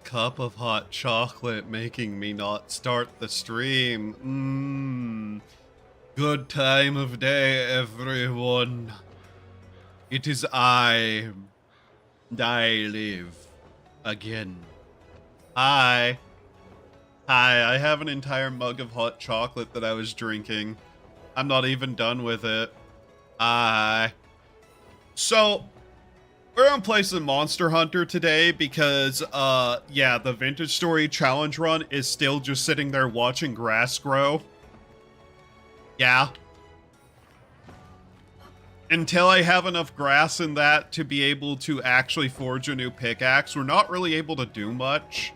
cup of hot chocolate making me not start the stream. Good time of day, everyone. It is I live again. Hi. Hi, I have an entire mug of hot chocolate that I was drinking. I'm not even done with it. Hi. So, we're on Play some Monster Hunter today because, yeah, the Vintage Story challenge run is still just sitting there watching grass grow. Yeah. Until I have enough grass in that to be able to actually forge a new pickaxe, we're not really able to do much.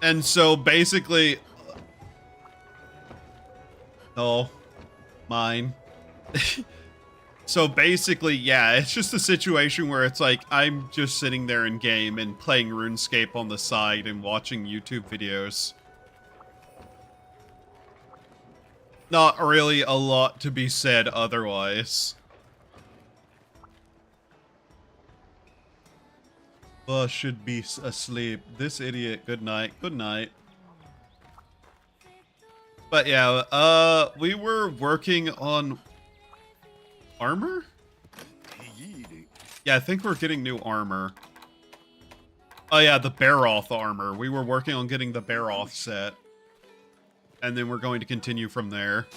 And so, basically... Oh. Mine. So basically, yeah, it's just a situation where it's like, I'm just sitting there in game and playing RuneScape on the side and watching YouTube videos. Not really a lot to be said otherwise. Bus should be asleep. This idiot, good night. Good night. But yeah, we were working on armor? Yeah, I think we're getting new armor. Oh yeah, the Baroth armor. We were working on getting the Baroth set. And then we're going to continue from there.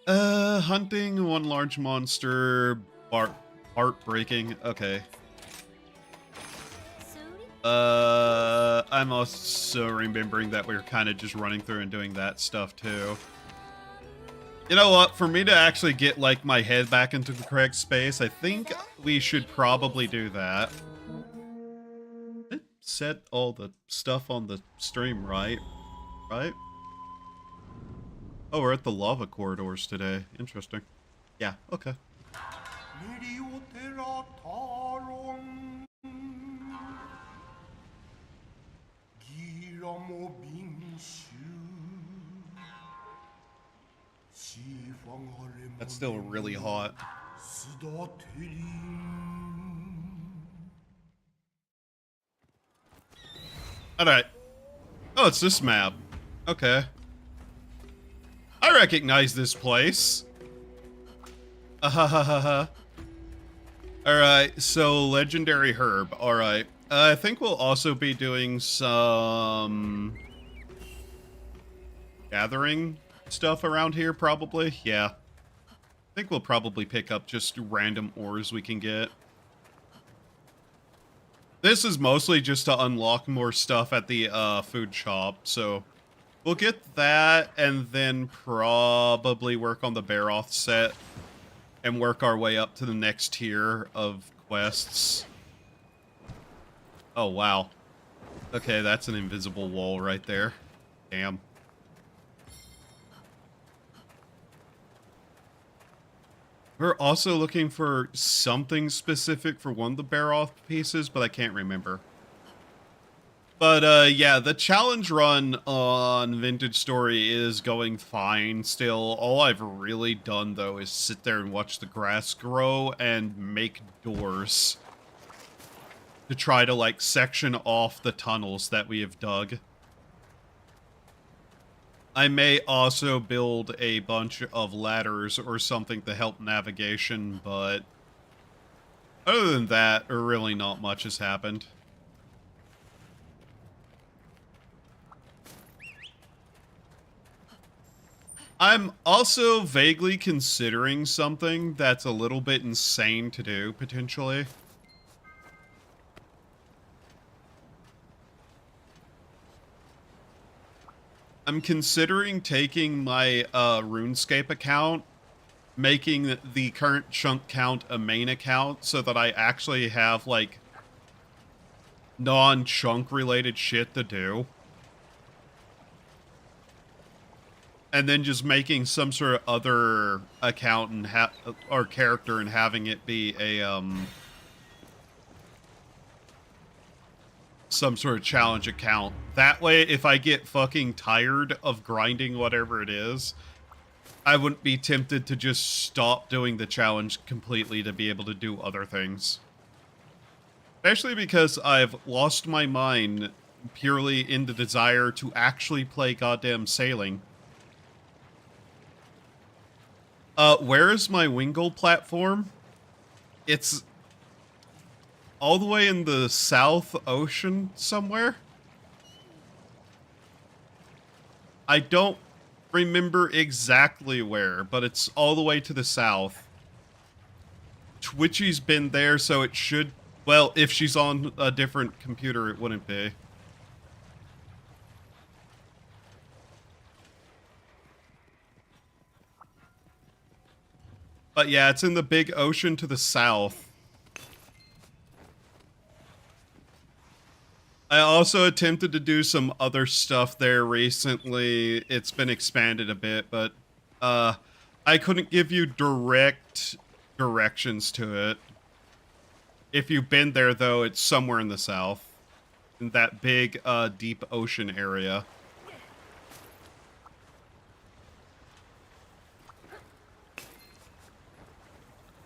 Hunting one large monster. Heartbreaking. Okay. I'm also remembering that we were kind of just running through and doing that stuff too. You know what? For me to actually get like my head back into the correct space, I think we should probably do that. It said all the stuff on the stream, right? Right? Oh, we're at the lava corridors today. Interesting. Yeah, okay. That's still really hot. Alright. Oh, it's this map. Okay. I recognize this place. Alright, so legendary herb. Alright. I think we'll also be doing some gathering stuff around here, probably. Yeah. I think we'll probably pick up just random ores we can get. This is mostly just to unlock more stuff at the food shop, so we'll get that and then probably work on the Baroth set and work our way up to the next tier of quests. Oh, wow. Okay, that's an invisible wall right there. Damn. We're also looking for something specific for one of the Baroth pieces, but I can't remember. But, yeah, the challenge run on Vintage Story is going fine still. All I've really done, though, is sit there and watch the grass grow and make doors to try to, like, section off the tunnels that we have dug. I may also build a bunch of ladders or something to help navigation, but other than that, really not much has happened. I'm also vaguely considering something that's a little bit insane to do, potentially. I'm considering taking my RuneScape account, making the current chunk count a main account so that I actually have, like, non-chunk related shit to do. And then just making some sort of other account and or character and having it be a, some sort of challenge account. That way, if I get fucking tired of grinding whatever it is, I wouldn't be tempted to just stop doing the challenge completely to be able to do other things. Especially because I've lost my mind purely in the desire to actually play goddamn sailing. Where is my Wingle platform? It's all the way in the South Ocean somewhere. I don't remember exactly where, but it's all the way to the south. Twitchy's been there, so it should... Well, if she's on a different computer, it wouldn't be. But yeah, it's in the big ocean to the south. I also attempted to do some other stuff there recently. It's been expanded a bit, but I couldn't give you direct directions to it. If you've been there, though, it's somewhere in the south. In that big, deep ocean area.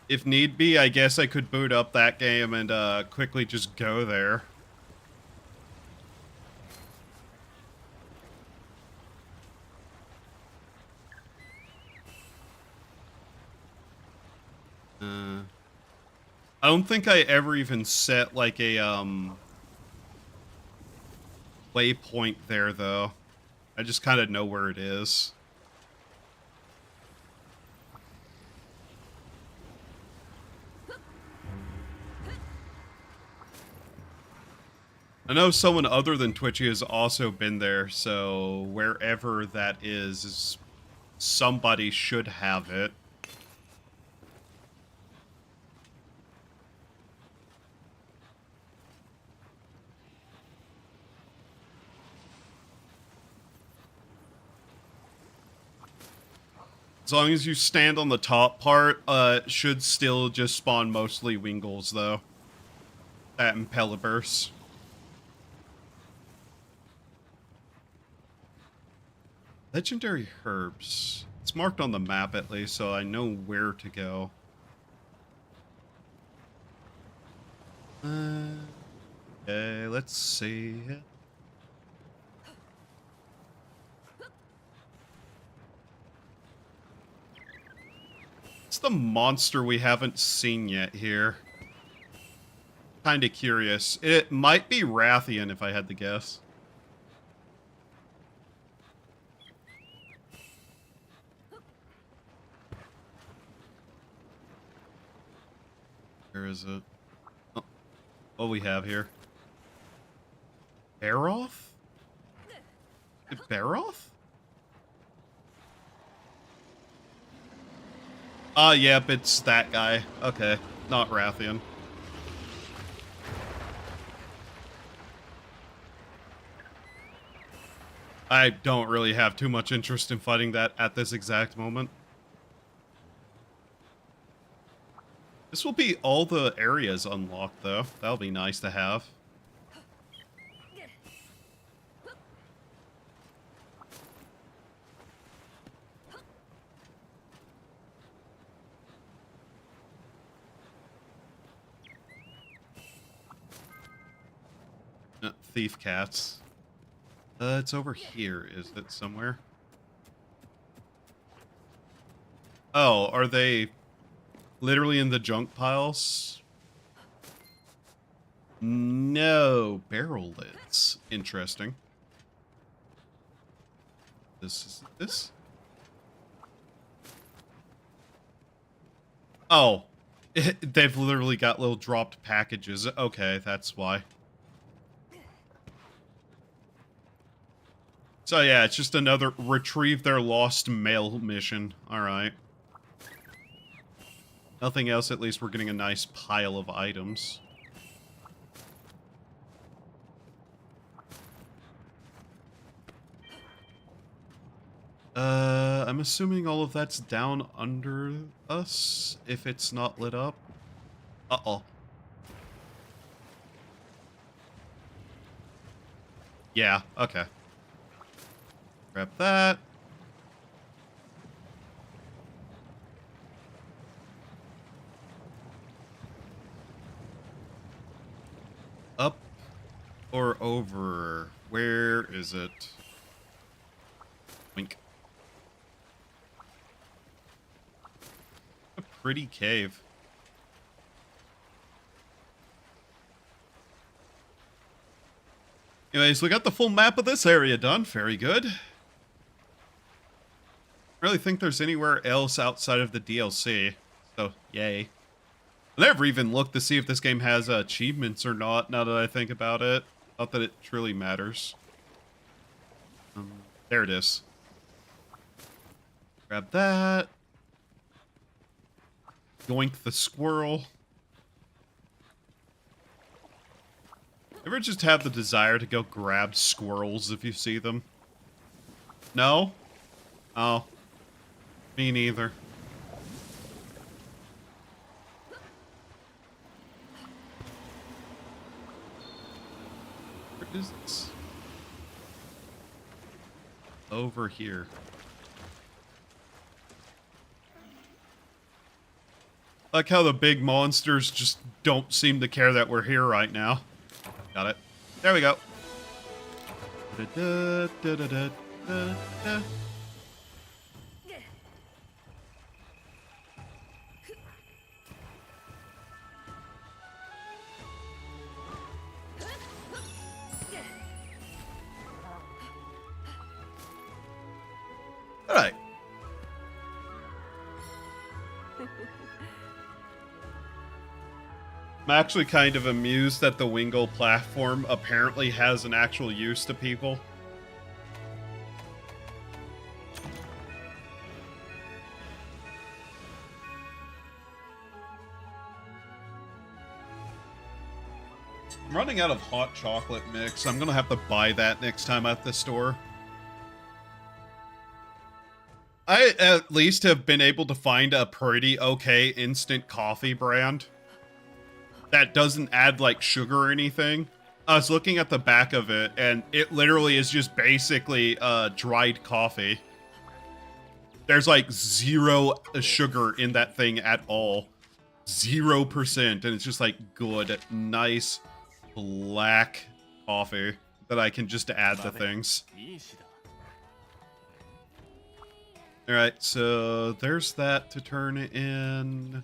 If need be, I guess I could boot up that game and quickly just go there. I don't think I ever even set, like, a, waypoint there, though. I just kind of know where it is. I know someone other than Twitchy has also been there, so wherever that is somebody should have it. As long as you stand on the top part, it should still just spawn mostly Wingles, though. That and Peliburs. Legendary herbs. It's marked on the map, at least, so I know where to go. Okay, let's see. What's the monster we haven't seen yet here? Kinda curious. It might be Rathian, if I had to guess. Where is it? Oh, what we have here? Baroth? Baroth? Yep, it's that guy. Okay, not Rathian. I don't really have too much interest in fighting that at this exact moment. This will be all the areas unlocked, though. That'll be nice to have. Thief cats. It's over here, is it somewhere? Oh, are they literally in the junk piles? No, barrel lids. Interesting. This? Oh, they've literally got little dropped packages. Okay, that's why. So yeah, it's just another retrieve their lost mail mission. Alright. Nothing else, at least we're getting a nice pile of items. I'm assuming all of that's down under us, if it's not lit up. Uh-oh. Yeah, okay. Grab that. over. Where is it? Wink. A pretty cave. Anyways, we got the full map of this area done. Very good. I really think there's anywhere else outside of the DLC. So, yay. I never even looked to see if this game has achievements or not, now that I think about it. Not that it truly matters. There it is. Grab that. Yoink the squirrel. Ever just have the desire to go grab squirrels if you see them? No? Oh. Me neither. Where is this? Over here. Like how the big monsters just don't seem to care that we're here right now. Got it. There we go. All right. I'm actually kind of amused that the Wingle platform apparently has an actual use to people. I'm running out of hot chocolate mix. I'm gonna have to buy that next time at the store. I at least have been able to find a pretty okay instant coffee brand that doesn't add like sugar or anything. I was looking at the back of it and it literally is just basically dried coffee. There's like 0 sugar in that thing at all. 0%, and it's just like good, nice, black coffee that I can just add to things. Alright, so there's that to turn in.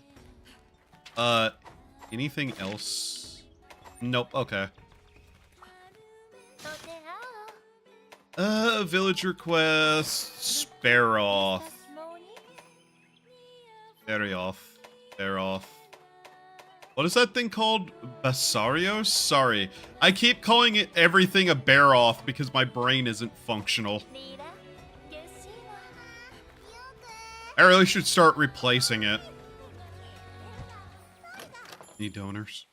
Anything else? Nope, okay. Villager quest, Sparoth. Sparoth. What is that thing called? Basarios? Sorry. I keep calling it everything a Baroth because my brain isn't functional. I really should start replacing it. Need donors.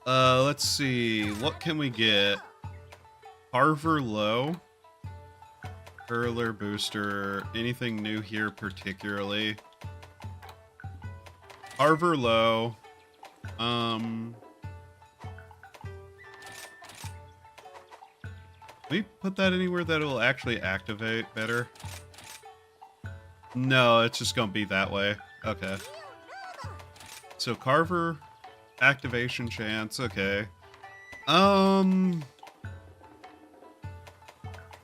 Let's see. What can we get? Carver Low. Curler Booster. Anything new here particularly? Carver Low. Can we put that anywhere that it will actually activate better? No, it's just gonna be that way. Okay. So Carver, activation chance, okay.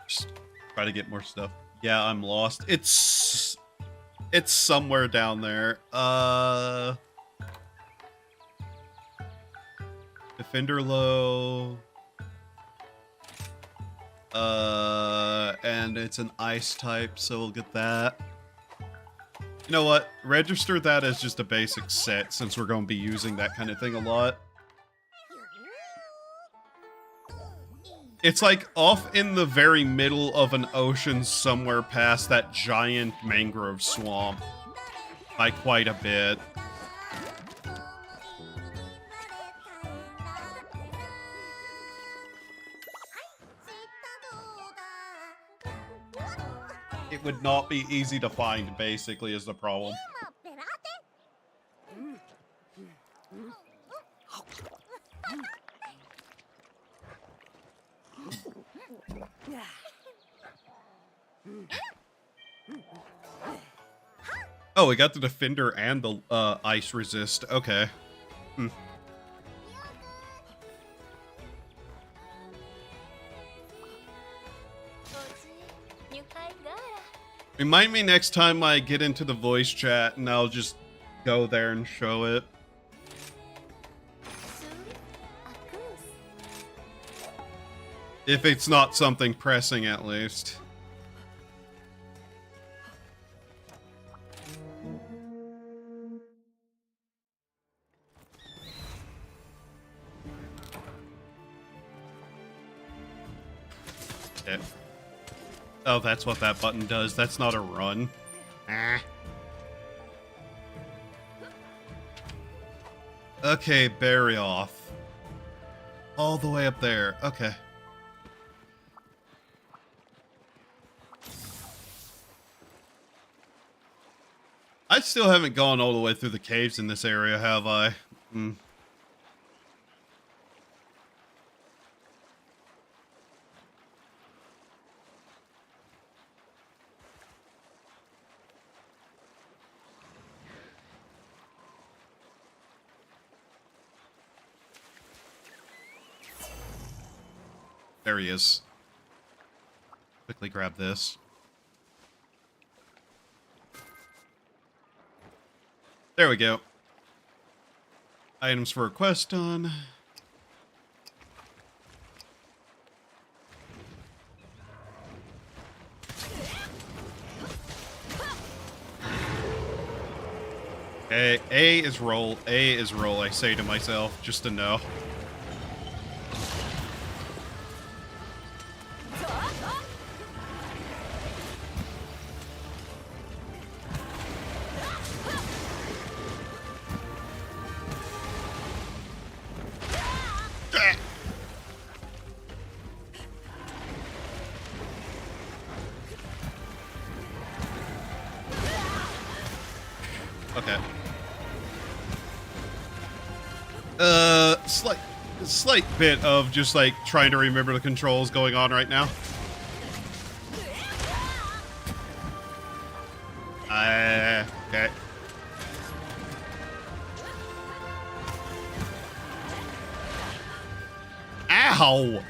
Just try to get more stuff. Yeah, I'm lost. It's somewhere down there. Defender low. And it's an ice type, so we'll get that. You know what? Register that as just a basic set, since we're going to be using that kind of thing a lot. It's like off in the very middle of an ocean somewhere past that giant mangrove swamp. By quite a bit. It would not be easy to find, basically, is the problem. Oh, we got the defender and the ice resist. Okay. Remind me next time I get into the voice chat and I'll just go there and show it. If it's not something pressing, at least. Okay. Oh, that's what that button does. That's not a run. Ah. Okay, bury off. All the way up there. Okay. I still haven't gone all the way through the caves in this area, have I? There he is. Quickly grab this. There we go. Items for a quest done. Okay, A is roll, I say to myself, just to know. Okay. Slight bit of just like trying to remember the controls going on right now. Okay. Ow!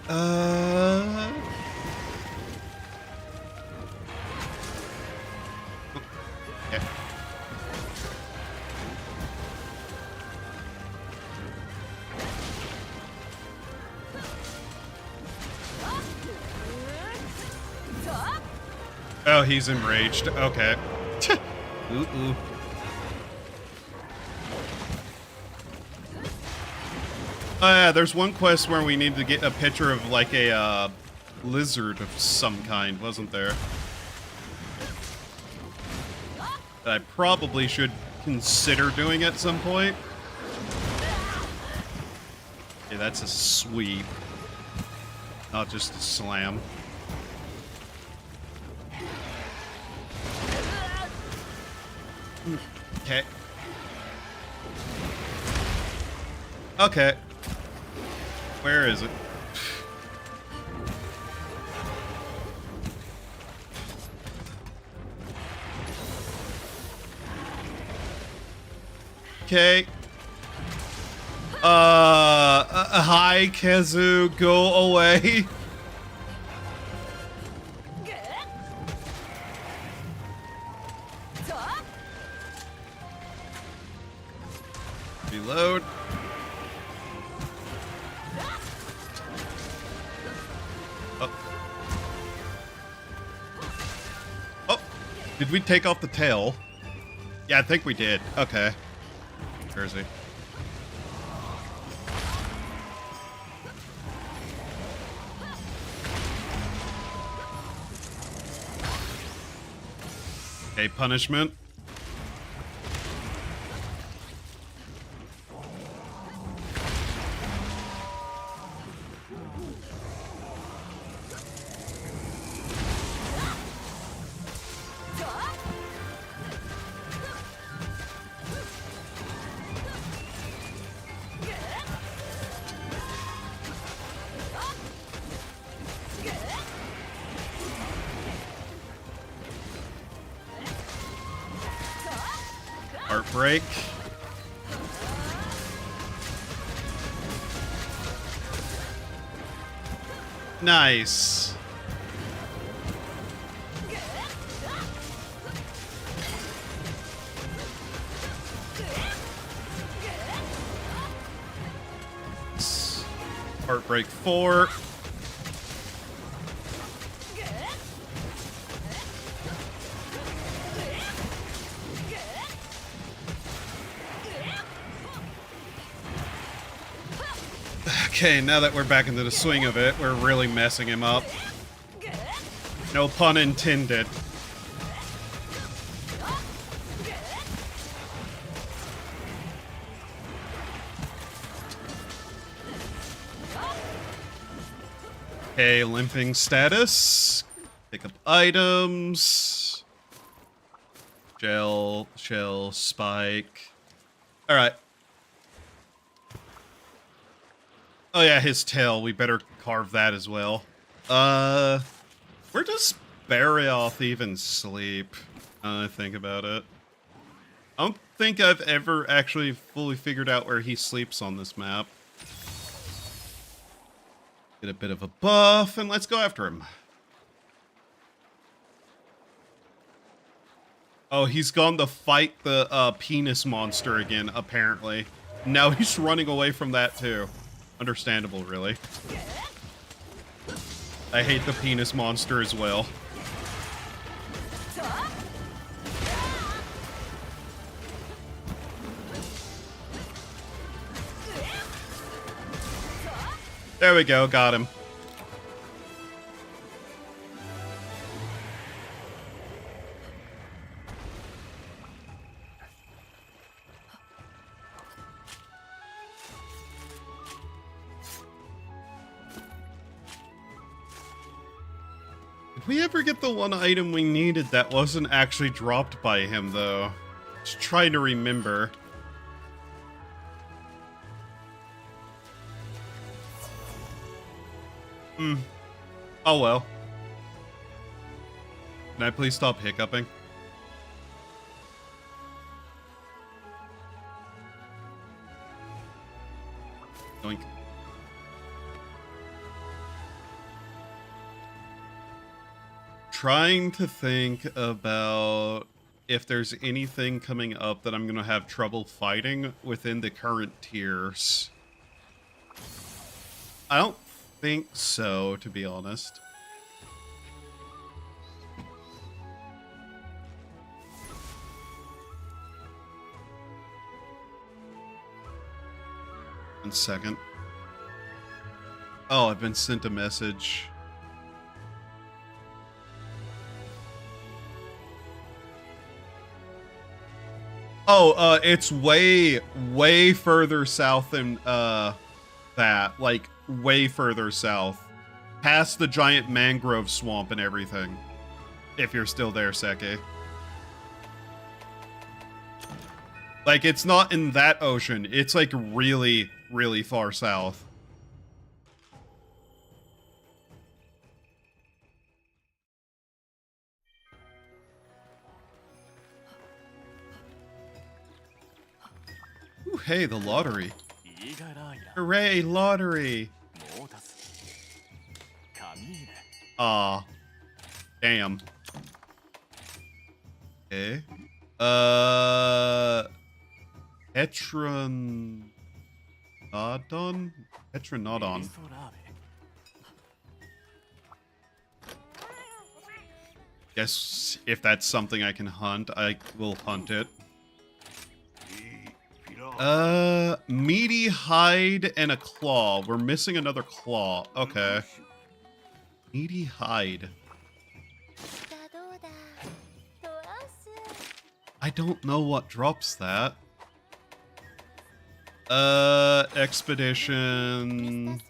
Okay. Oh, he's enraged. Okay. Ooh. Oh yeah, there's one quest where we need to get a picture of like a lizard of some kind, wasn't there? That I probably should consider doing at some point. Okay, that's a sweep, not just a slam. Okay. Okay. Where is it? Okay. Hi, Kazu, go away. Reload. Oh, did we take off the tail? Yeah, I think we did. Okay. Where is he? Okay, punishment. Heartbreak. Nice. Heartbreak 4. Okay, now that we're back into the swing of it, we're really messing him up. No pun intended. Okay, limping status. Pick up items. Shell, spike. Alright. Oh yeah, his tail. We better carve that as well. Where does Barioth even sleep? I think about it. I don't think I've ever actually fully figured out where he sleeps on this map. Get a bit of a buff, and let's go after him. Oh, he's gone to fight the penis monster again, apparently. Now he's running away from that, too. Understandable, really. I hate the penis monster as well. There we go, got him. Did we ever get the one item we needed that wasn't actually dropped by him, though? Just trying to remember. Oh well. Can I please stop hiccuping? Doink. Trying to think about if there's anything coming up that I'm gonna have trouble fighting within the current tiers. I don't think so, to be honest. One second. Oh, I've been sent a message. Oh, it's way further south than, that. Like, way further south. Past the giant mangrove swamp and everything. If you're still there, Seki. Like, it's not in that ocean. It's, like, really, really far south. Ooh, hey, the lottery. Hooray, lottery! Aw. Damn. Okay. Petronodon? Petronodon. Guess if that's something I can hunt, I will hunt it. Meaty hide and a claw. We're missing another claw. Okay. Meaty hide. I don't know what drops that. Expedition.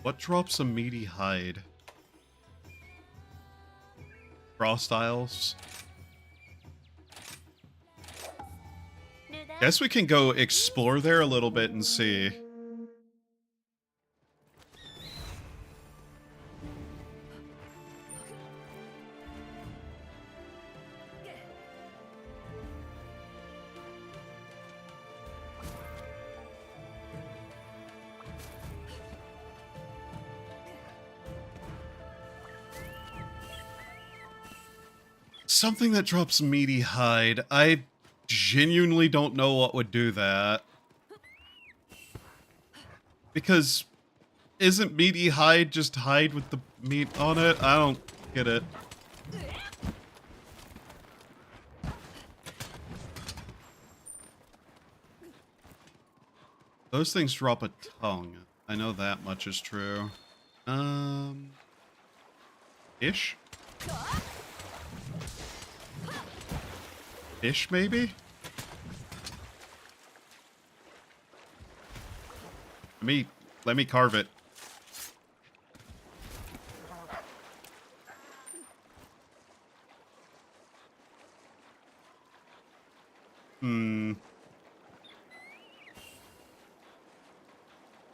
What drops a meaty hide? Frost Isles. Guess we can go explore there a little bit and see. Something that drops meaty hide. I genuinely don't know what would do that. Because isn't meaty hide just hide with the meat on it? I don't get it. Those things drop a tongue. I know that much is true. Ish? Fish, maybe? Let me carve it.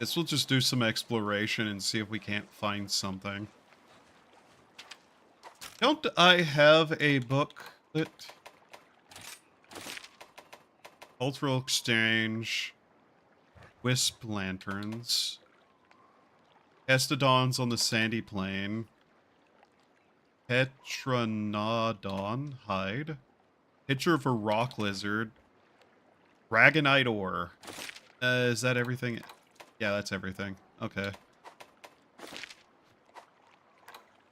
Guess we'll just do some exploration and see if we can't find something. Don't I have a booklet? Cultural exchange. Wisp lanterns. Estodons on the sandy plain. Petranodon hide. Picture of a rock lizard. Dragonite ore. Is that everything? Yeah, that's everything. Okay.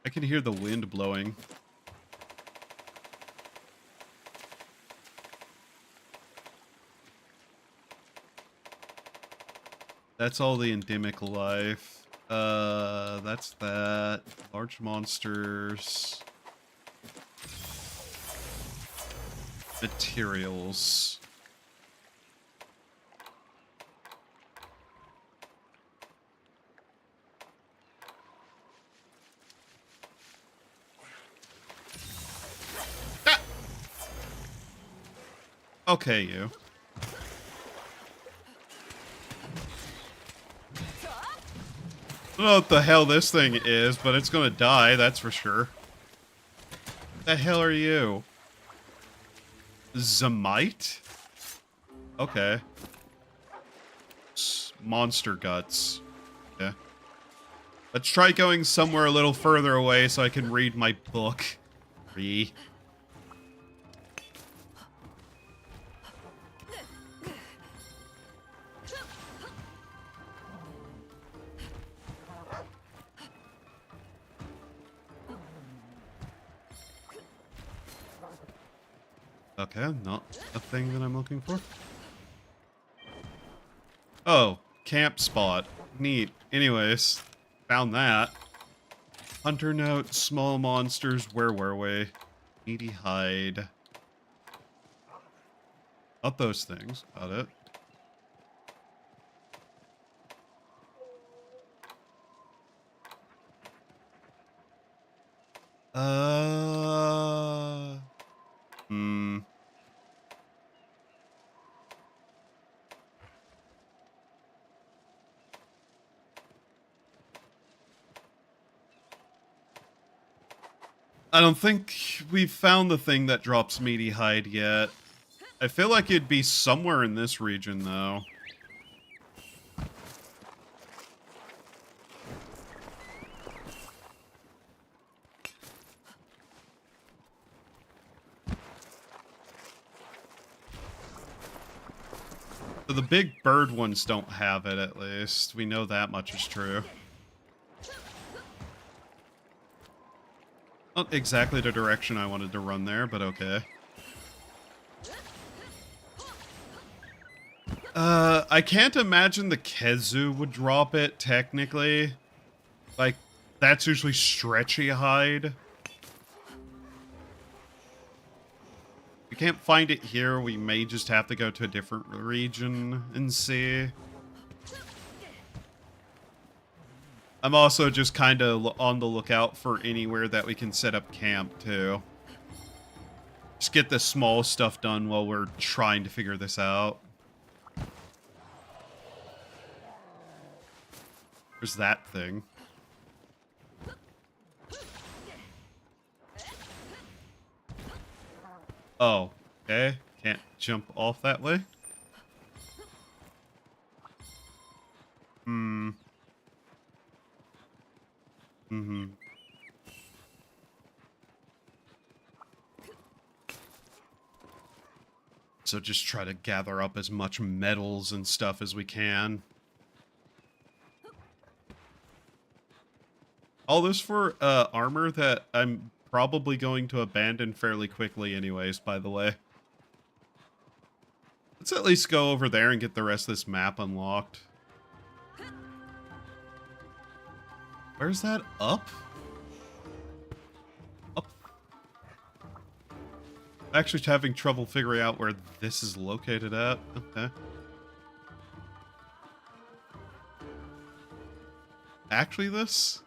I can hear the wind blowing. That's all the endemic life. That's that. Large monsters. Materials. Ah! Okay, you. I don't know what the hell this thing is, but it's gonna die, that's for sure. What the hell are you? Zamite? Okay. Monster guts. Yeah. Let's try going somewhere a little further away so I can read my book. Free. Okay, not a thing that I'm looking for. Oh, camp spot. Neat. Anyways, found that. Hunter note, small monsters, where were we? Meaty hide. Not those things. Got it. I don't think we've found the thing that drops meaty hide yet. I feel like it'd be somewhere in this region, though. So the big bird ones don't have it, at least. We know that much is true. Not exactly the direction I wanted to run there, but okay. I can't imagine the Kezu would drop it, technically. Like, that's usually stretchy hide. If we can't find it here, we may just have to go to a different region and see. I'm also just kind of on the lookout for anywhere that we can set up camp, too. Just get the small stuff done while we're trying to figure this out. There's that thing. Oh, okay. Can't jump off that way. So just try to gather up as much metals and stuff as we can. All this for armor that I'm probably going to abandon fairly quickly anyways, by the way. Let's at least go over there and get the rest of this map unlocked. Where's that? Up? Up. Actually having trouble figuring out where this is located at. Okay. Actually this?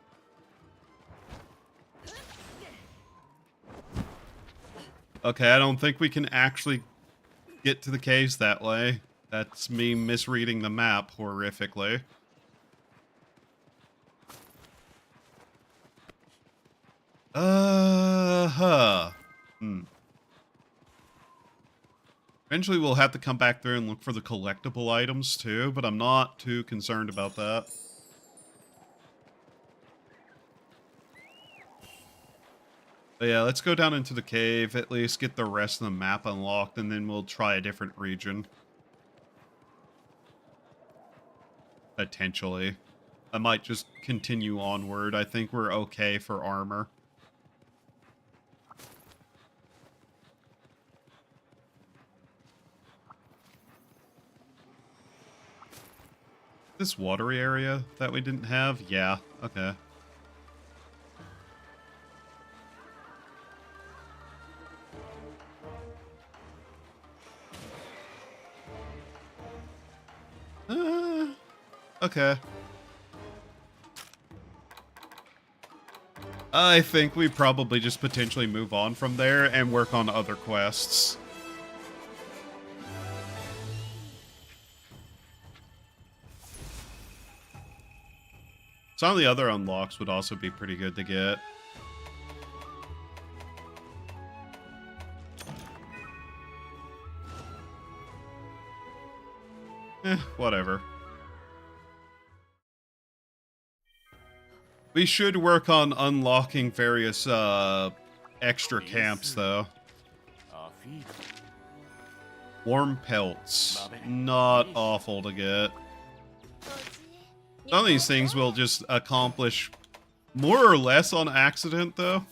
Okay, I don't think we can actually get to the caves that way. That's me misreading the map horrifically. Eventually we'll have to come back through and look for the collectible items too, but I'm not too concerned about that. But yeah, let's go down into the cave, at least get the rest of the map unlocked, and then we'll try a different region. Potentially. I might just continue onward. I think we're okay for armor. This watery area that we didn't have? Yeah, okay. Okay. I think we probably just potentially move on from there and work on other quests. Some of the other unlocks would also be pretty good to get. Whatever. We should work on unlocking various extra camps, though. Warm pelts. Not awful to get. Some of these things we'll just accomplish more or less on accident, though.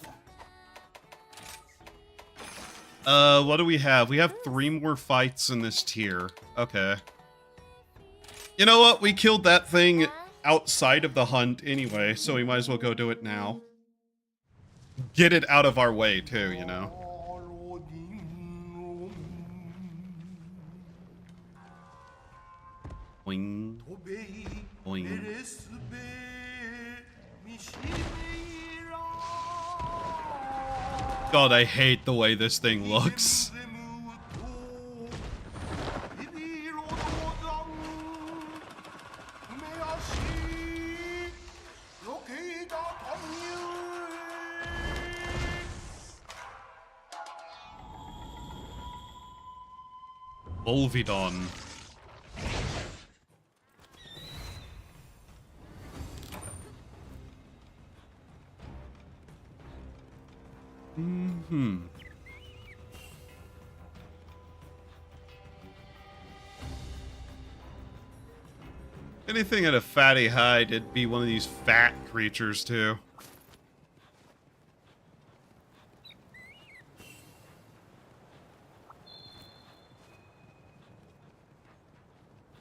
What do we have? We have 3 more fights in this tier. Okay. You know what? We killed that thing outside of the hunt anyway, so we might as well go do it now. Get it out of our way, too, you know? Boing. Boing. God, I hate the way this thing looks. Volvidon. Anything at a fatty hide, it'd be one of these fat creatures too.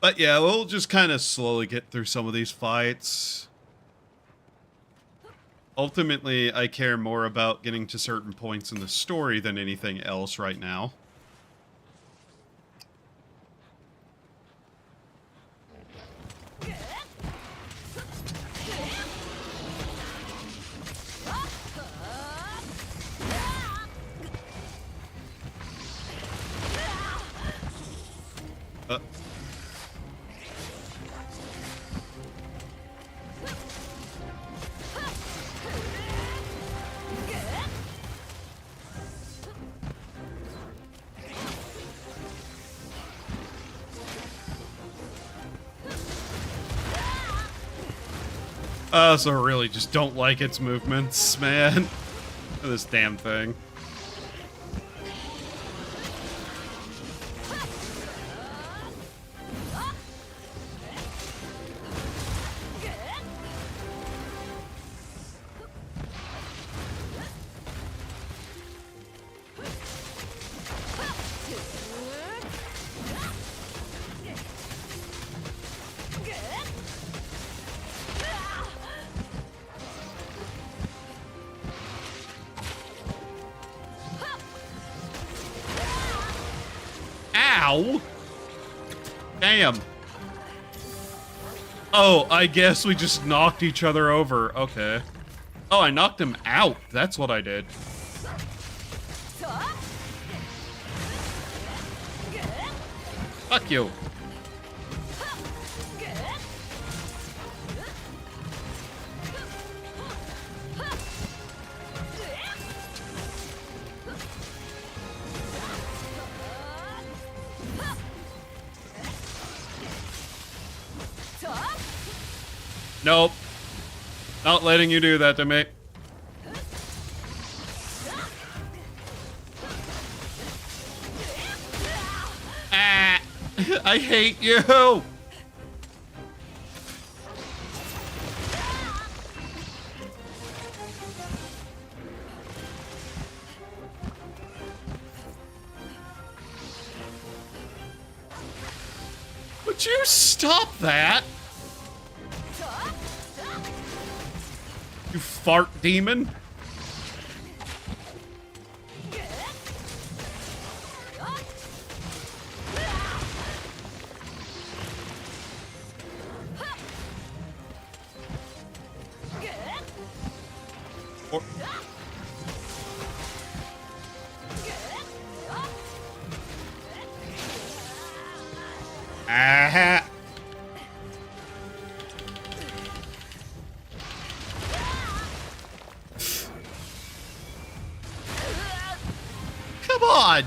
But yeah, we'll just kind of slowly get through some of these fights. Ultimately, I care more about getting to certain points in the story than anything else right now. I also really just don't like its movements, man. This damn thing. Ow! Damn. Oh, I guess we just knocked each other over. Okay. Oh, I knocked him out. That's what I did. Fuck you. Nope. Not letting you do that to me. Ah! I hate you! Would you stop that? You fart demon. Or aha. Come on!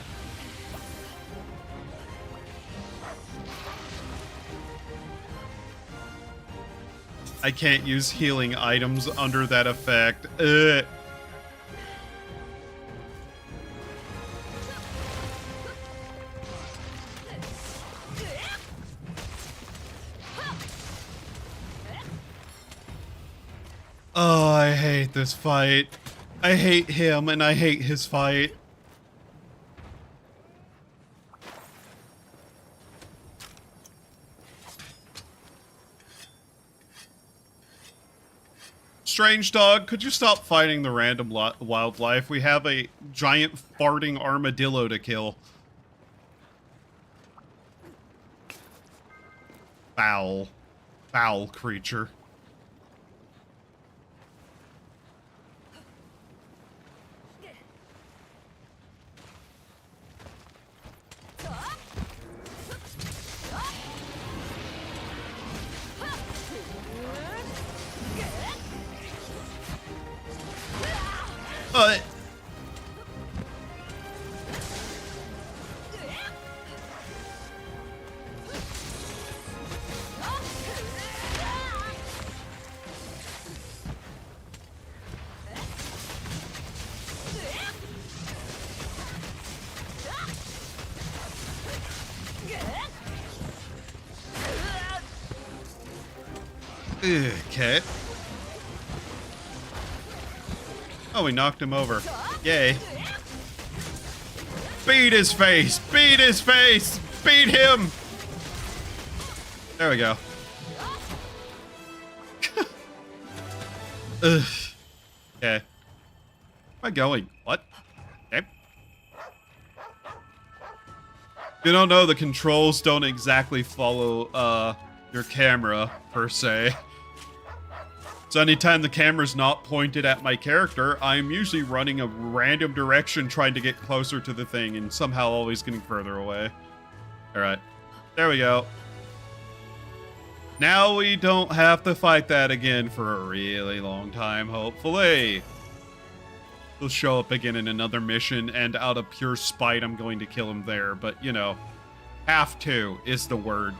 I can't use healing items under that effect. Ugh. Oh, I hate this fight. I hate him and I hate his fight. Strange dog, could you stop fighting the random wildlife? We have a giant farting armadillo to kill. Foul. Foul creature. Okay. Oh, we knocked him over. Yay. Beat his face! Beat his face! Beat him! There we go. Ugh. Okay. Where am I going? What? Okay. If you don't know, the controls don't exactly follow, your camera, per se. So anytime the camera's not pointed at my character, I'm usually running a random direction trying to get closer to the thing and somehow always getting further away. Alright. There we go. Now we don't have to fight that again for a really long time, hopefully. He'll show up again in another mission, and out of pure spite, I'm going to kill him there. But, you know, have to is the word.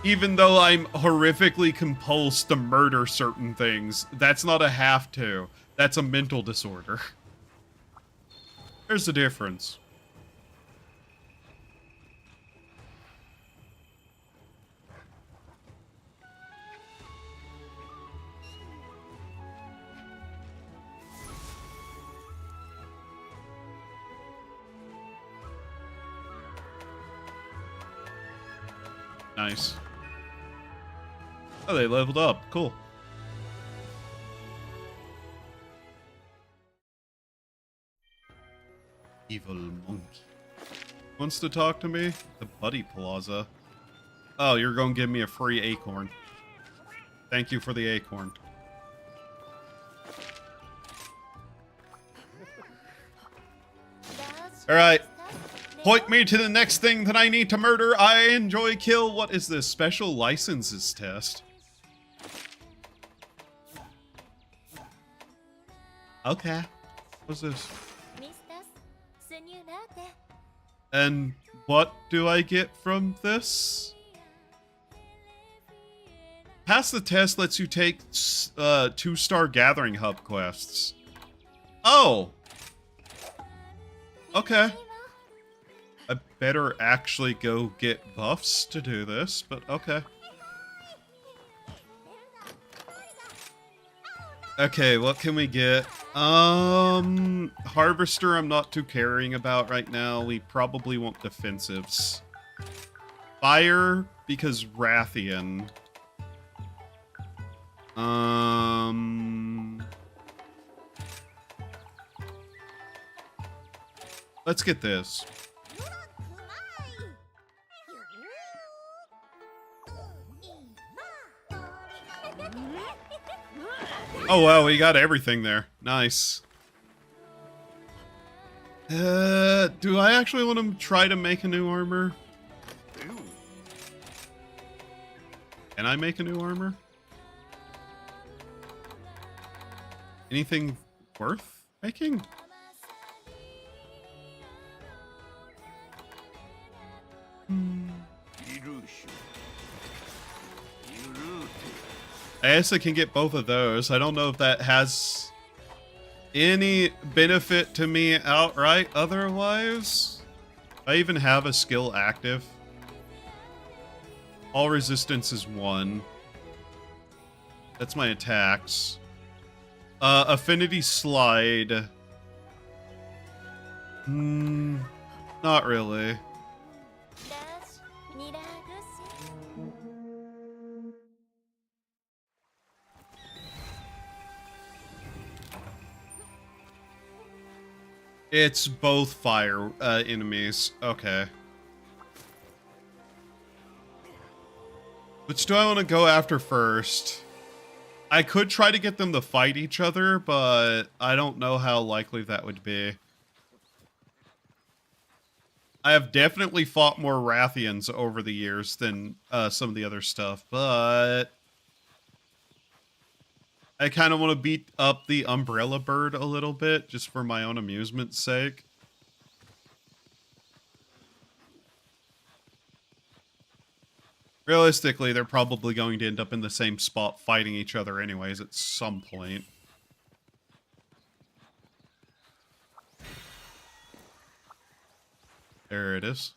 Even though I'm horrifically compulsed to murder certain things, that's not a have to. That's a mental disorder. There's the difference. Nice. Oh, they leveled up. Cool. Evil monkey. wants to talk to me? The Buddy Plaza. Oh, you're going to give me a free acorn. Thank you for the acorn. Alright. Point me to the next thing that I need to murder. I enjoy kill. What is this? Special licenses test. Okay. What's this? And what do I get from this? Pass the test lets you take 2-star gathering hub quests. Oh! Okay. I better actually go get buffs to do this, but okay. Okay, what can we get? Harvester I'm not too caring about right now. We probably want defensives. Fire, because Rathian. Let's get this. Oh wow, we got everything there. Nice. Do I actually want to try to make a new armor? Can I make a new armor? Anything worth making? I guess I can get both of those. I don't know if that has any benefit to me outright otherwise. I even have a skill active. All resistance is 1. That's my attacks. Affinity slide. Not really. It's both fire enemies. Okay. Which do I want to go after first? I could try to get them to fight each other, but I don't know how likely that would be. I have definitely fought more Rathians over the years than some of the other stuff, but I kind of want to beat up the Umbrella Bird a little bit, just for my own amusement's sake. Realistically, they're probably going to end up in the same spot fighting each other anyways at some point. There it is.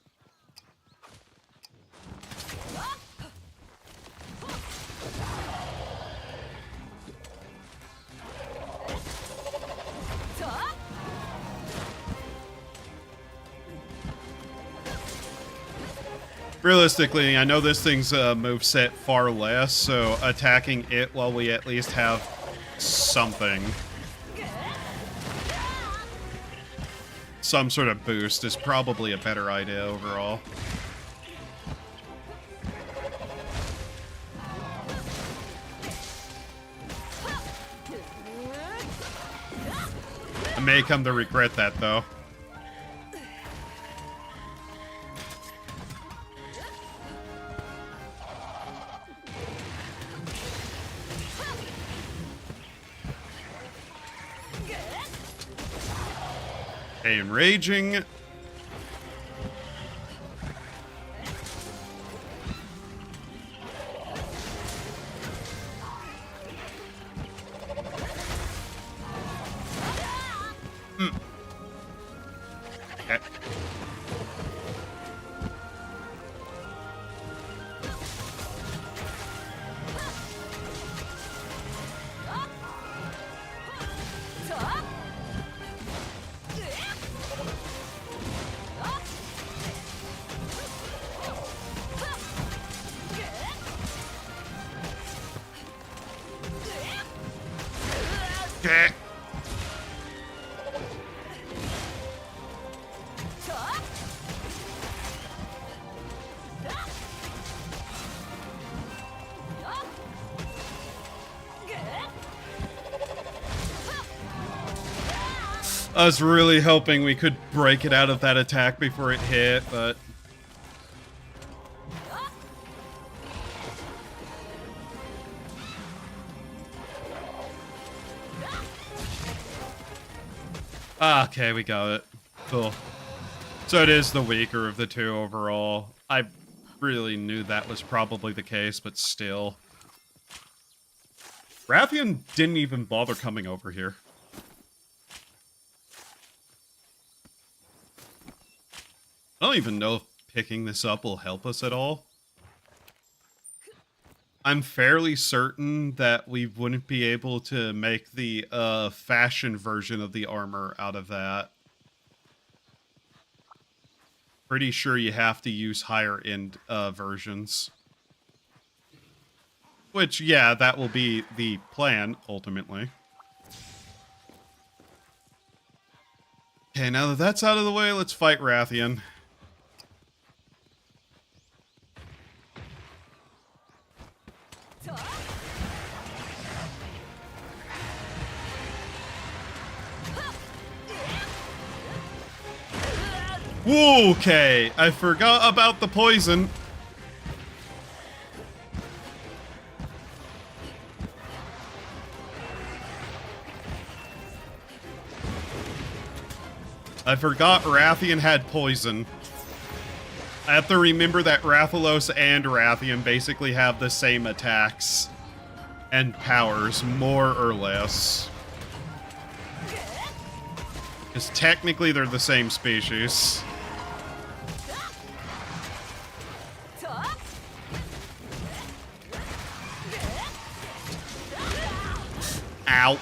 Realistically, I know this thing's moveset far less, so attacking it while we at least have something. Some sort of boost is probably a better idea overall. I may come to regret that, though. Enraging. Okay. Okay. I was really hoping we could break it out of that attack before it hit, but... Okay, we got it. Cool. So it is the weaker of the two overall. I really knew that was probably the case, but still. Rathian didn't even bother coming over here. I don't even know if picking this up will help us at all. I'm fairly certain that we wouldn't be able to make the fashion version of the armor out of that. Pretty sure you have to use higher end versions. Which, yeah, that will be the plan, ultimately. Okay, now that that's out of the way, let's fight Rathian. Okay, I forgot about the poison. I forgot Rathian had poison. I have to remember that Rathalos and Rathian basically have the same attacks and powers, more or less. Because technically they're the same species. Ow.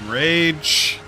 Rage.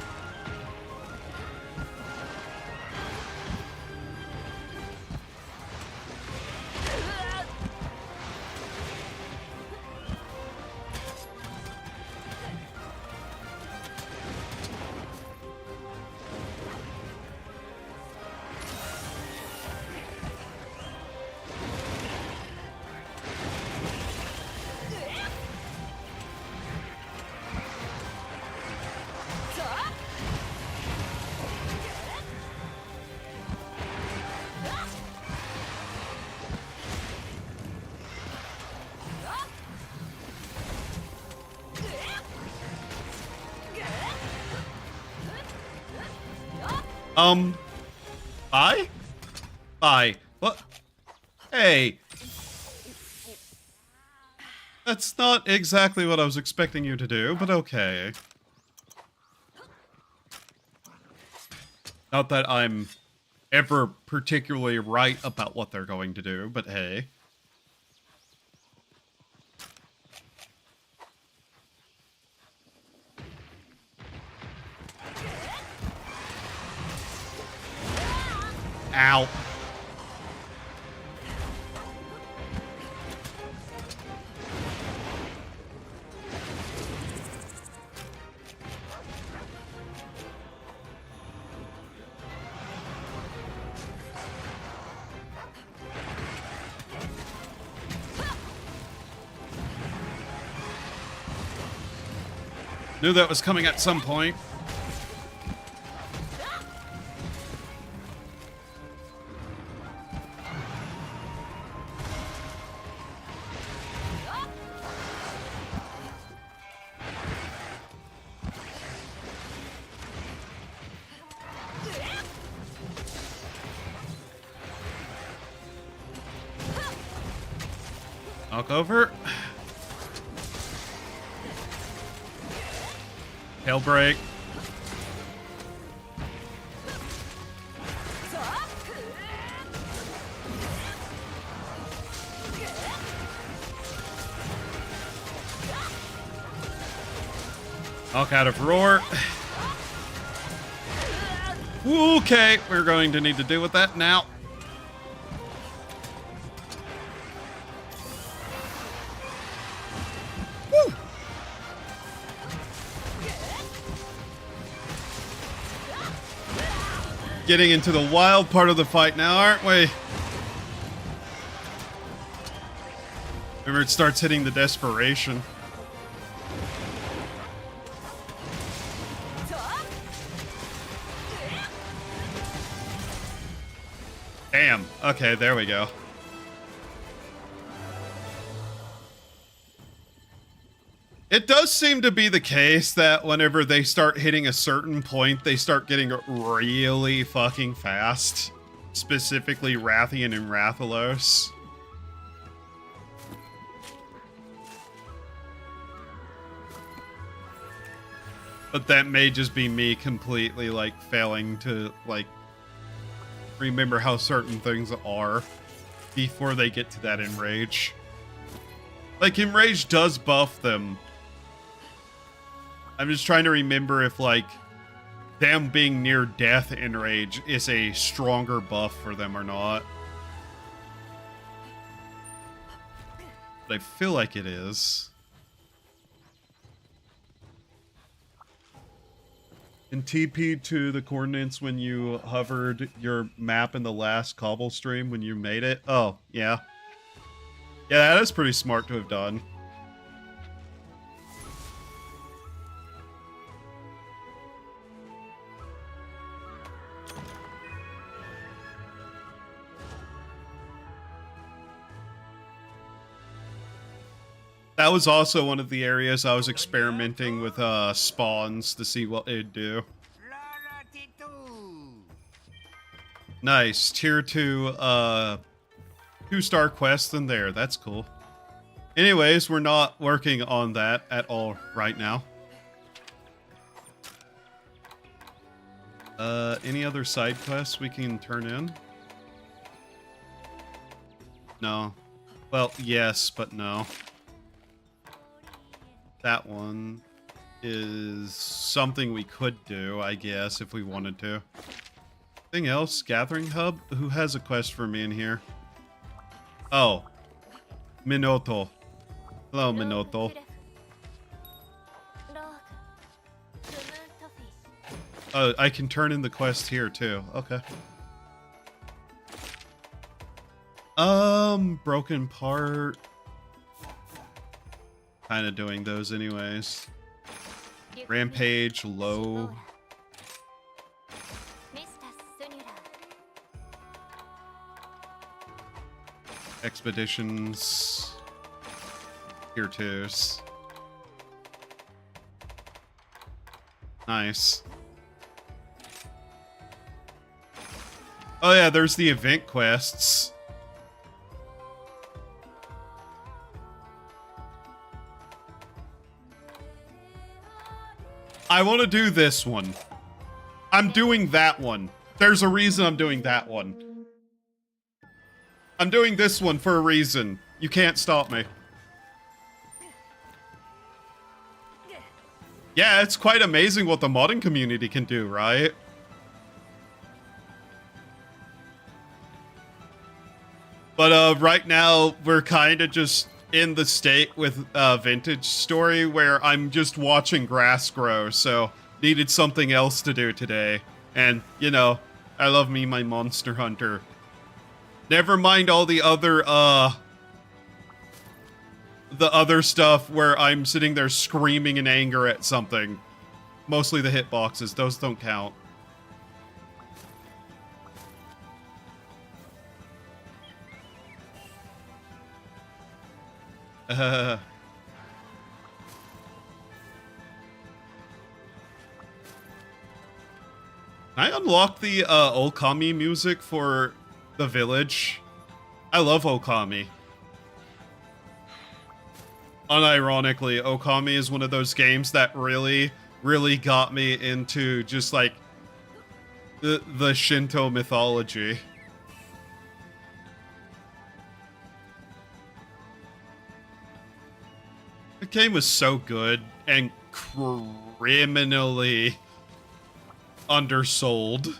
Bye. What? Hey. That's not exactly what I was expecting you to do, but okay. Not that I'm ever particularly right about what they're going to do, but hey. Ow. Knew that was coming at some point. Knock over. Tail break. Knock out of roar. Okay, we're going to need to deal with that now. getting into the wild part of the fight now, aren't we? Remember, it starts hitting the desperation. Damn. Okay, there we go. It does seem to be the case that whenever they start hitting a certain point, they start getting really fucking fast. Specifically Rathian and Rathalos. But that may just be me completely, like, failing to, like, remember how certain things are before they get to that Enrage. Like, Enrage does buff them. I'm just trying to remember if, like, them being near death Enrage is a stronger buff for them or not. But I feel like it is. In TP to the coordinates when you hovered your map in the last cobble stream when you made it. Oh, yeah. Yeah, that is pretty smart to have done. That was also one of the areas I was experimenting with spawns to see what it'd do. Nice. Tier 2, 2-star quest in there. That's cool. Anyways, we're not working on that at all right now. Any other side quests we can turn in? No. Well, yes, but no. That one is something we could do, I guess, if we wanted to. Anything else? Gathering Hub? Who has a quest for me in here? Oh. Minoto. Hello, Minoto. Oh, I can turn in the quest here, too. Okay. Broken part. Kind of doing those anyways. Rampage, low. Expeditions. Tier 2s. Nice. Oh yeah, there's the event quests. I want to do this one. I'm doing that one. There's a reason I'm doing that one. I'm doing this one for a reason. You can't stop me. Yeah, it's quite amazing what the modding community can do, right? But right now, we're kind of just in the state with Vintage Story where I'm just watching grass grow, so needed something else to do today. And, you know, I love me my Monster Hunter. Never mind all the other stuff where I'm sitting there screaming in anger at something. Mostly the hitboxes, those don't count. I unlocked the Okami music for the village. I love Okami. Unironically, Okami is one of those games that really, really got me into just like the Shinto mythology. The game was so good and criminally undersold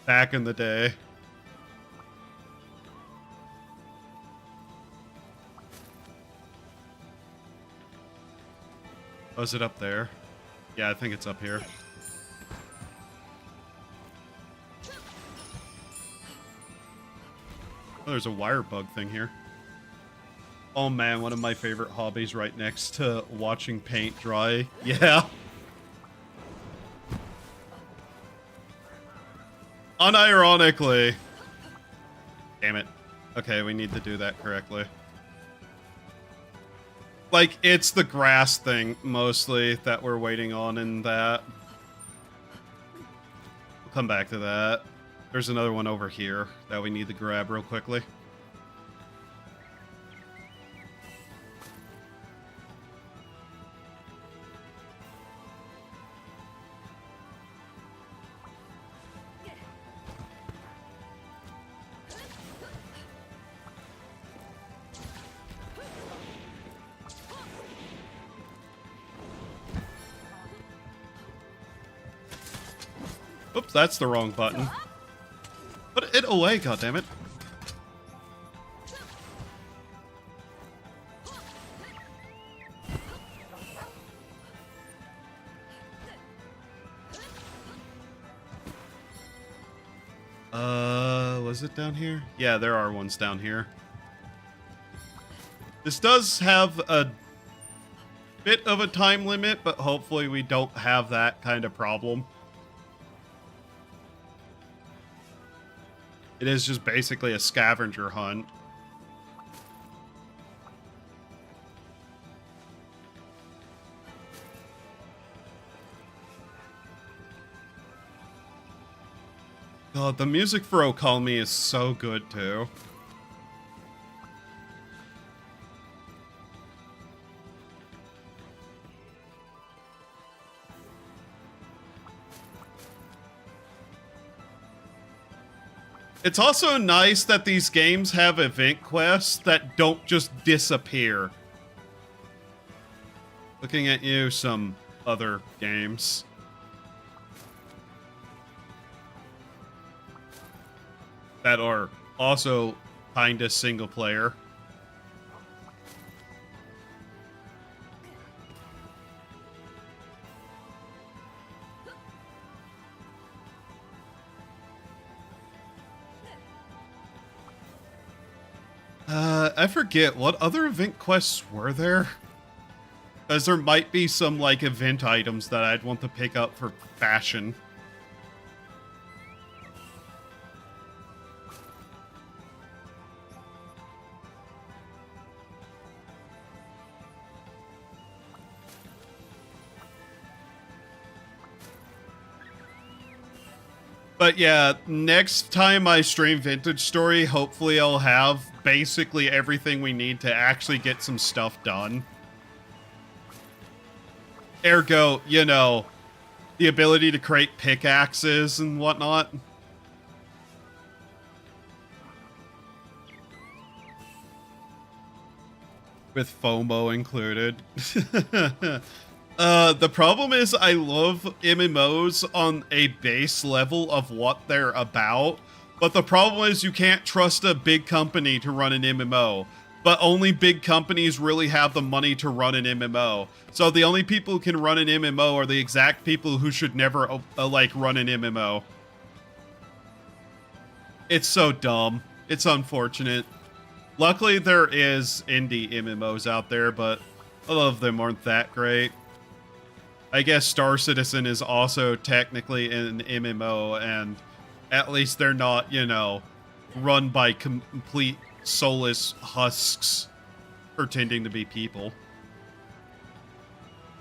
back in the day. Oh, is it up there? Yeah, I think it's up here. Oh, there's a wire bug thing here. Oh man, one of my favorite hobbies right next to watching paint dry. Yeah. Unironically. Damn it. Okay, we need to do that correctly. Like, it's the grass thing, mostly, that we're waiting on in that. We'll come back to that. There's another one over here that we need to grab real quickly. Oops, that's the wrong button. Put it away, goddammit. Was it down here? Yeah, there are ones down here. This does have a bit of a time limit, but hopefully we don't have that kind of problem. It is just basically a scavenger hunt. God, the music for Oh Call Me is so good too. It's also nice that these games have event quests that don't just disappear. Looking at you, some other games. That are also kinda single player. I forget, what other event quests were there? Because there might be some, like, event items that I'd want to pick up for fashion. But yeah, next time I stream Vintage Story, hopefully I'll have basically everything we need to actually get some stuff done. Ergo, you know, the ability to create pickaxes and whatnot. With FOMO included. The problem is I love MMOs on a base level of what they're about, but the problem is you can't trust a big company to run an MMO, but only big companies really have the money to run an MMO. So the only people who can run an MMO are the exact people who should never, like, run an MMO. It's so dumb. It's unfortunate. Luckily, there is indie MMOs out there, but a lot of them aren't that great. I guess Star Citizen is also technically an MMO, and at least they're not, you know, run by complete soulless husks pretending to be people.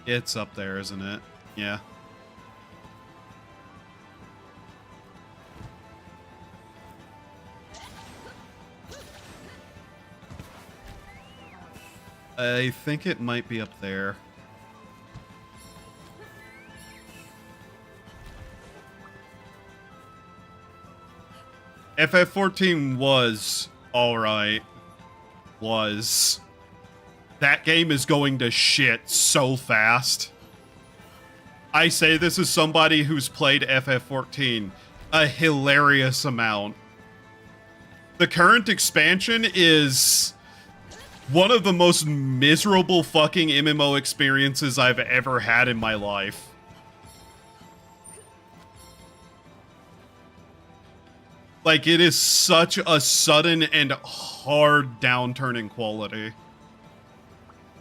It's up there, isn't it? Yeah. I think it might be up there. FF14 was alright. Was. That game is going to shit so fast. I say this as somebody who's played FF14 a hilarious amount. The current expansion is one of the most miserable fucking MMO experiences I've ever had in my life. Like, it is such a sudden and hard downturn in quality.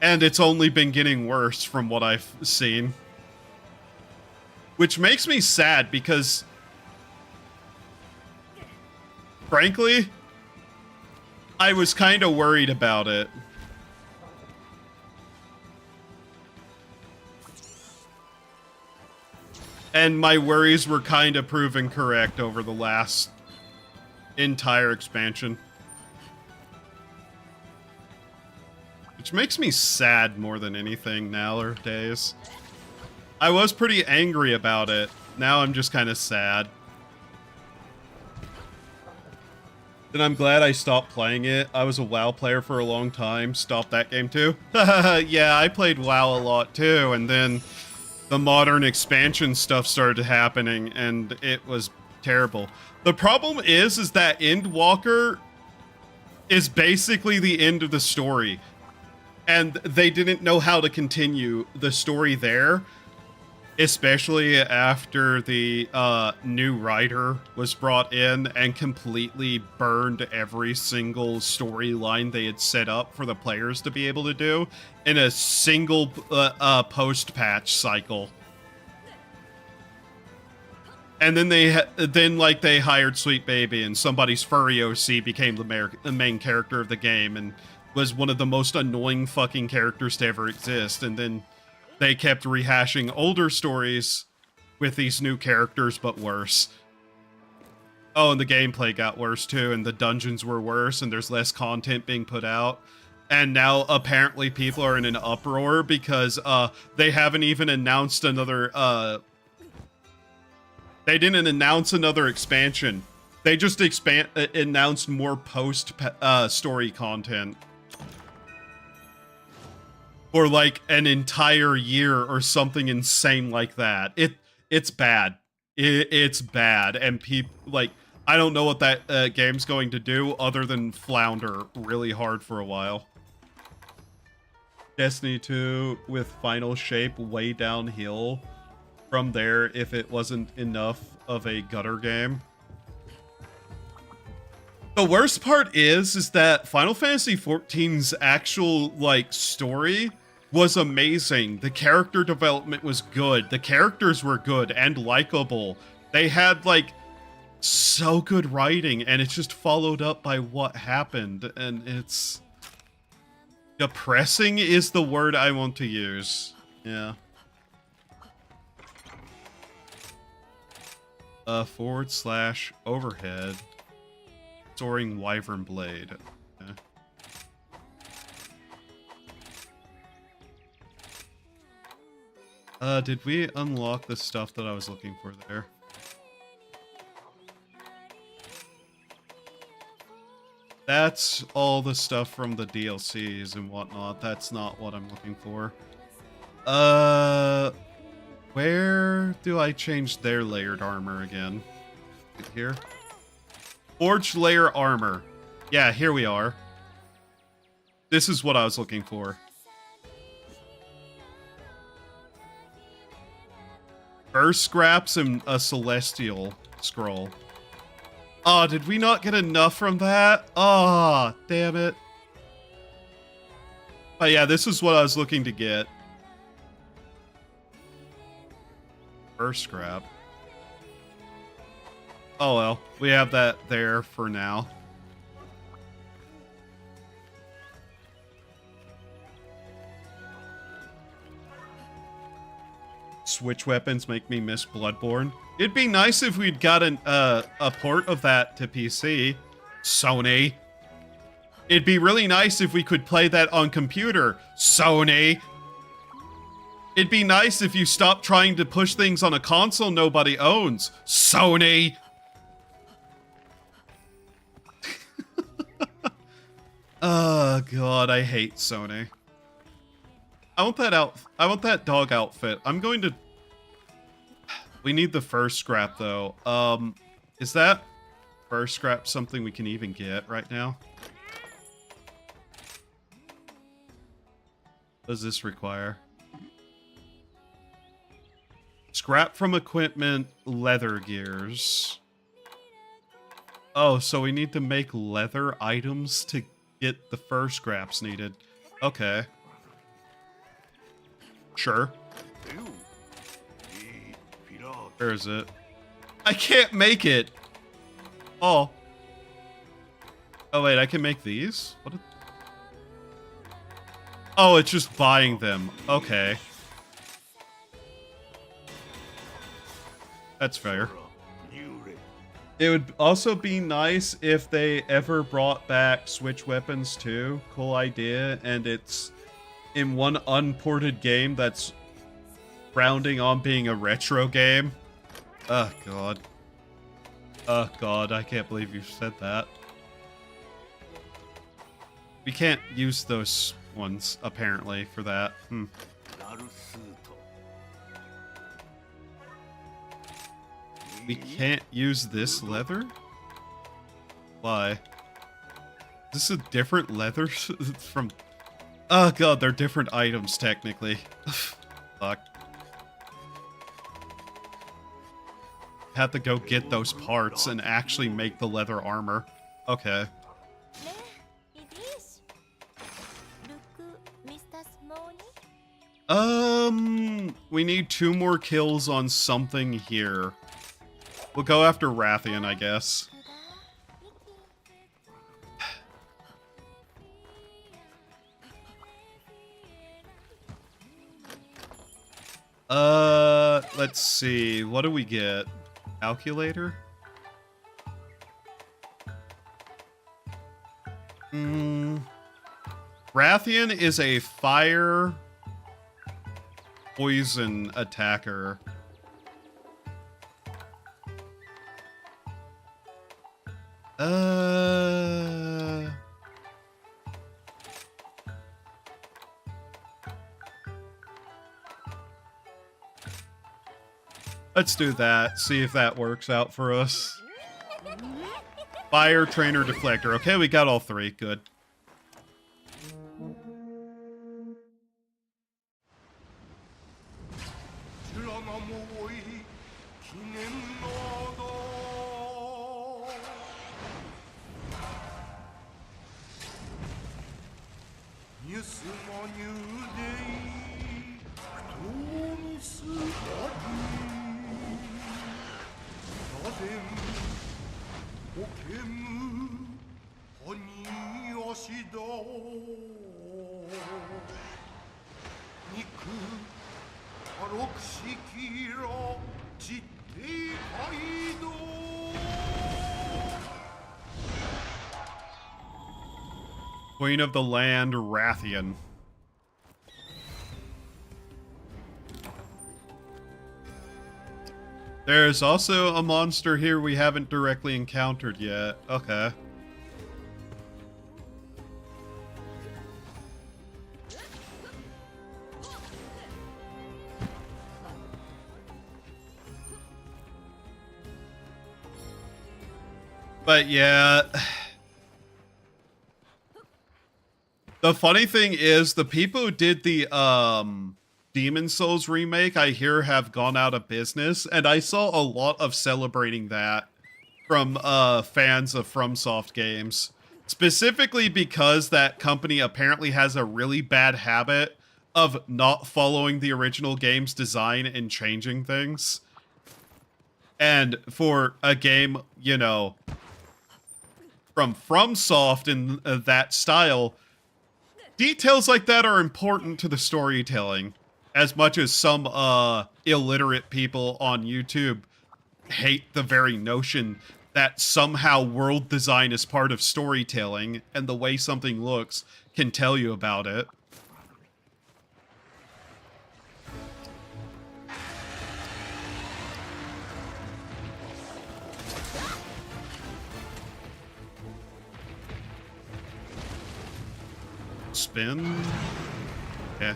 And it's only been getting worse from what I've seen. Which makes me sad because, frankly, I was kind of worried about it. And my worries were kind of proven correct over the last entire expansion. Which makes me sad more than anything nowadays. I was pretty angry about it. Now I'm just kind of sad. And I'm glad I stopped playing it. I was a WoW player for a long time. Stopped that game too. Yeah, I played WoW a lot too. And then the modern expansion stuff started happening and it was terrible. The problem is that Endwalker is basically the end of the story. And they didn't know how to continue the story there. Especially after the new writer was brought in and completely burned every single storyline they had set up for the players to be able to do in a single post-patch cycle. And then they hired Sweet Baby, and somebody's furry OC became the main character of the game and was one of the most annoying fucking characters to ever exist. And then they kept rehashing older stories with these new characters, but worse. Oh, and the gameplay got worse too, and the dungeons were worse, and there's less content being put out. And now apparently people are in an uproar because they haven't even announced another they didn't announce another expansion. They just announced more post story content for like an entire year or something insane like that. It's bad. It's bad, and people like, I don't know what that game's going to do other than flounder really hard for a while. Destiny 2 with final shape way downhill from there if it wasn't enough of a gutter game. The worst part is that Final Fantasy XIV's actual, like, story was amazing. The character development was good. The characters were good and likable. They had, like, so good writing, and it's just followed up by what happened, and it's depressing is the word I want to use. Yeah. / overhead. Soaring Wyvern Blade. Okay. Did we unlock the stuff that I was looking for there? That's all the stuff from the DLCs and whatnot. That's not what I'm looking for. Where do I change their layered armor again? Here? Forged layer armor. Yeah, here we are. This is what I was looking for. Burst scraps and a celestial scroll. Oh, did we not get enough from that? Oh, damn it. But yeah, this is what I was looking to get. Burst scrap. Oh well, we have that there for now. Switch weapons make me miss Bloodborne. It'd be nice if we'd gotten a port of that to PC. Sony. It'd be really nice if we could play that on computer. Sony. It'd be nice if you stopped trying to push things on a console nobody owns. Sony. Oh god, I hate Sony. I want that dog outfit. I'm going to... We need the first scrap though. Is that first scrap something we can even get right now? What does this require? Scrap from equipment, leather gears. Oh, so we need to make leather items to get the fur scraps needed. Okay. Sure. Where is it? I can't make it! Oh. Oh, wait, I can make these? What? Oh, it's just buying them. Okay. That's fair. It would also be nice if they ever brought back Switch weapons too. Cool idea. And it's in one unported game that's rounding on being a retro game. Oh, God. Oh, God, I can't believe you said that. We can't use those ones, apparently, for that. We can't use this leather? Why? Is this a different leather from... Oh, God, they're different items, technically. Fuck. Have to go get those parts and actually make the leather armor. Okay. We need 2 more kills on something here. We'll go after Rathian, I guess. Let's see. What do we get? Calculator? Rathian is a fire poison attacker. Let's do that. See if that works out for us. Fire, trainer, deflector. Okay, we got all 3. Good. Queen of the land, Rathian. There's also a monster here we haven't directly encountered yet. Okay. But yeah... The funny thing is, the people who did the Demon Souls remake, I hear, have gone out of business, and I saw a lot of celebrating that from fans of FromSoft games. Specifically because that company apparently has a really bad habit of not following the original game's design and changing things. And for a game, you know, from FromSoft in that style... Details like that are important to the storytelling, as much as some illiterate people on YouTube hate the very notion that somehow world design is part of storytelling, and the way something looks can tell you about it. Spin. Yeah.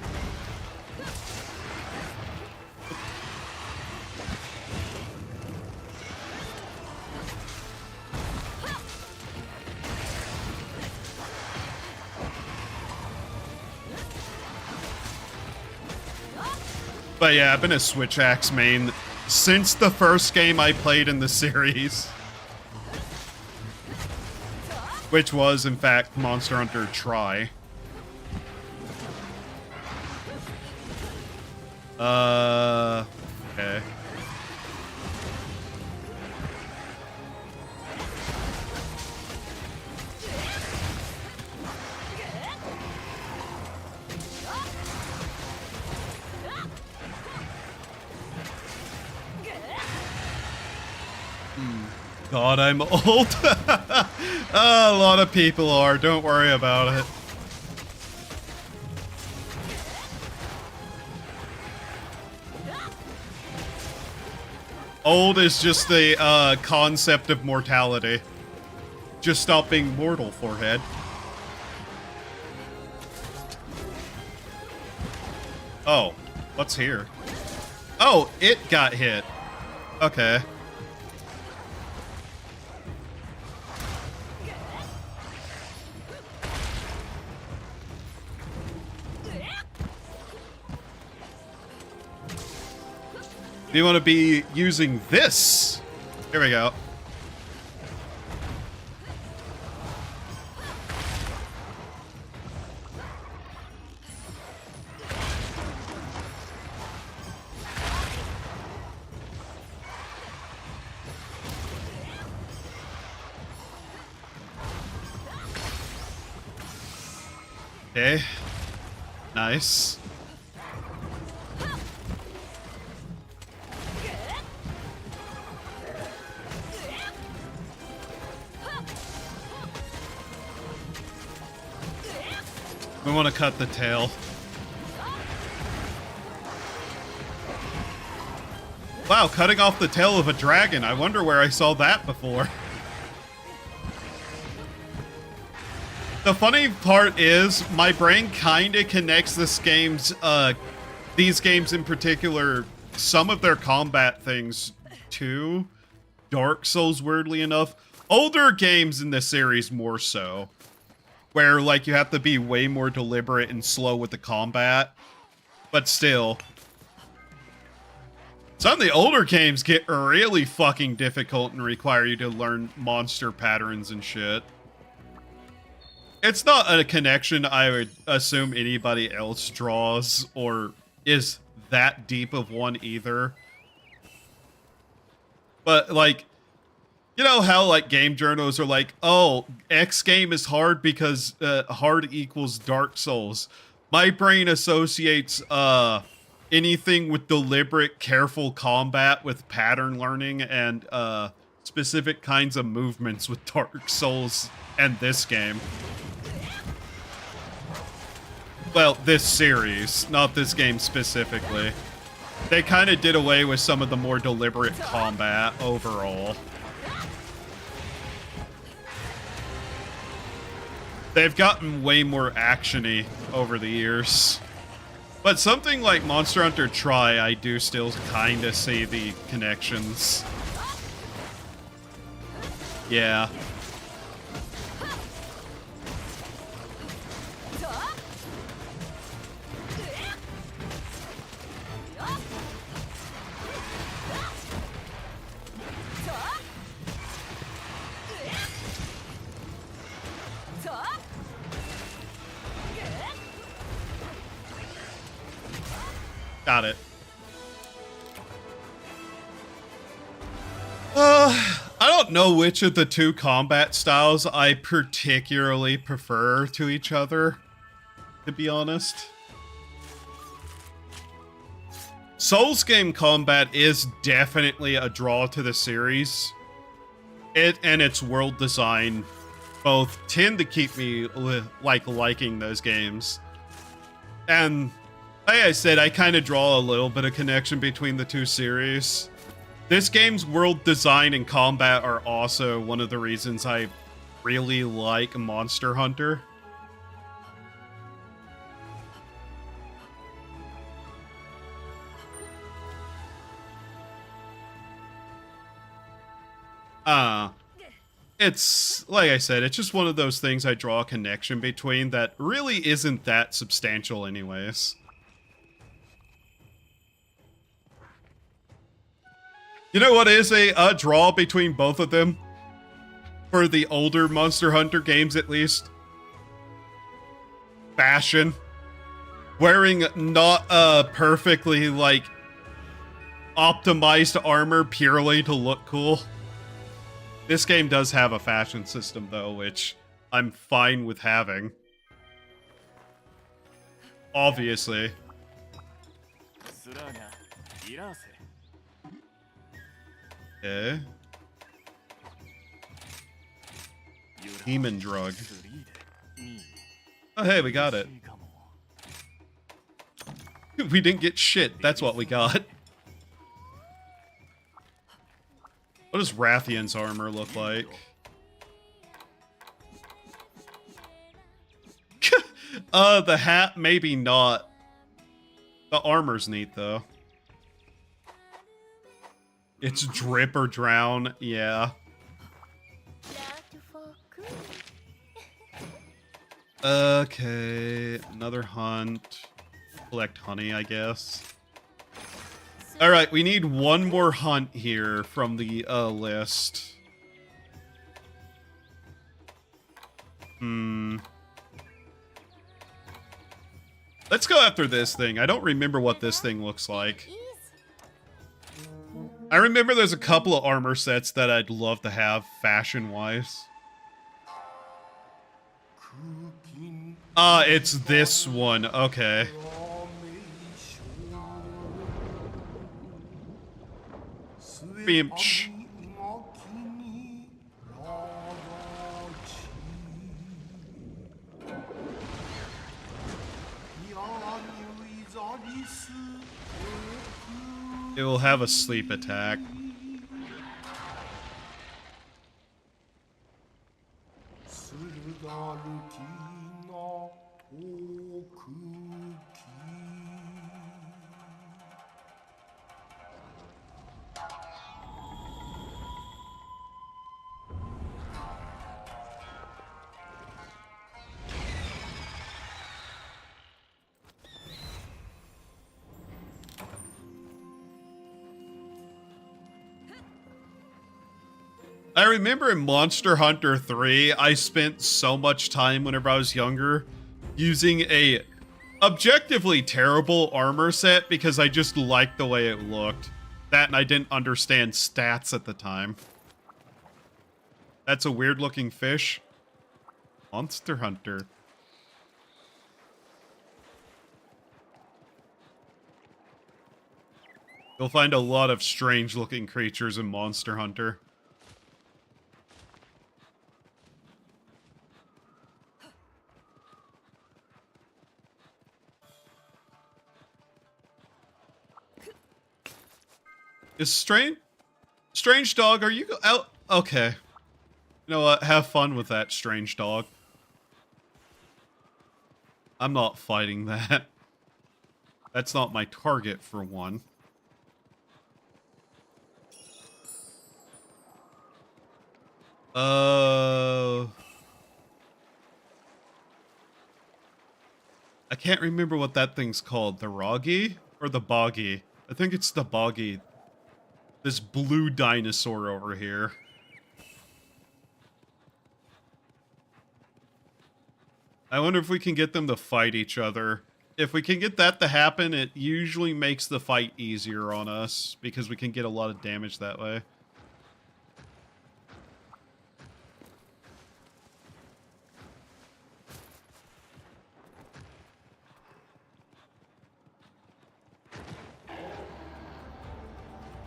But yeah, I've been a Switch Axe main since the first game I played in the series. which was, in fact, Monster Hunter Tri. Okay. God, I'm old. A lot of people are. Don't worry about it. Old is just the concept of mortality. Just stop being mortal, forehead. Oh, what's here? Oh, it got hit. Okay. Do you want to be using this? Here we go. Okay. Nice. We want to cut the tail. Wow, cutting off the tail of a dragon. I wonder where I saw that before. The funny part is, my brain kind of connects these games in particular, some of their combat things to Dark Souls, weirdly enough. Older games in the series more so. Where, like, you have to be way more deliberate and slow with the combat. But still. Some of the older games get really fucking difficult and require you to learn monster patterns and shit. It's not a connection I would assume anybody else draws, or is that deep of one either. But, like, you know how, like, game journals are like, oh, X game is hard because hard equals Dark Souls. My brain associates anything with deliberate, careful combat with pattern learning and specific kinds of movements with Dark Souls and this game. Well, this series, not this game specifically. They kind of did away with some of the more deliberate combat overall. They've gotten way more action-y over the years. But something like Monster Hunter Tri, I do still kind of see the connections. Yeah. Got it. I don't know which of the two combat styles I particularly prefer to each other, to be honest. Souls game combat is definitely a draw to the series. It and its world design both tend to keep me liking those games. And like I said, I kind of draw a little bit of connection between the two series. This game's world design and combat are also one of the reasons I really like Monster Hunter. It's, like I said, it's just one of those things I draw a connection between that really isn't that substantial anyways. You know what is a draw between both of them? For the older Monster Hunter games, at least. Fashion. Wearing not perfectly, like, optimized armor purely to look cool. This game does have a fashion system, though, which I'm fine with having. Obviously. Okay. Demon drug. Oh, hey, we got it. We didn't get shit. That's what we got. What does Rathian's armor look like? The hat, maybe not. The armor's neat, though. It's drip or drown, yeah. Okay, another hunt. Collect honey, I guess. Alright, we need one more hunt here from the list. Let's go after this thing. I don't remember what this thing looks like. I remember there's a couple of armor sets that I'd love to have fashion-wise. It's this one. Okay. Beamch. It will have a sleep attack. I remember in Monster Hunter 3, I spent so much time whenever I was younger using a objectively terrible armor set because I just liked the way it looked. That and I didn't understand stats at the time. That's a weird looking fish. Monster Hunter. You'll find a lot of strange looking creatures in Monster Hunter. Is Strange Dog, are you out? Okay. You know what? Have fun with that, Strange Dog. I'm not fighting that. That's not my target, for one. I can't remember what that thing's called. The Roggy? Or the Boggy? I think it's the Boggy. This blue dinosaur over here. I wonder if we can get them to fight each other. If we can get that to happen, it usually makes the fight easier on us, because we can get a lot of damage that way.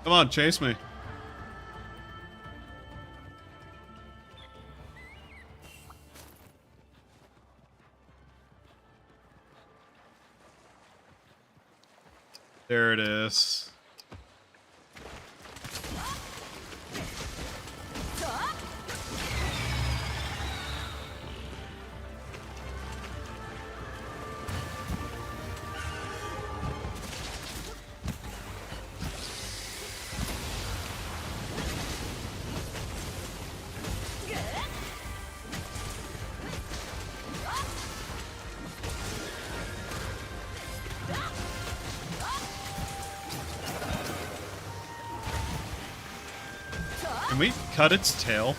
Come on, chase me. There it is. Can we cut its tail?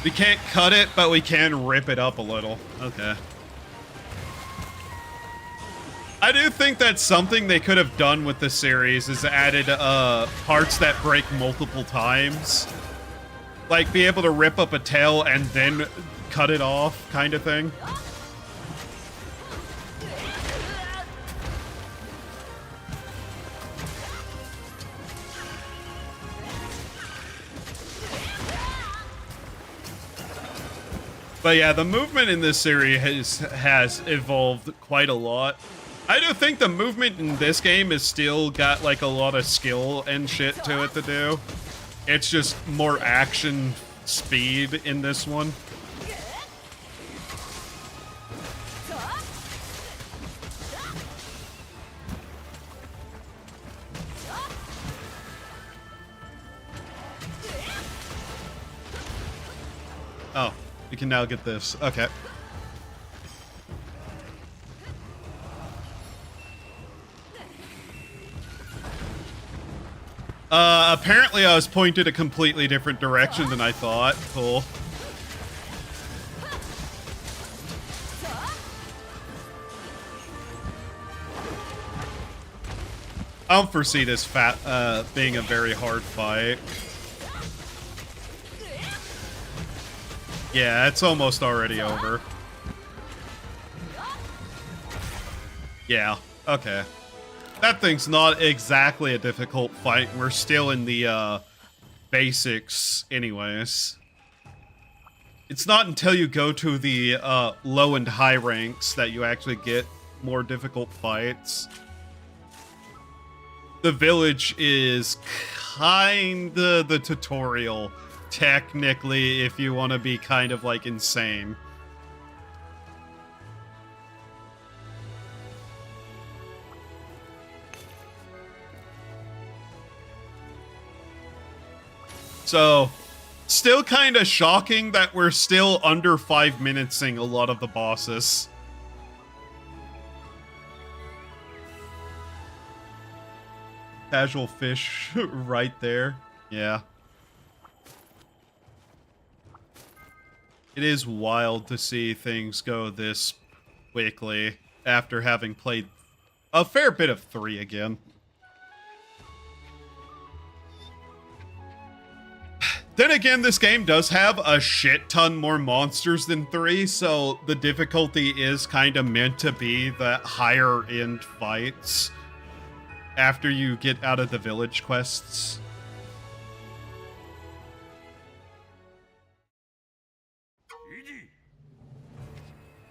We can't cut it, but we can rip it up a little. Okay. I do think that's something they could have done with the series, is added parts that break multiple times. Like, be able to rip up a tail and then cut it off, kind of thing. But yeah, the movement in this series has evolved quite a lot. I do think the movement in this game is still got like a lot of skill and shit to it to do. It's just more action speed in this one. Oh, we can now get this. Okay. Apparently I was pointed a completely different direction than I thought. Cool. I don't foresee this being a very hard fight. Yeah, it's almost already over. Yeah, okay. That thing's not exactly a difficult fight. We're still in the basics anyways. It's not until you go to the low and high ranks that you actually get more difficult fights. The village is kinda the tutorial, technically, if you want to be kind of like insane. So, still kind of shocking that we're still under 5 minutes-ing a lot of the bosses. Casual fish right there. Yeah. It is wild to see things go this quickly after having played a fair bit of 3 again. Then again, this game does have a shit ton more monsters than 3, so the difficulty is kind of meant to be the higher end fights after you get out of the village quests.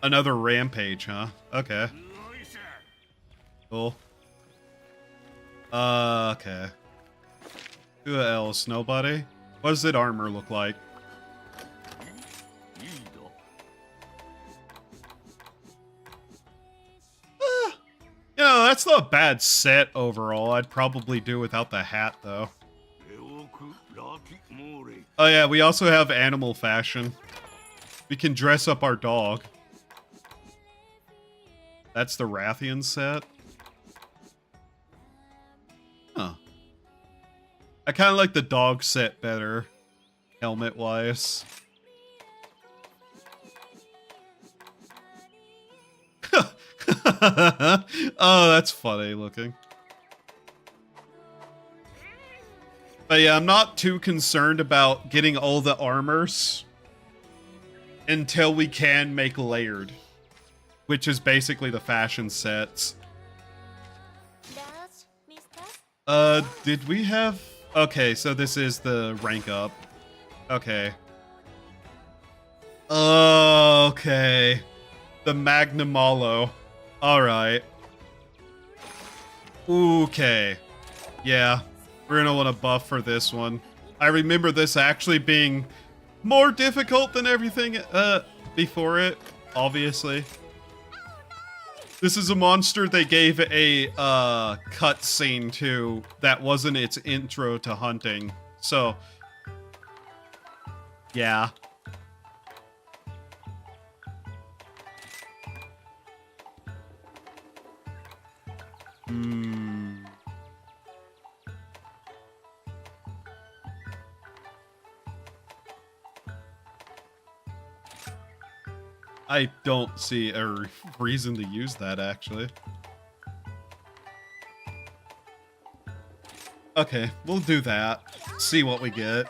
Another rampage, huh? Okay. Cool. Okay. Who else? Nobody? What does that armor look like? You know, that's not a bad set overall. I'd probably do without the hat, though. Oh yeah, we also have animal fashion. We can dress up our dog. That's the Rathian set. Huh. I kind of like the dog set better, helmet-wise. Oh, that's funny looking. But yeah, I'm not too concerned about getting all the armors until we can make layered, which is basically the fashion sets. Did we have... Okay, so this is the rank up. Okay. Okay. The Magnamalo. Alright. Okay. Yeah. We're gonna want to buff for this one. I remember this actually being more difficult than everything before it, obviously. This is a monster they gave a cutscene to that wasn't its intro to hunting. So, yeah. I don't see a reason to use that, actually. Okay, we'll do that. See what we get.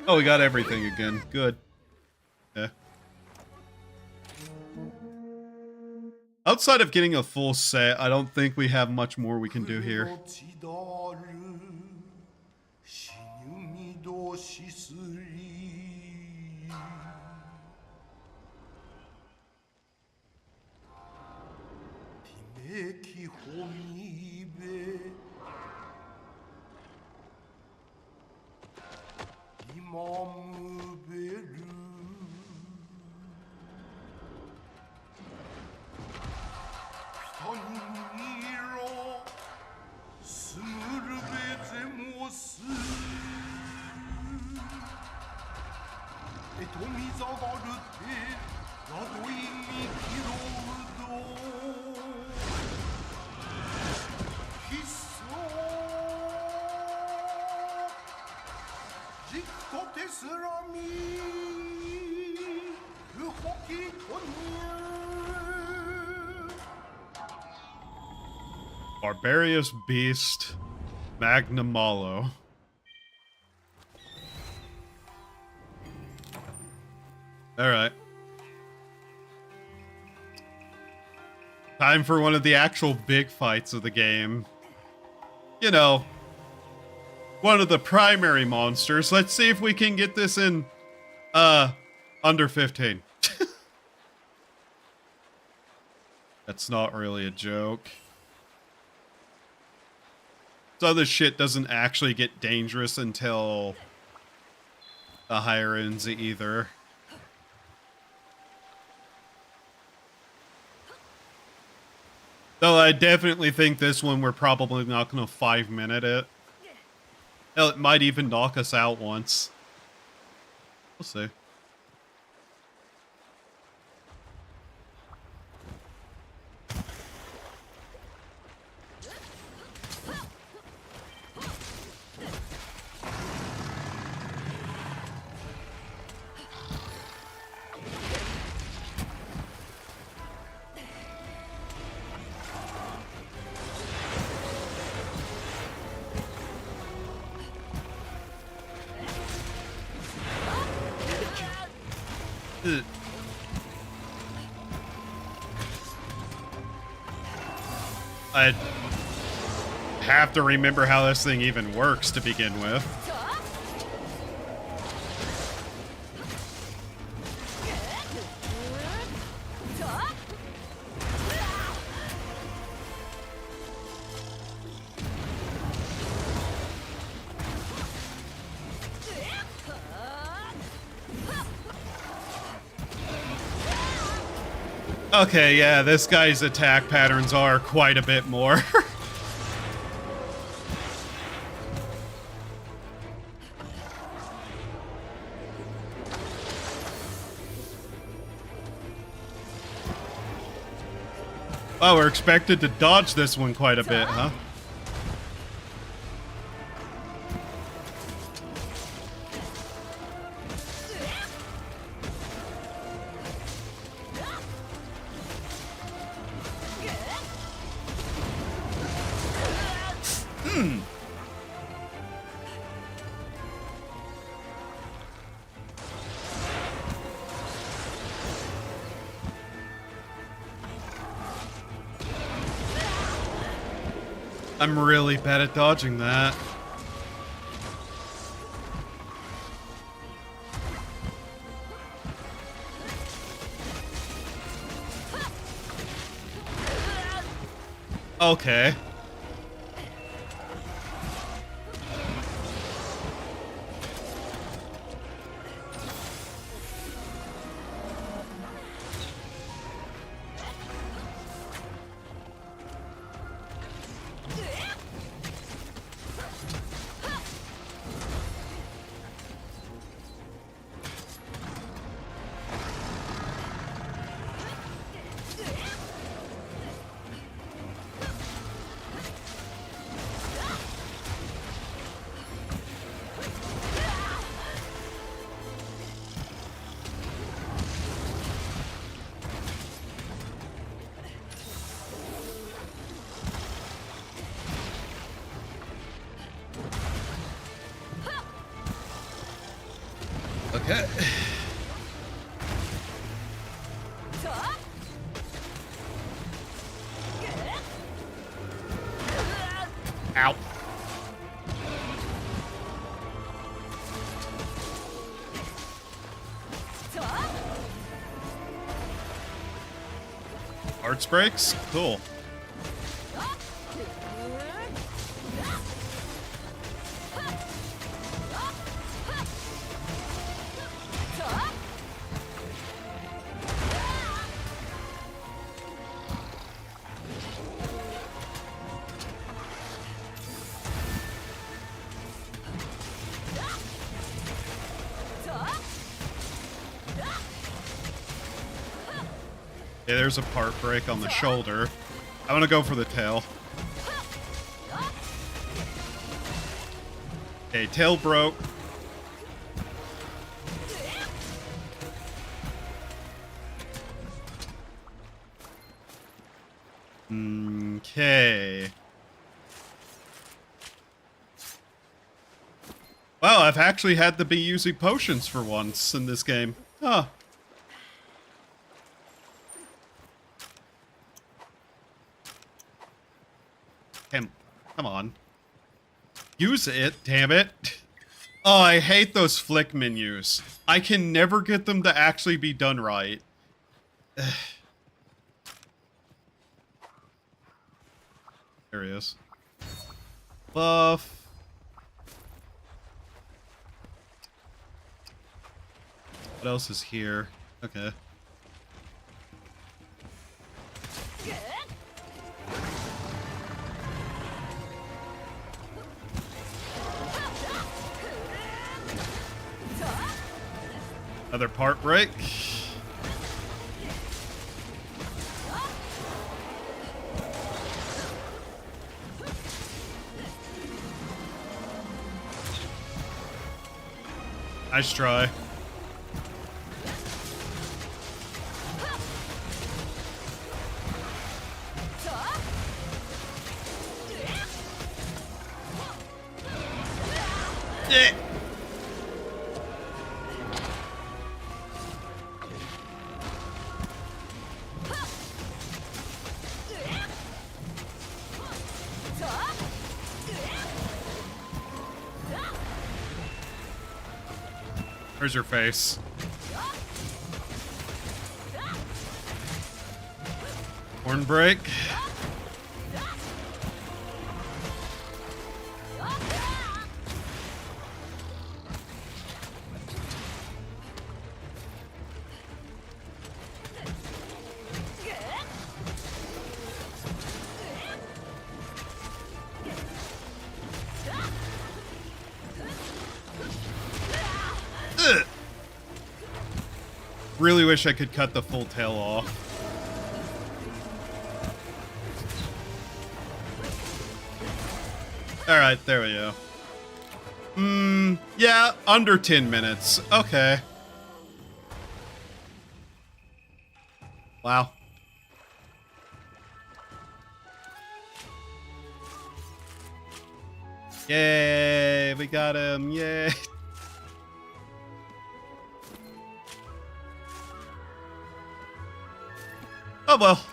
Oh, we got everything again. Good. Okay. Outside of getting a full set, I don't think we have much more we can do here. Barbarious Beast, Magnamalo. Alright. Time for one of the actual big fights of the game. You know, one of the primary monsters. Let's see if we can get this in, under 15. That's not really a joke. So this shit doesn't actually get dangerous until the higher ends either. Though I definitely think this one we're probably not going to 5-minute it. Hell, it might even knock us out once. We'll see. I have to remember how this thing even works to begin with. Okay, yeah, this guy's attack patterns are quite a bit more. Oh, we're expected to dodge this one quite a bit, huh? I'm really bad at dodging that. Okay. Okay. Ow. Arts breaks? Cool. Yeah, there's a part break on the shoulder. I want to go for the tail. Okay, tail broke. Okay. Wow, I've actually had to be using potions for once in this game. Huh. Come on. Use it, damn it. Oh, I hate those flick menus. I can never get them to actually be done right. There he is. Buff. What else is here? Okay. Another part break. Nice try. Yeah. Where's your face? Horn break. Really wish I could cut the full tail off. Alright, there we go. Yeah, under 10 minutes. Okay. Wow. Yay, we got him. Yay. Oh well.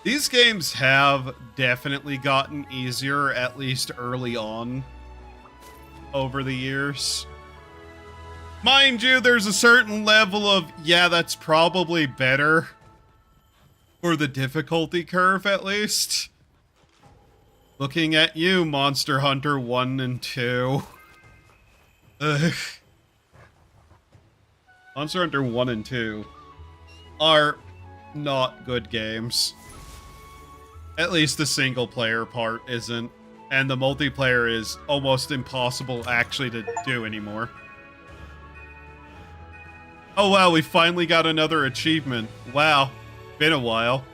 These games have definitely gotten easier, at least early on, over the years. Mind you, there's a certain level of, yeah, that's probably better for the difficulty curve, at least. Looking at you, Monster Hunter 1 and 2. Ugh. Monster Hunter 1 and 2 are not good games. At least the single player part isn't. And the multiplayer is almost impossible actually to do anymore. Oh wow, we finally got another achievement. Wow, been a while.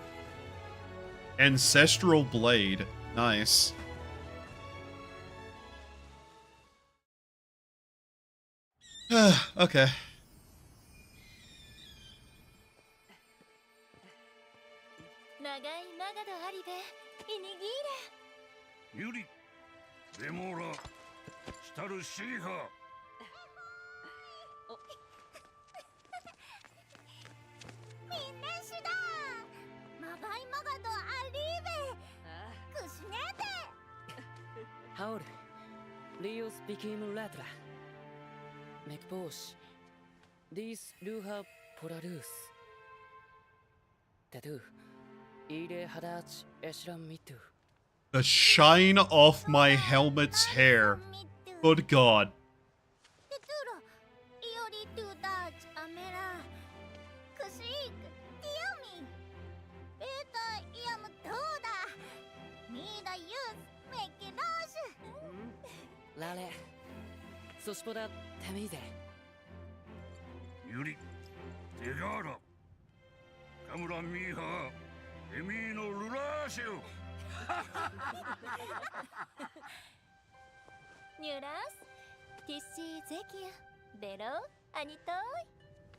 Ancestral Blade. Nice. Okay. ユリ、デモラ、シタルシーハ。みんなしだ。マガイマガドアリーベ。クシネーテ。ハウル、リオスビキムラトラ。メクポーシ、ディスルハポラルース。タトゥ、イレハダチエシランミトゥ。The shine off my helmet's hair. Good God. Lale, Sospoda Tamize. Yuri, Tegara, Kamura Miha, Emino Lurashu. Nuras, Tissi Zekia, Bero, Anitoy,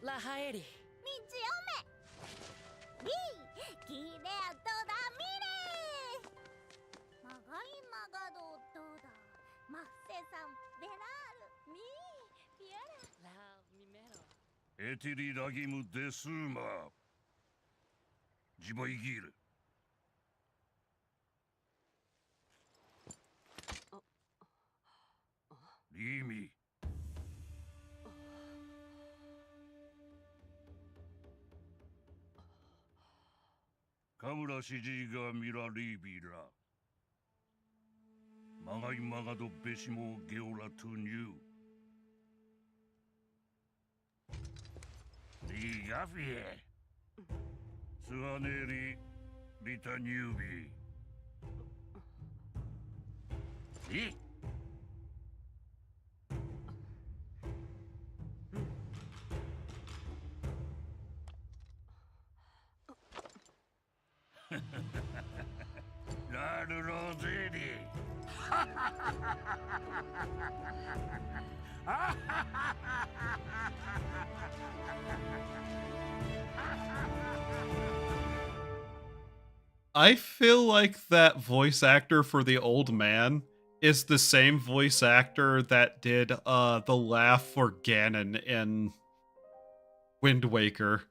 Lahaeri. Mijiome. Bi, Kidea toda mire. Magai magado toda. Masse-san, Beraru, mi, Piera. La Mimero. Etiri Ragimu Desuma. Jibaigir. Rimi. Kamura Shijiga Mira Ribira. Magai Magado Beshimo Geola Tunyu. Ligafie. Suaneri Bitanubi. Eh? I feel like that voice actor for the old man is the same voice actor that did the laugh for Ganon in Wind Waker.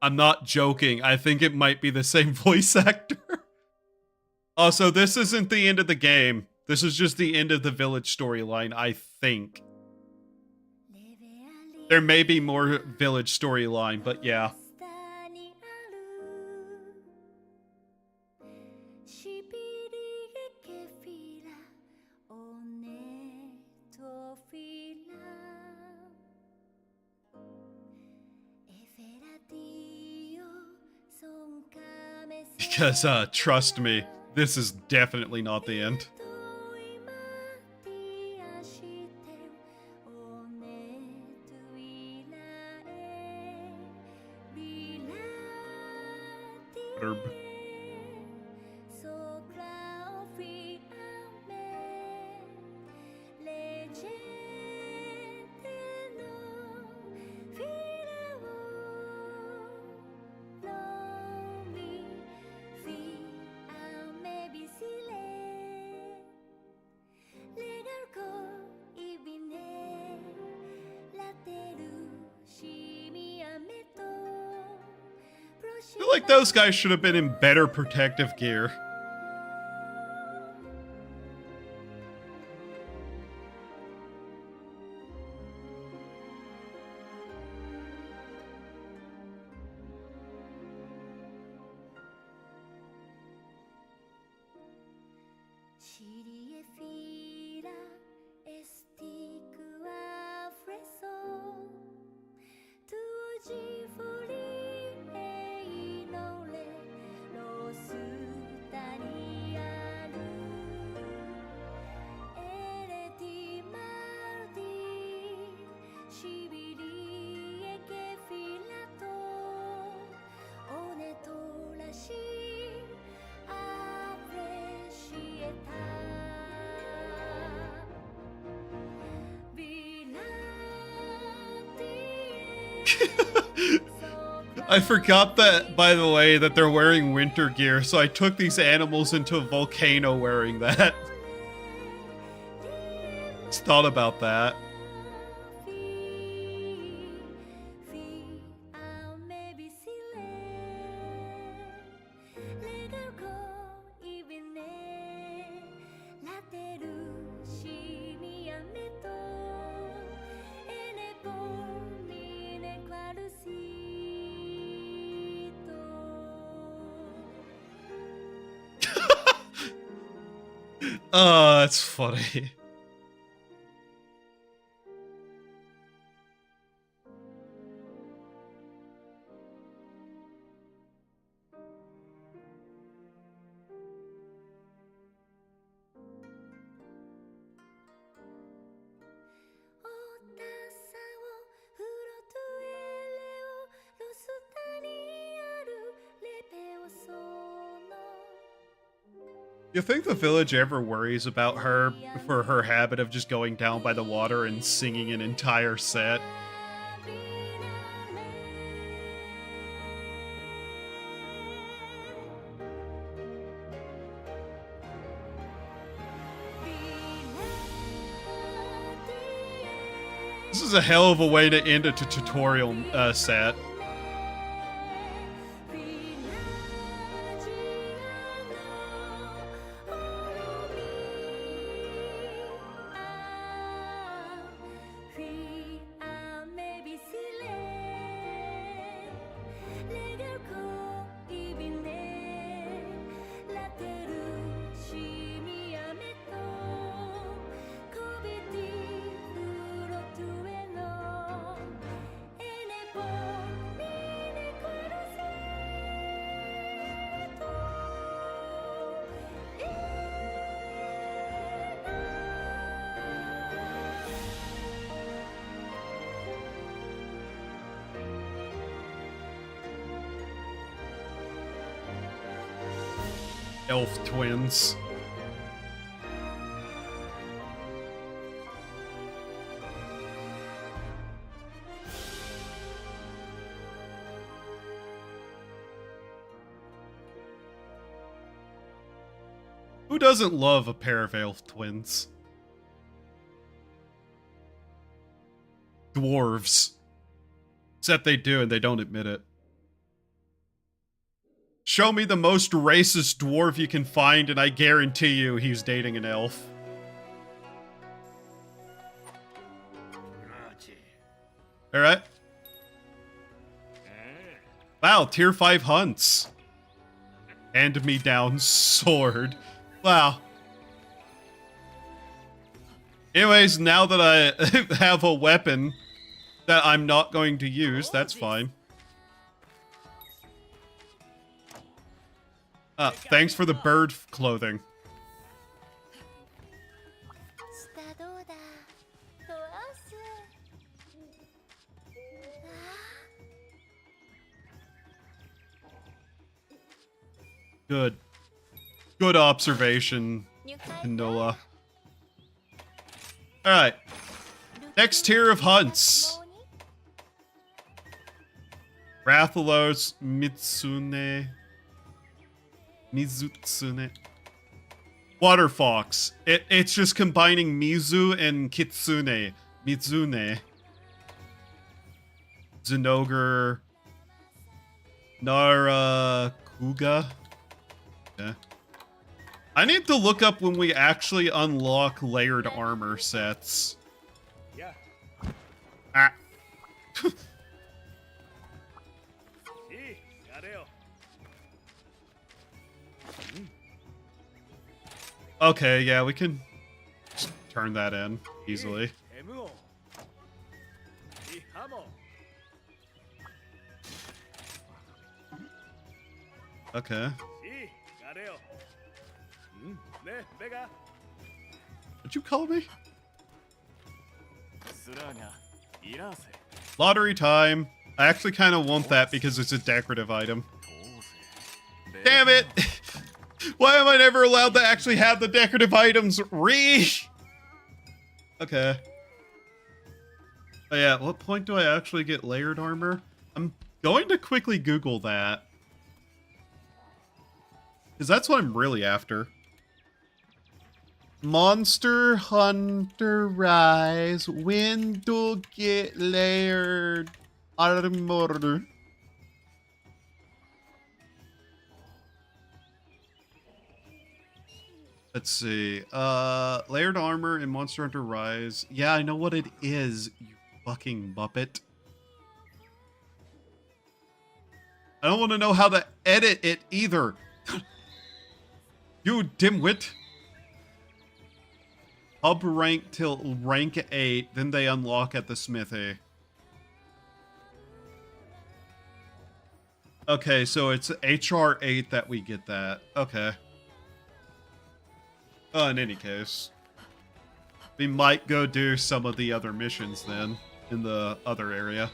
I'm not joking. I think it might be the same voice actor. Also, this isn't the end of the game. This is just the end of the village storyline, I think. There may be more village storyline, but yeah. Because, trust me, this is definitely not the end. Herb. I feel like those guys should have been in better protective gear. I forgot that, by the way, that they're wearing winter gear, so I took these animals into a volcano wearing that. Just thought about that. Oh, that's funny. You think the village ever worries about her for her habit of just going down by the water and singing an entire set? This is a hell of a way to end a tutorial set. Elf twins. Who doesn't love a pair of elf twins? Dwarves. Except they do and they don't admit it. Show me the most racist dwarf you can find, and I guarantee you he's dating an elf. Alright. Wow, tier 5 hunts. Hand me down sword. Wow. Anyways, now that I have a weapon that I'm not going to use, that's fine. Thanks for the bird clothing. Good. Good observation, Noah. Alright. Next tier of hunts. Rathalos Mizutsune. Water fox. It's just combining Mizu and Kitsune. Mizune. Zenogre. Narakuga. Yeah. I need to look up when we actually unlock layered armor sets. Yeah. Ah. Okay, yeah, we can just turn that in easily. Okay. What'd you call me? Lottery time. I actually kind of want that because it's a decorative item. Damn it! Why am I never allowed to actually have the decorative items? Okay. Oh yeah, at what point do I actually get layered armor? I'm going to quickly Google that. Because that's what I'm really after. Monster Hunter Rise. When to get layered armor. Let's see. Layered armor in Monster Hunter Rise. Yeah, I know what it is, you fucking Muppet. I don't want to know how to edit it either. You dimwit. Hub rank till rank 8, then they unlock at the smithy. Okay, so it's HR 8 that we get that. Okay. In any case, we might go do some of the other missions then in the other area.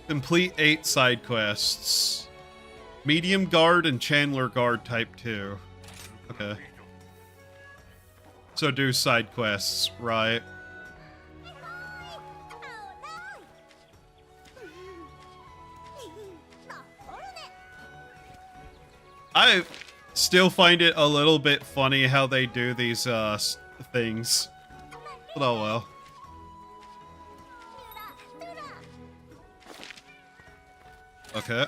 Complete 8 side quests. Medium guard and Chandler guard type 2. Okay. So do side quests, right? I still find it a little bit funny how they do these things. But oh well. Okay.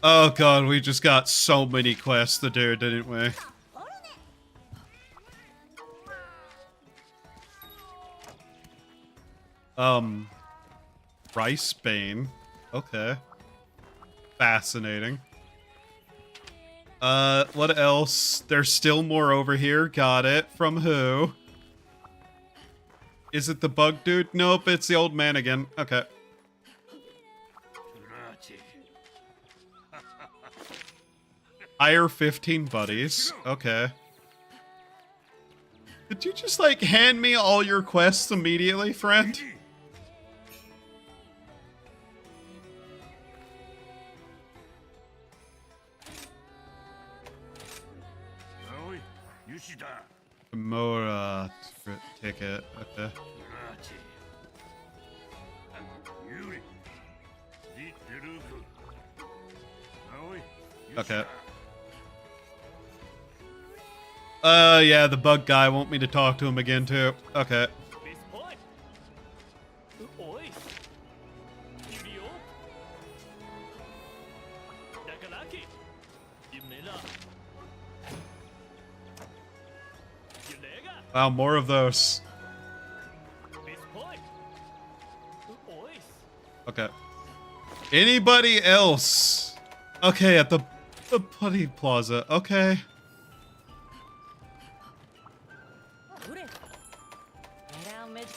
Oh god, we just got so many quests to do, didn't we? Rice Bane. Okay. Fascinating. What else? There's still more over here. Got it. From who? Is it the bug dude? Nope, it's the old man again. Okay. Hire 15 buddies. Okay. Did you just, like, hand me all your quests immediately, friend? Mora ticket. Okay. Okay. Yeah, the bug guy want me to talk to him again too. Okay. Wow, more of those. Okay. Anybody else? Okay, at the Putty Plaza. Okay.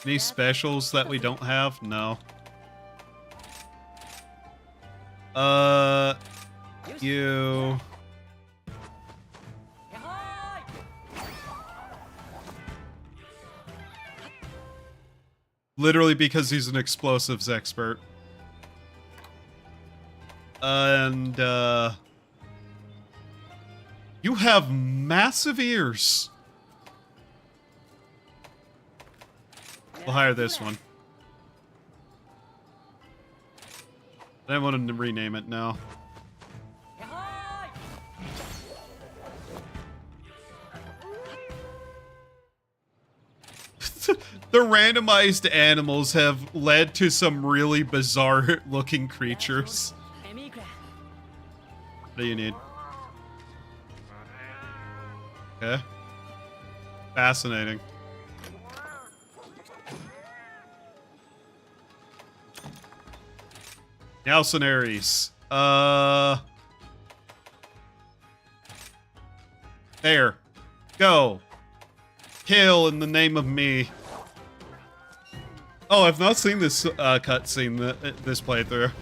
Any specials that we don't have? No. You... Literally because he's an explosives expert. And, you have massive ears. We'll hire this one. I want him to rename it now. The randomized animals have led to some really bizarre looking creatures. What do you need? Okay. Fascinating. Nelsonaries. There. Go. Kill in the name of me. Oh, I've not seen this cutscene, this playthrough.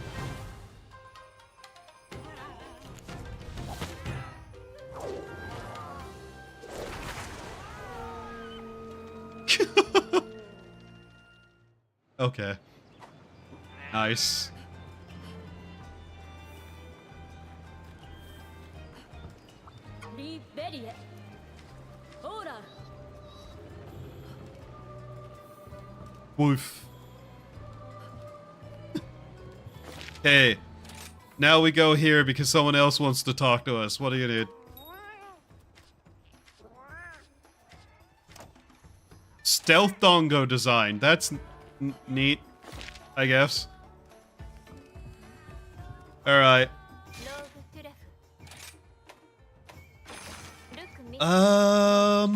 Okay. Nice. リベリエオーラ Woof. Hey, now we go here because someone else wants to talk to us. What do you need? Stealth Dongo design. That's neat, I guess. Alright. I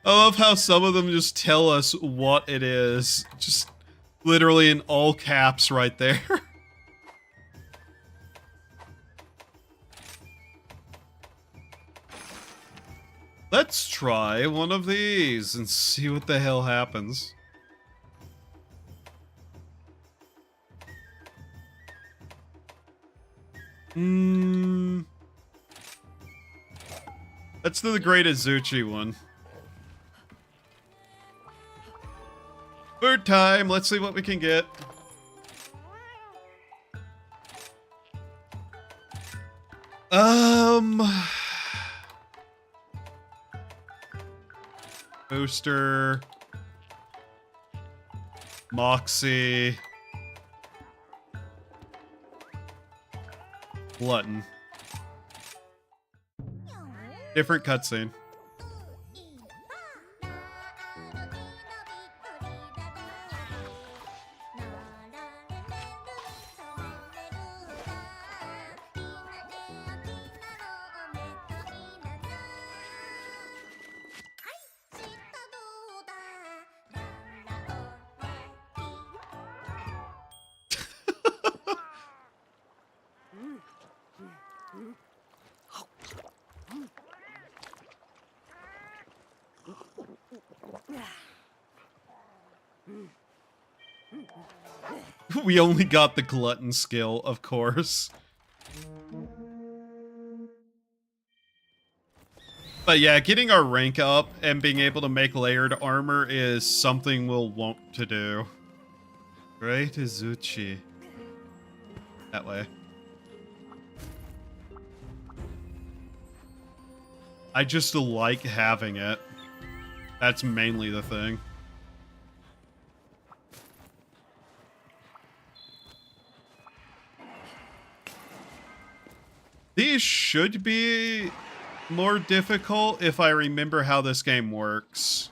love how some of them just tell us what it is. Just literally in all caps right there. Let's try one of these and see what the hell happens. Let's do the Great Azuchi one. Third time, let's see what we can get. Booster. Moxie. Glutton. Different cutscene. We only got the glutton skill, of course. But yeah, getting our rank up and being able to make layered armor is something we'll want to do. Great Azuchi. That way. I just like having it. That's mainly the thing. These should be more difficult if I remember how this game works.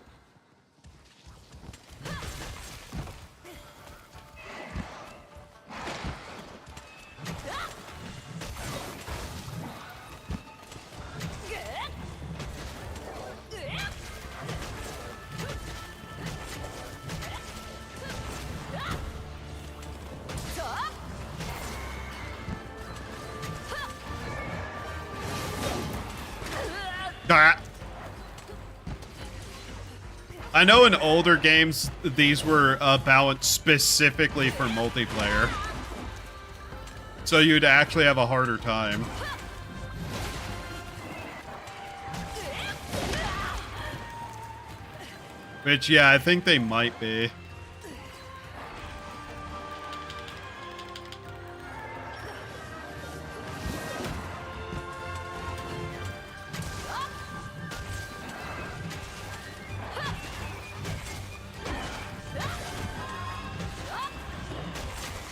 I know in older games, these were balanced specifically for multiplayer. So you'd actually have a harder time. Which, yeah, I think they might be.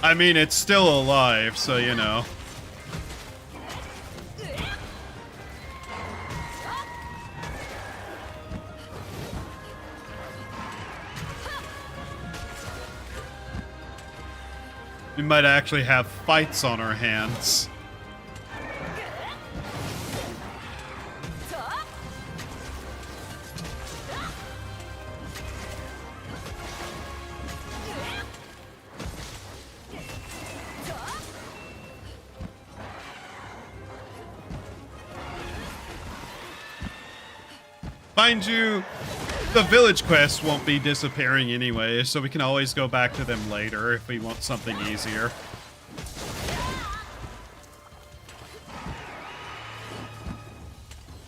I mean, it's still alive, so you know. We might actually have fights on our hands. Mind you, the village quests won't be disappearing anyway, so we can always go back to them later if we want something easier.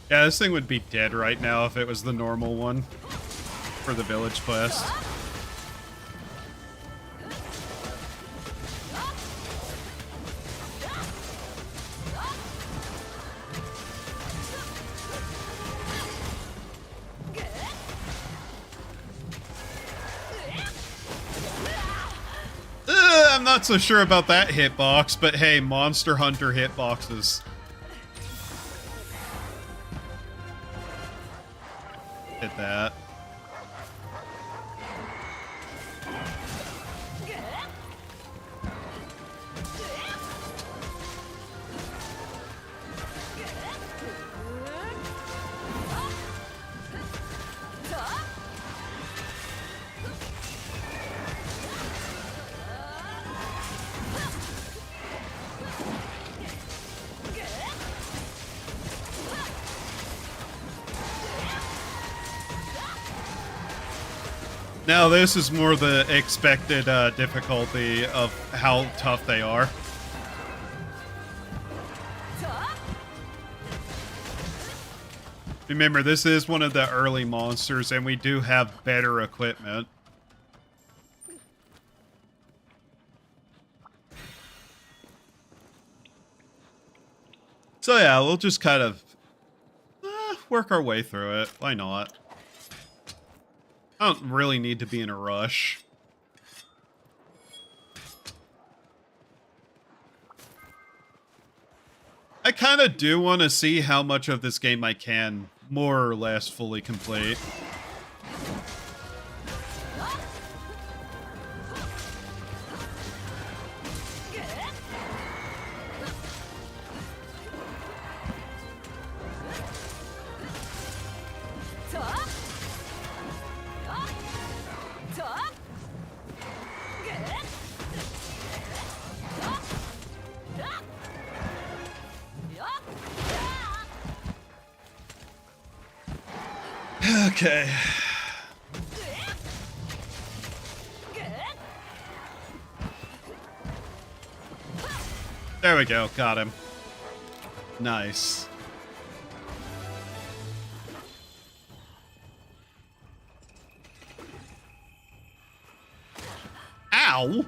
Yeah, this thing would be dead right now if it was the normal one for the village quest. Not so sure about that hitbox, but hey, Monster Hunter hitboxes. Hit that. Now this is more the expected difficulty of how tough they are. Remember, this is one of the early monsters, and we do have better equipment. So yeah, we'll just kind of work our way through it. Why not? I don't really need to be in a rush. I kind of do want to see how much of this game I can more or less fully complete. Okay. There we go. Got him. Nice. Ow!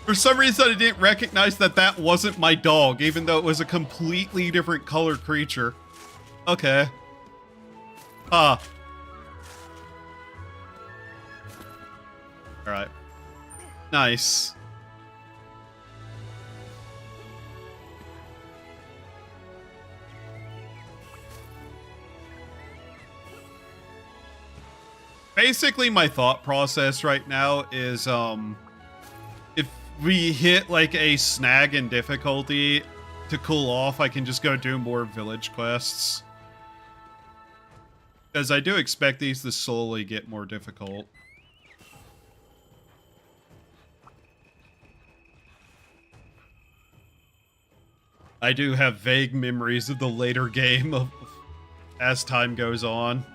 For some reason, I didn't recognize that that wasn't my dog, even though it was a completely different color creature. Okay. Alright. Nice. Basically, my thought process right now is, if we hit, like, a snag in difficulty to cool off, I can just go do more village quests. Because I do expect these to slowly get more difficult. I do have vague memories of the later game of as time goes on.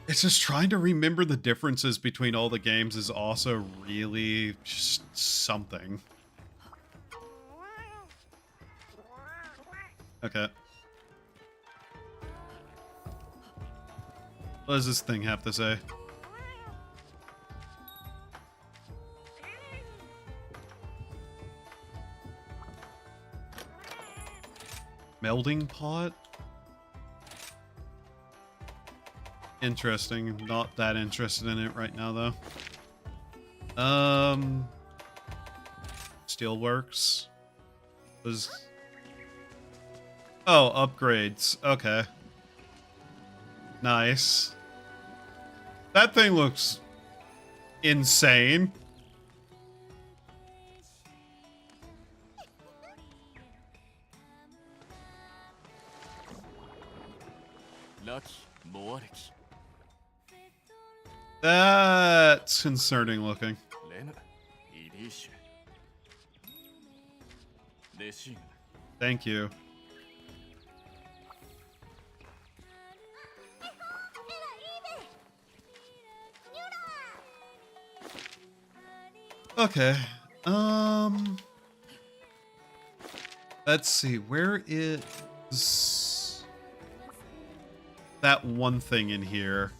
It's just trying to remember the differences between all the games is also really just something. Okay. What does this thing have to say? Melding pot? Interesting. Not that interested in it right now, though. Steelworks. Oh, upgrades. Okay. Nice. That thing looks insane. That's concerning looking. Thank you. Okay. Let's see. Where is that one thing in here?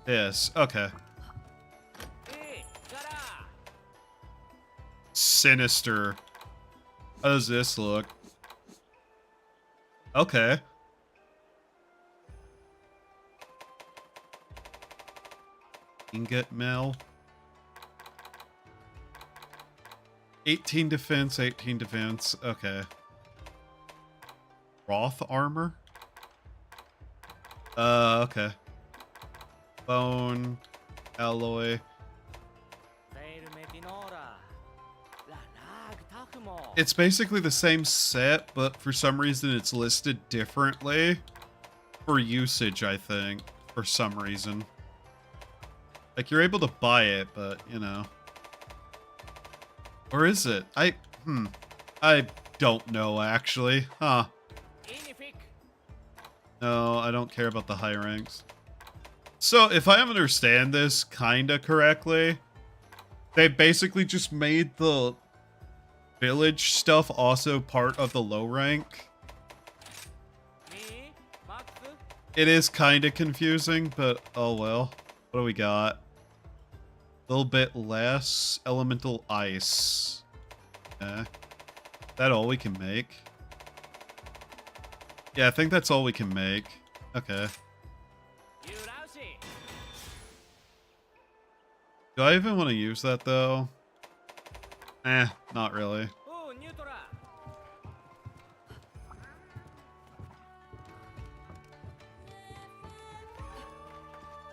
This. Okay. sinister. How does this look? Okay. Ingot mill. 18 defense, 18 defense. Okay. Roth armor? Okay. Bone, alloy. It's basically the same set, but for some reason it's listed differently. For usage, I think. For some reason. Like, you're able to buy it, but, you know. Or is it? I don't know, actually. Huh. No, I don't care about the high ranks. So, if I understand this kinda correctly, they basically just made the village stuff also part of the low rank. It is kinda confusing, but oh well. What do we got? A little bit less elemental ice. Okay. Is that all we can make? Yeah, I think that's all we can make. Okay. Do I even want to use that, though? Not really.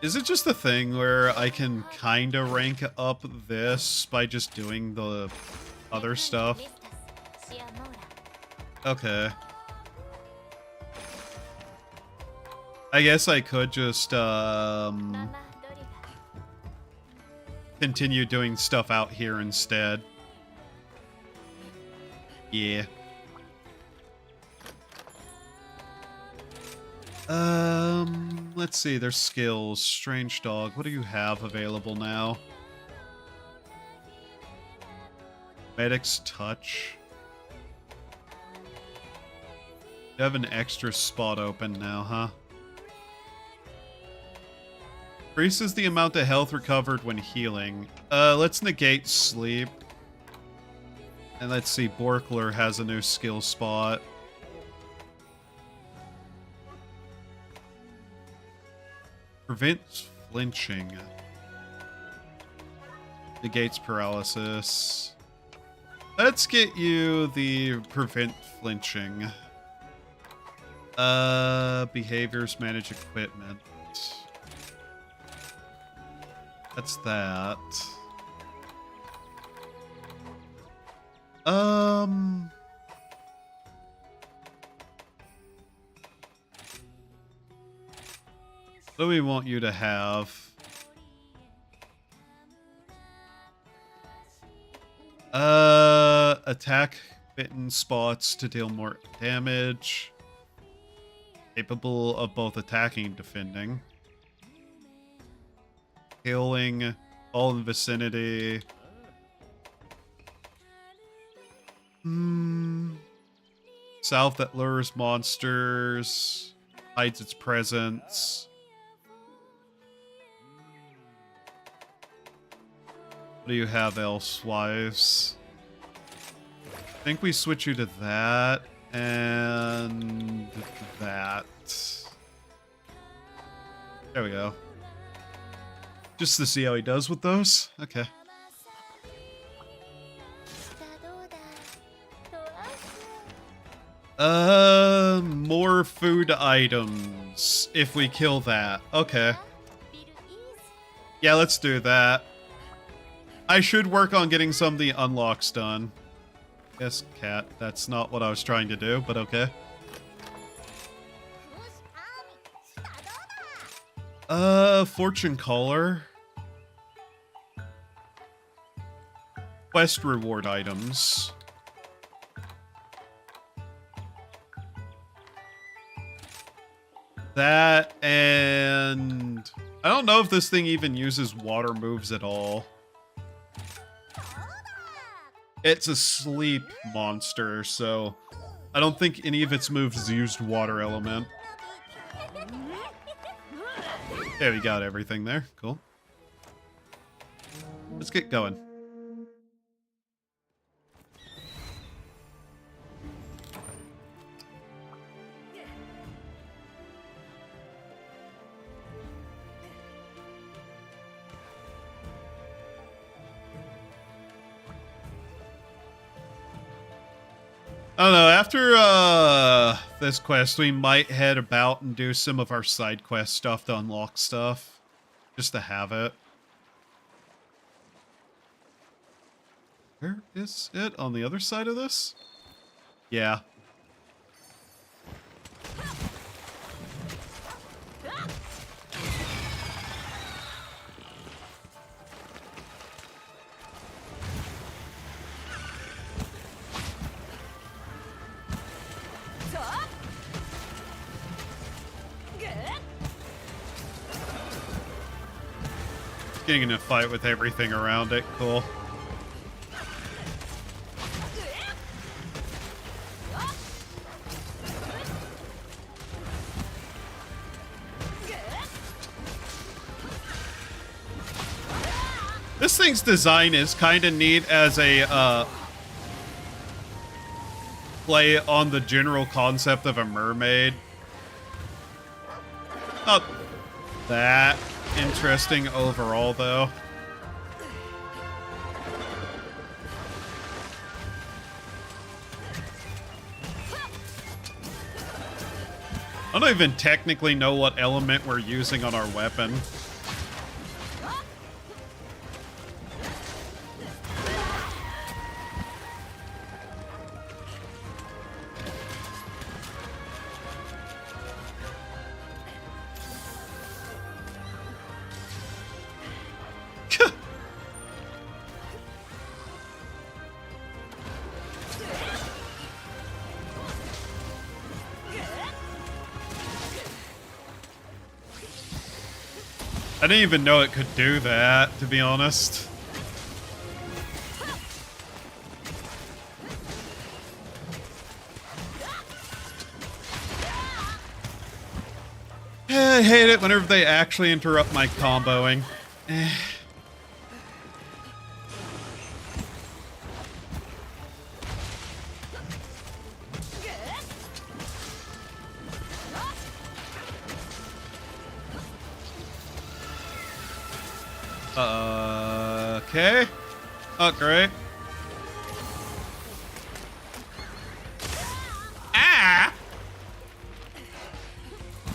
Is it just a thing where I can kind of rank up this by just doing the other stuff? Okay. I guess I could just, continue doing stuff out here instead. Yeah. Let's see, there's skills. Strange dog. What do you have available now? Medic's touch. You have an extra spot open now, huh? Increases the amount of health recovered when healing. Let's negate sleep. And let's see, Borkler has a new skill spot. Prevents flinching. Negates paralysis. Let's get you the prevent flinching. Behaviors, manage equipment. That's that. What do we want you to have? Attack bitten spots to deal more damage. Capable of both attacking and defending. Healing all in the vicinity. South that lures monsters. Hides its presence. What do you have elsewise? I think we switch you to that and that. There we go. Just to see how he does with those? Okay. More food items if we kill that. Okay. Yeah, let's do that. I should work on getting some of the unlocks done. Yes, cat. That's not what I was trying to do, but okay. Fortune caller. Quest reward items. That and I don't know if this thing even uses water moves at all. It's a sleep monster, so I don't think any of its moves used water element. Yeah, we got everything there. Cool. Let's get going. I don't know, after this quest, we might head about and do some of our side quest stuff to unlock stuff. Just to have it. Where is it? On the other side of this? Yeah. Getting in a fight with everything around it. Cool. This thing's design is kind of neat as a play on the general concept of a mermaid. Not that interesting overall, though. I don't even technically know what element we're using on our weapon. I didn't even know it could do that, to be honest. I hate it whenever they actually interrupt my comboing. Okay. Oh, great. Ah!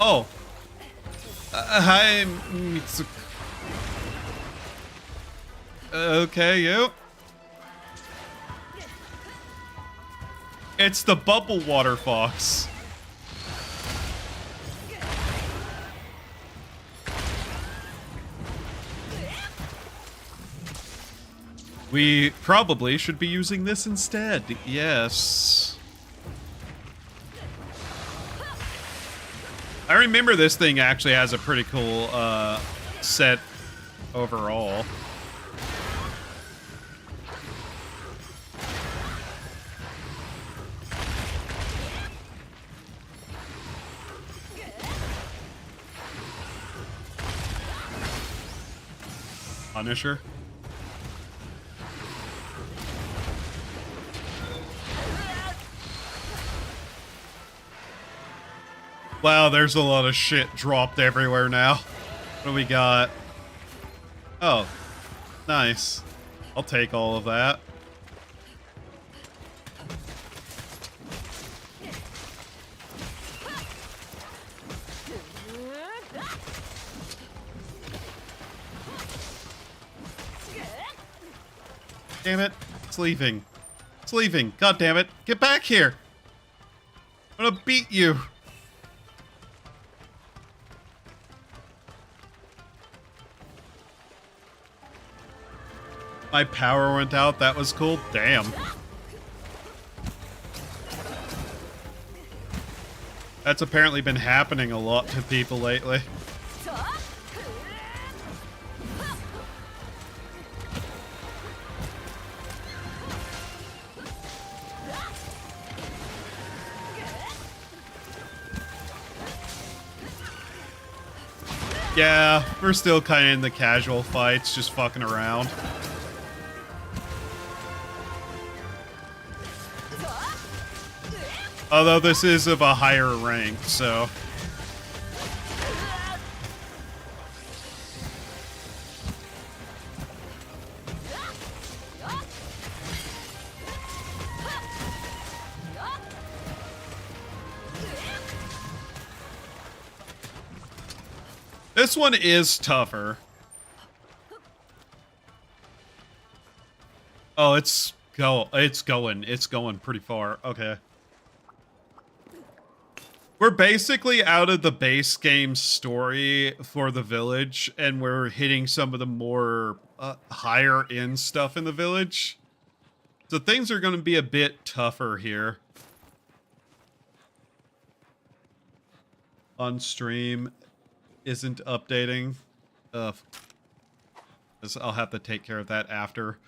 Oh. Hi, Mitsuko. Okay, you. It's the bubble water fox. We probably should be using this instead. Yes. I remember this thing actually has a pretty cool set overall. Punisher. Wow, there's a lot of shit dropped everywhere now. What do we got? Oh, nice. I'll take all of that. Damn it. It's leaving. It's leaving. God damn it. Get back here. I'm gonna beat you. My power went out. That was cool. Damn. That's apparently been happening a lot to people lately. Yeah, we're still kind of in the casual fights, just fucking around. Although this is of a higher rank, so... This one is tougher. Oh, it's going pretty far. Okay. We're basically out of the base game story for the village, and we're hitting some of the more higher end stuff in the village. So things are going to be a bit tougher here. On stream isn't updating. I'll have to take care of that after.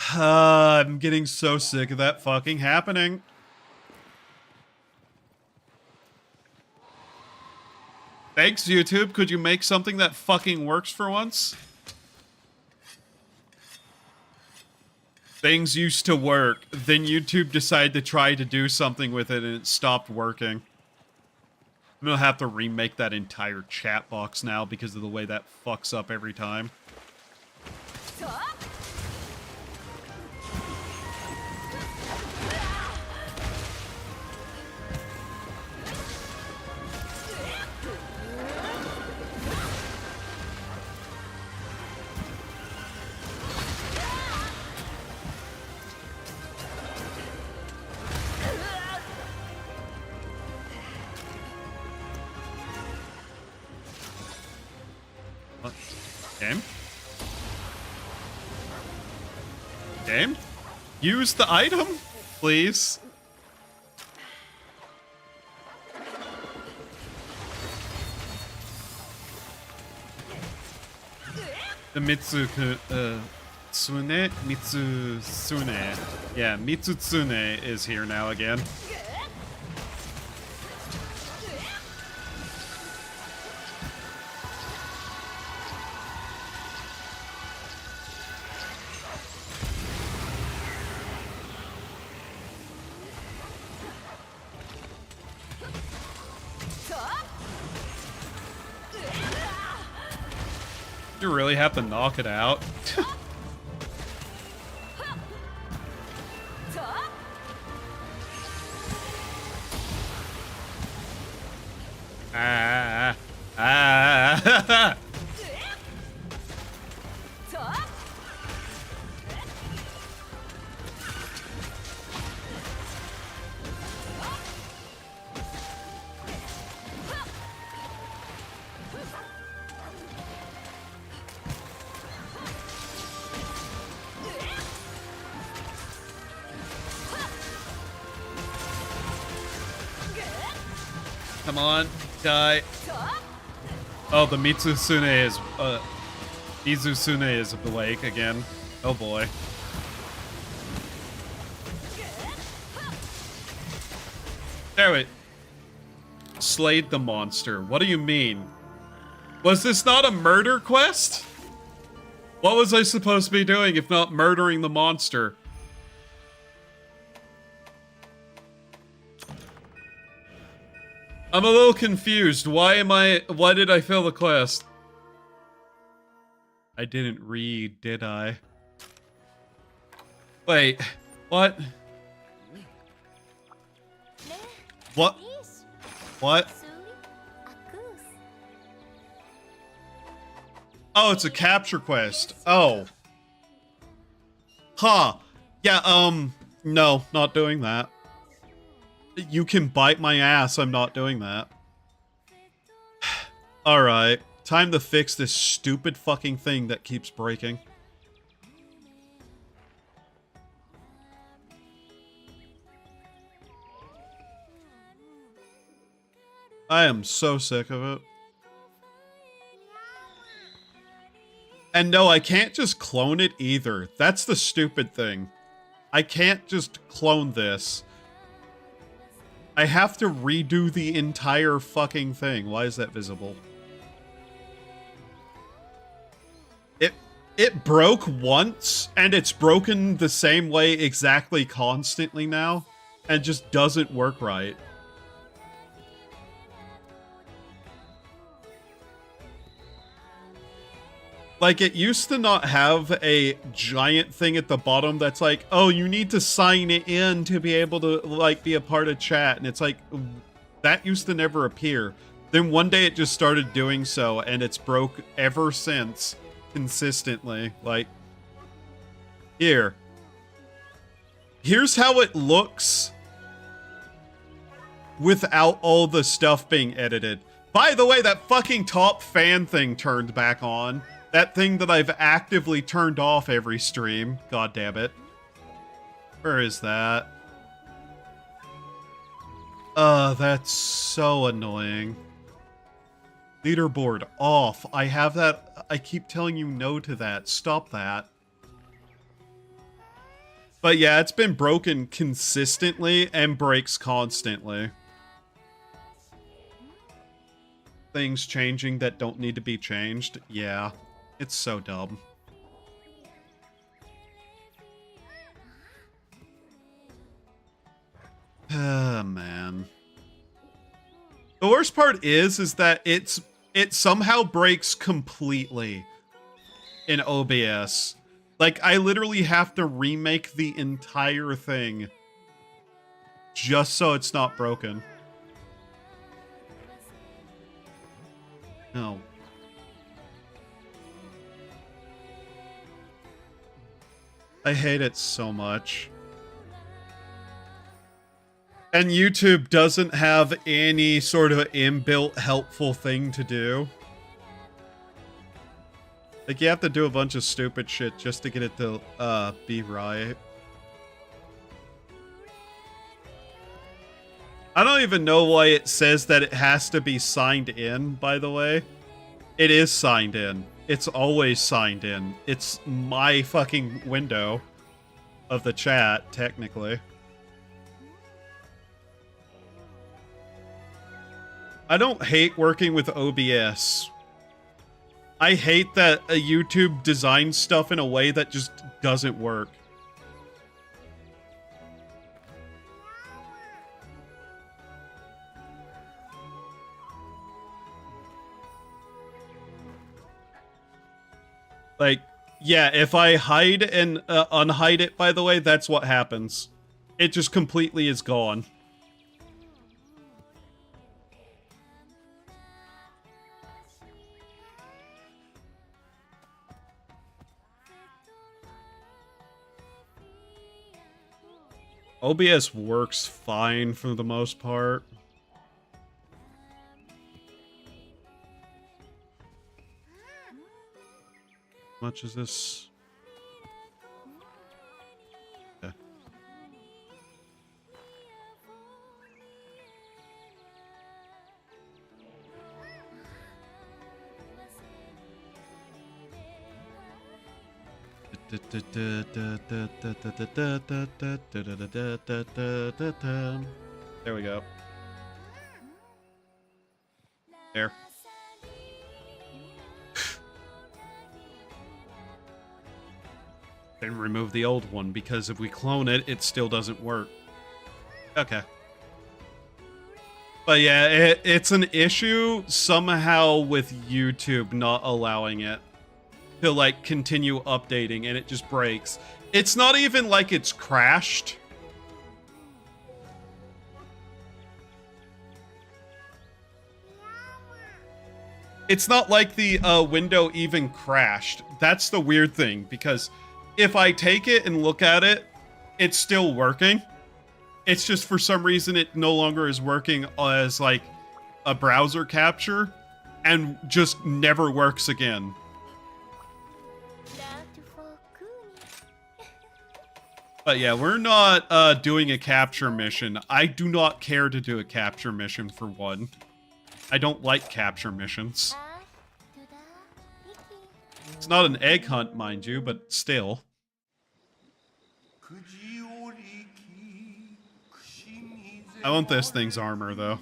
I'm getting so sick of that fucking happening. Thanks, YouTube. Could you make something that fucking works for once? Things used to work. Then YouTube decided to try to do something with it and it stopped working. I'm gonna have to remake that entire chat box now because of the way that fucks up every time. Game? Game? Use the item, please. The Mitsune. Yeah, Mitsutsune is here now again. You really have to knock it out. Come on, die. Oh, the Mitsune is awake again. Oh boy. There it. Slayed the monster. What do you mean? Was this not a murder quest? What was I supposed to be doing if not murdering the monster? I'm a little confused. Why did I fail the quest? I didn't read, did I? Wait, what? What? What? Oh, it's a capture quest. Oh. Huh. Yeah, no, not doing that. You can bite my ass, I'm not doing that. Alright, time to fix this stupid fucking thing that keeps breaking. I am so sick of it. And no, I can't just clone it either. That's the stupid thing. I can't just clone this. I have to redo the entire fucking thing. Why is that visible? It broke once, and it's broken the same way exactly constantly now, and just doesn't work right. Like, it used to not have a giant thing at the bottom that's like, oh, you need to sign it in to be able to, like, be a part of chat. And it's like, that used to never appear. Then one day it just started doing so, and it's broke ever since, consistently. Like, here's how it looks without all the stuff being edited. By the way, that fucking top fan thing turned back on. That thing that I've actively turned off every stream. God damn it. Where is that? That's so annoying. Leaderboard off. I have that. I keep telling you no to that. Stop that. But yeah, it's been broken consistently and breaks constantly. Things changing that don't need to be changed. Yeah, it's so dumb. Ah, man. The worst part is that it somehow breaks completely in OBS. Like, I literally have to remake the entire thing just so it's not broken. No. I hate it so much. And YouTube doesn't have any sort of inbuilt helpful thing to do. Like, you have to do a bunch of stupid shit just to get it to, be right. I don't even know why it says that it has to be signed in, by the way. It is signed in. It's always signed in. It's my fucking window of the chat, technically. I don't hate working with OBS. I hate that a YouTube designs stuff in a way that just doesn't work. Like, yeah, if I hide and unhide it, by the way, that's what happens. It just completely is gone. OBS works fine for the most part. How much is this? Yeah. There we go. There. Then remove the old one, because if we clone it, it still doesn't work. Okay. But yeah, it's an issue somehow with YouTube not allowing it to, like, continue updating, and it just breaks. It's not even like it's crashed. It's not like the window even crashed. That's the weird thing, because if I take it and look at it, it's still working. It's just for some reason it no longer is working as, like, a browser capture, and just never works again. But yeah, we're not doing a capture mission. I do not care to do a capture mission, for one. I don't like capture missions. It's not an egg hunt, mind you, but still. I want this thing's armor, though.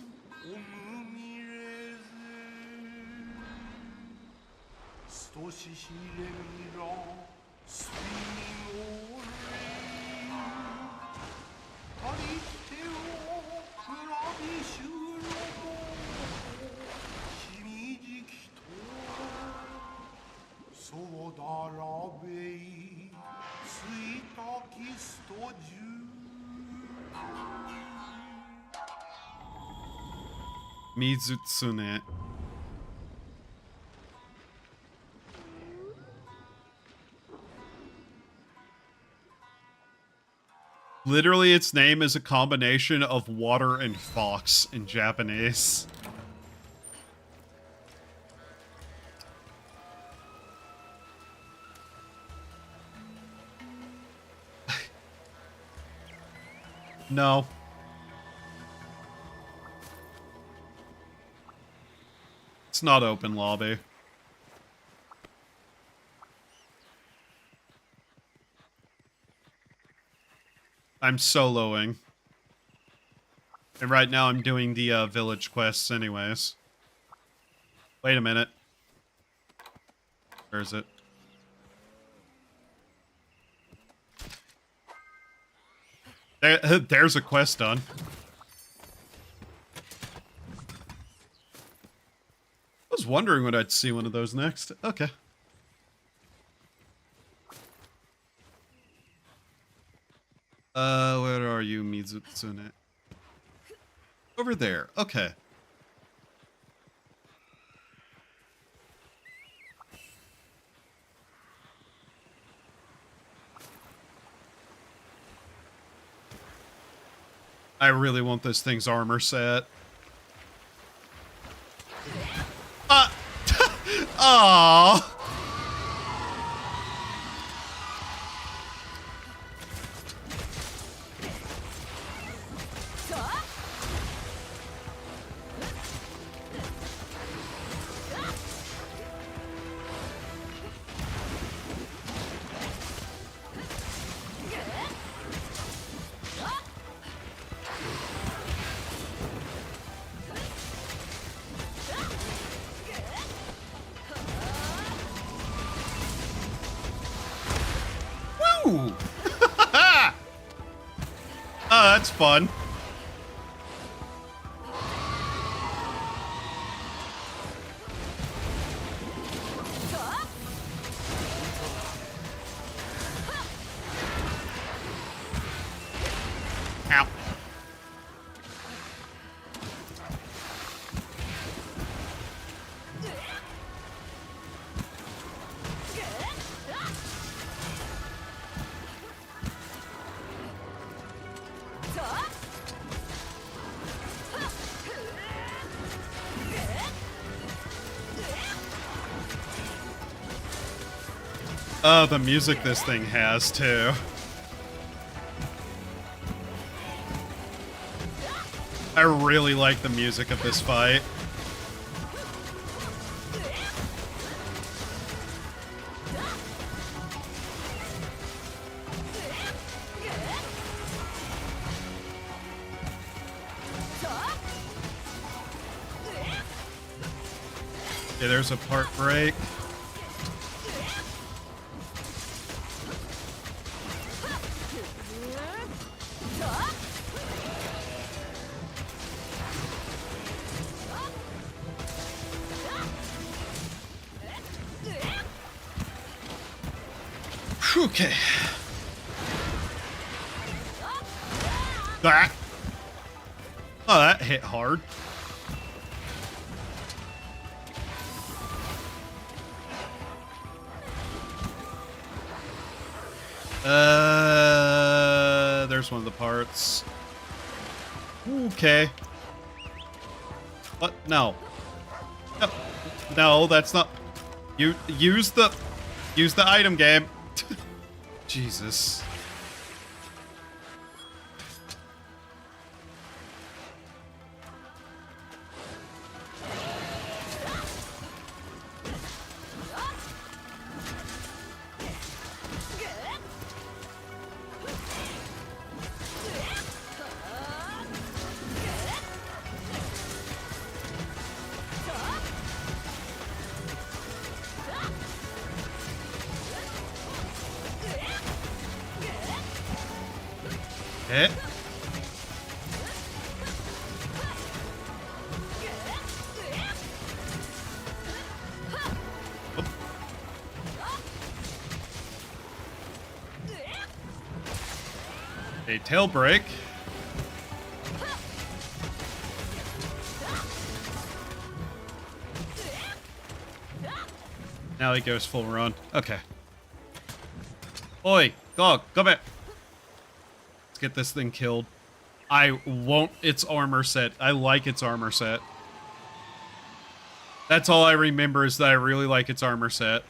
Mizutsune. Literally, its name is a combination of water and fox in Japanese. No. It's not open lobby. I'm soloing. And right now I'm doing the village quests anyways. Wait a minute. Where is it? There's a quest done. I was wondering when I'd see one of those next. Okay. Where are you, Mizutsune? Over there. Okay. I really want this thing's armor set. Aww. Woo! Oh, that's fun. Ow. Oh, the music this thing has, too. I really like the music of this fight. Okay, there's a part break. Okay. Ah. Oh, that hit hard. There's one of the parts. Okay. What? No. No, no, that's not. You use the item game. Jesus. Eh? Oh. A tail break. Now he goes full run. Okay. Oi, dog, come here. Let's get this thing killed. I won't its armor set. I like its armor set. That's all I remember is that I really like its armor set.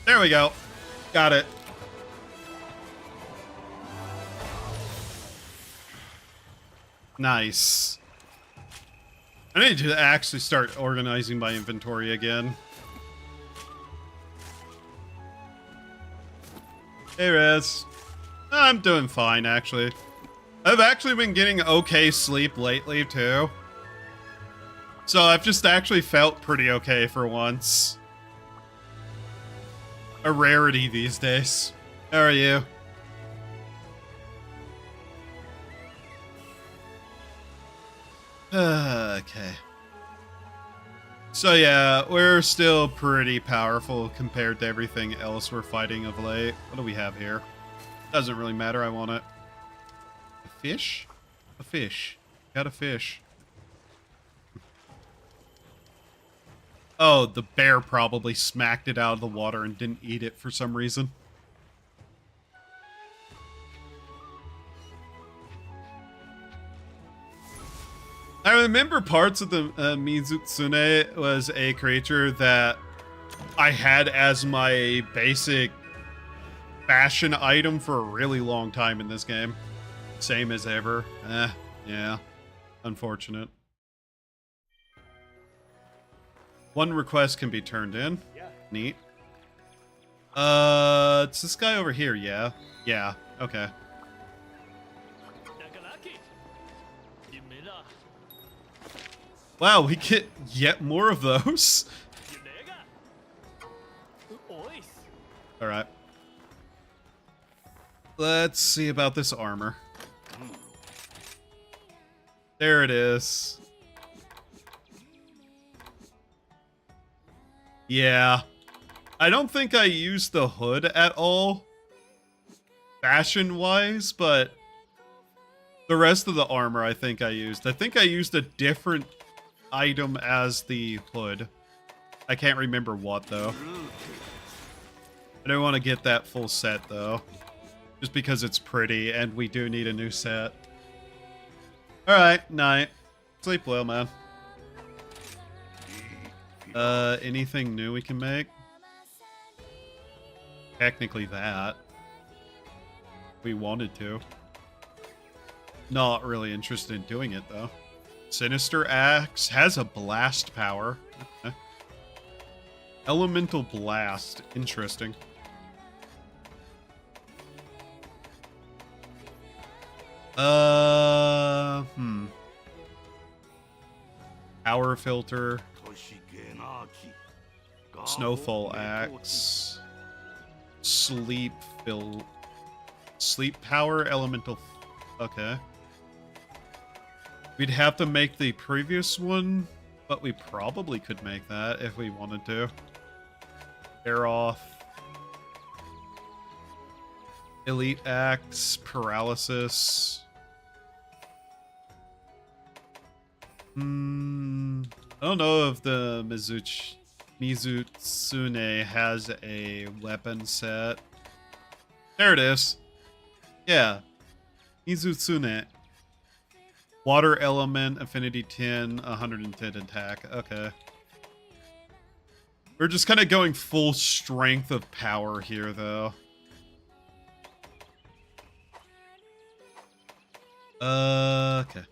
There we go. Got it. Nice. I need to actually start organizing my inventory again. Hey, Rez. I'm doing fine, actually. I've actually been getting okay sleep lately, too. So I've just actually felt pretty okay for once. A rarity these days. How are you? Okay. So yeah, we're still pretty powerful compared to everything else we're fighting of late. What do we have here? Doesn't really matter, I want it. A fish? A fish. Got a fish. Oh, the bear probably smacked it out of the water and didn't eat it for some reason. I remember parts of the Mizutsune was a creature that I had as my basic fashion item for a really long time in this game. Same as ever. Yeah. Unfortunate. One request can be turned in. Neat. It's this guy over here, yeah? Yeah, okay. Wow, we get yet more of those. Alright. Let's see about this armor. There it is. Yeah. I don't think I used the hood at all, fashion-wise, but the rest of the armor I think I used. I think I used a different item as the hood. I can't remember what, though. I don't want to get that full set, though. Just because it's pretty, and we do need a new set. Alright, night. Sleep well, man. Anything new we can make? Technically that. We wanted to. Not really interested in doing it, though. Sinister Axe has a blast power. Okay. Elemental Blast. Interesting. Power Filter. Snowfall Axe. Sleep Power Elemental. Okay. We'd have to make the previous one, but we probably could make that if we wanted to. Air off. Elite Axe. Paralysis. I don't know if the Mizutsune has a weapon set. There it is. Yeah. Mizutsune. Water element, affinity 10, 110 attack. Okay. We're just kind of going full strength of power here, though. Okay.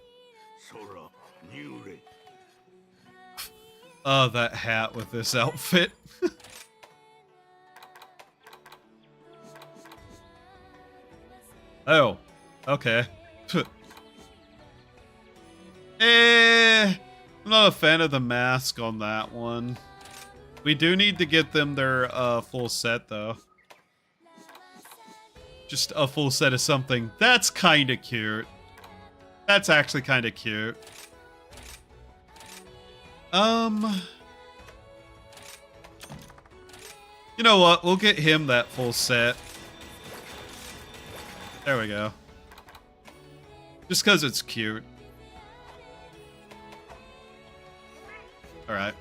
Oh, that hat with this outfit. Oh, okay. I'm not a fan of the mask on that one. We do need to get them their full set, though. Just a full set of something. That's kind of cute. That's actually kind of cute. You know what? We'll get him that full set. There we go. Just because it's cute. Alright.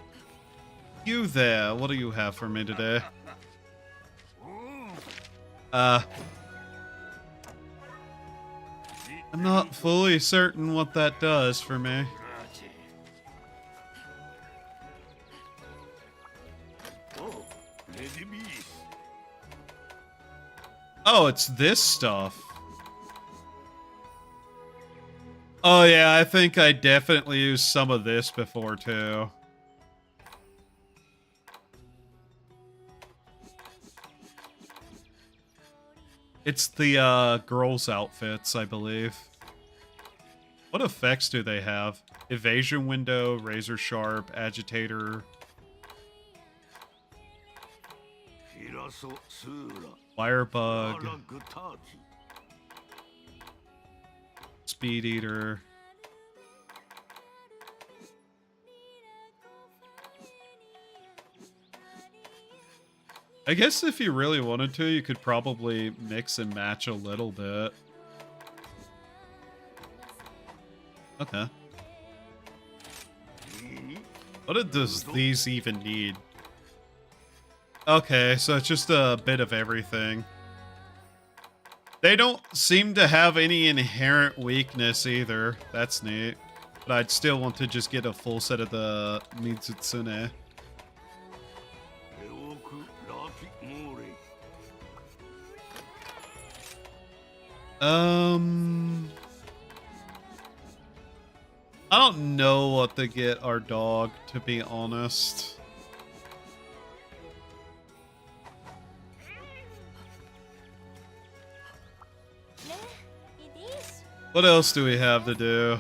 You there. What do you have for me today? I'm not fully certain what that does for me. Oh, it's this stuff. Oh yeah, I think I definitely used some of this before too. It's the girls' outfits, I believe. What effects do they have? Evasion window, razor sharp, agitator. Firebug. Speed eater. I guess if you really wanted to, you could probably mix and match a little bit. Okay. What does these even need? Okay, so it's just a bit of everything. They don't seem to have any inherent weakness either. That's neat. But I'd still want to just get a full set of the Mizutsune. I don't know what to get our dog, to be honest. What else do we have to do?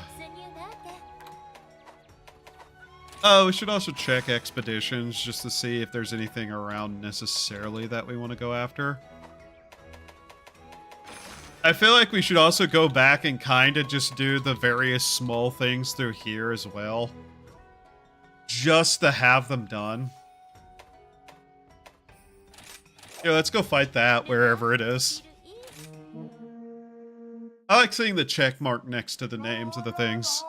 Oh, we should also check expeditions just to see if there's anything around necessarily that we want to go after. I feel like we should also go back and kind of just do the various small things through here as well. Just to have them done. Yeah, let's go fight that wherever it is. I like seeing the check mark next to the names of the things.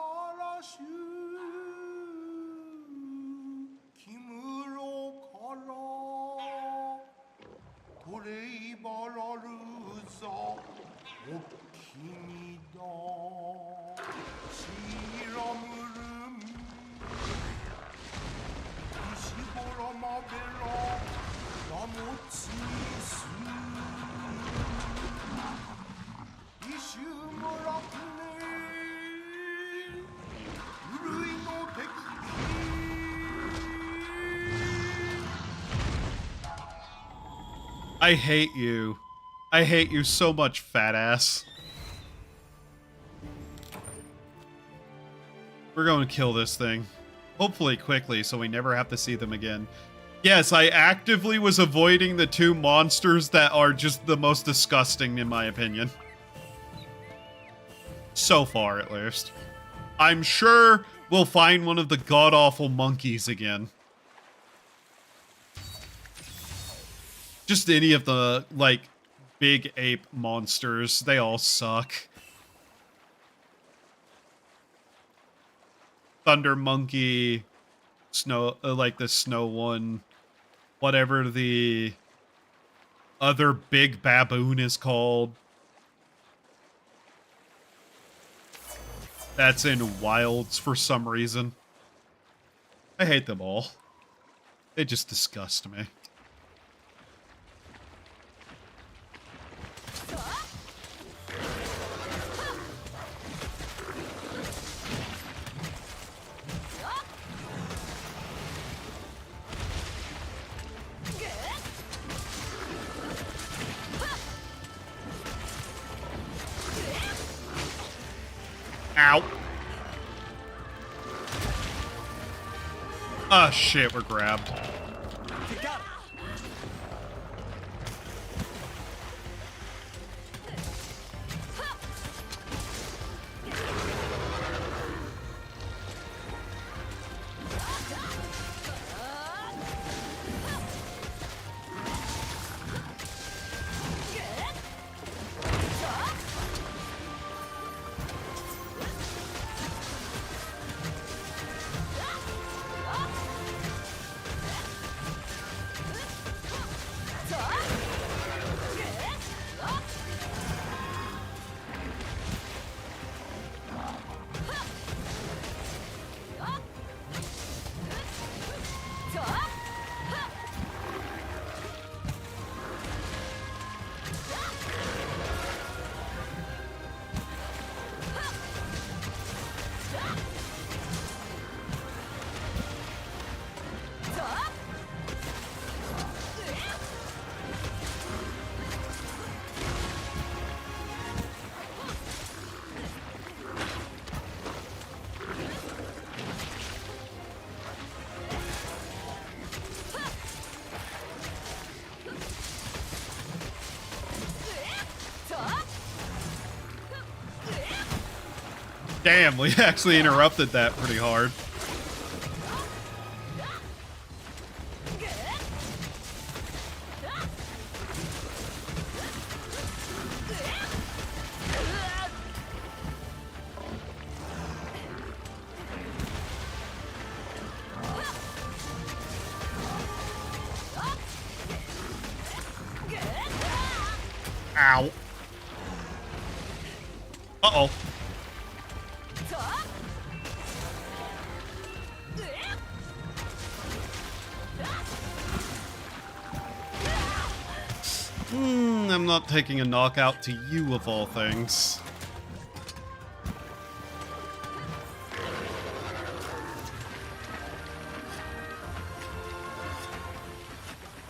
I hate you. I hate you so much, fat ass. We're going to kill this thing. Hopefully quickly, so we never have to see them again. Yes, I actively was avoiding the two monsters that are just the most disgusting, in my opinion. So far, at least. I'm sure we'll find one of the god-awful monkeys again. Just any of the, like, big ape monsters. They all suck. Thunder monkey, snow, like the snow one, whatever the other big baboon is called. That's in wilds for some reason. I hate them all. They just disgust me. Ow. Oh shit, we're grabbed. Damn, we actually interrupted that pretty hard. Ow. Uh-oh. I'm not taking a knockout to you of all things.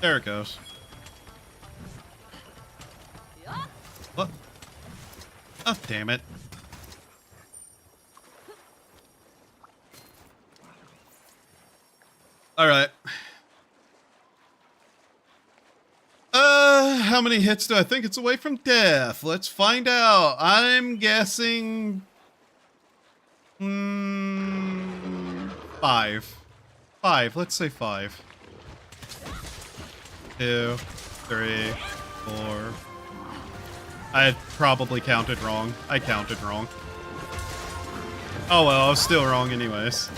There it goes. What? Oh, damn it. Alright. How many hits do I think it's away from death? Let's find out. I'm guessing... 5. 5. Let's say 5. 2, 3, 4... I probably counted wrong. I counted wrong. Oh well, I was still wrong anyways.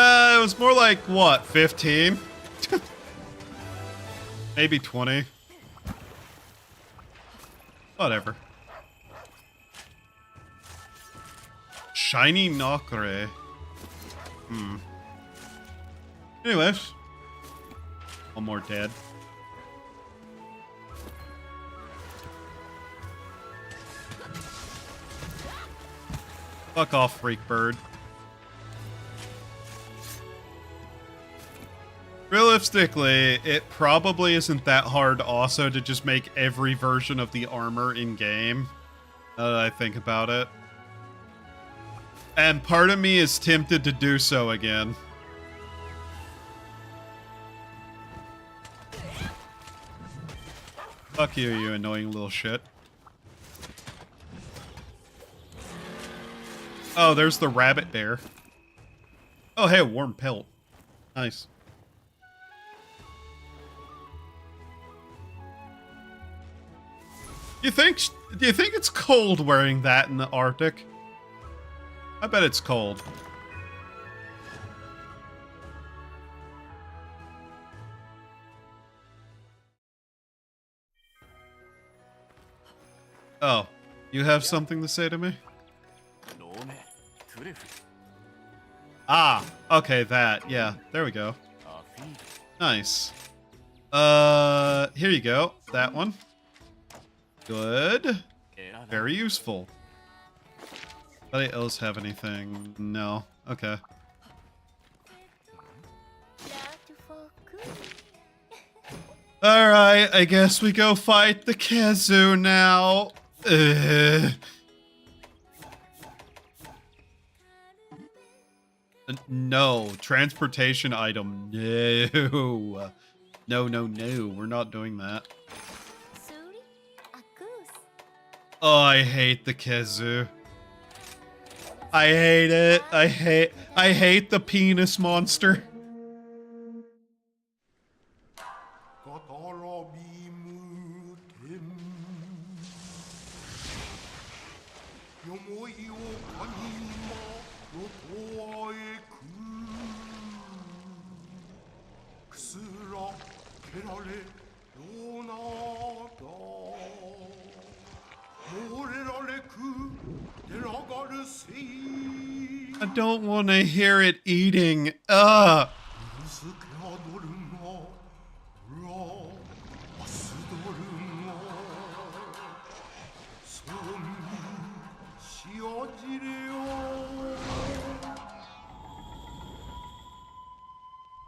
It was more like, what, 15? Maybe 20. Whatever. Shiny Nocre. Anyways. One more dead. Fuck off, freak bird. Realistically, it probably isn't that hard also to just make every version of the armor in-game, now that I think about it. And part of me is tempted to do so again. Fuck you, you annoying little shit. Oh, there's the rabbit bear. Oh, hey, a warm pelt. Nice. Do you think it's cold wearing that in the Arctic? I bet it's cold. Oh, you have something to say to me? Ah, okay, that. Yeah, there we go. Nice. Here you go. That one. Good. Very useful. Anybody else have anything? No. Okay. Alright, I guess we go fight the Kezu now. No. Transportation item. No. No. We're not doing that. Oh, I hate the Kezu. I hate it. I hate the penis monster. I don't want to hear it eating. Ugh.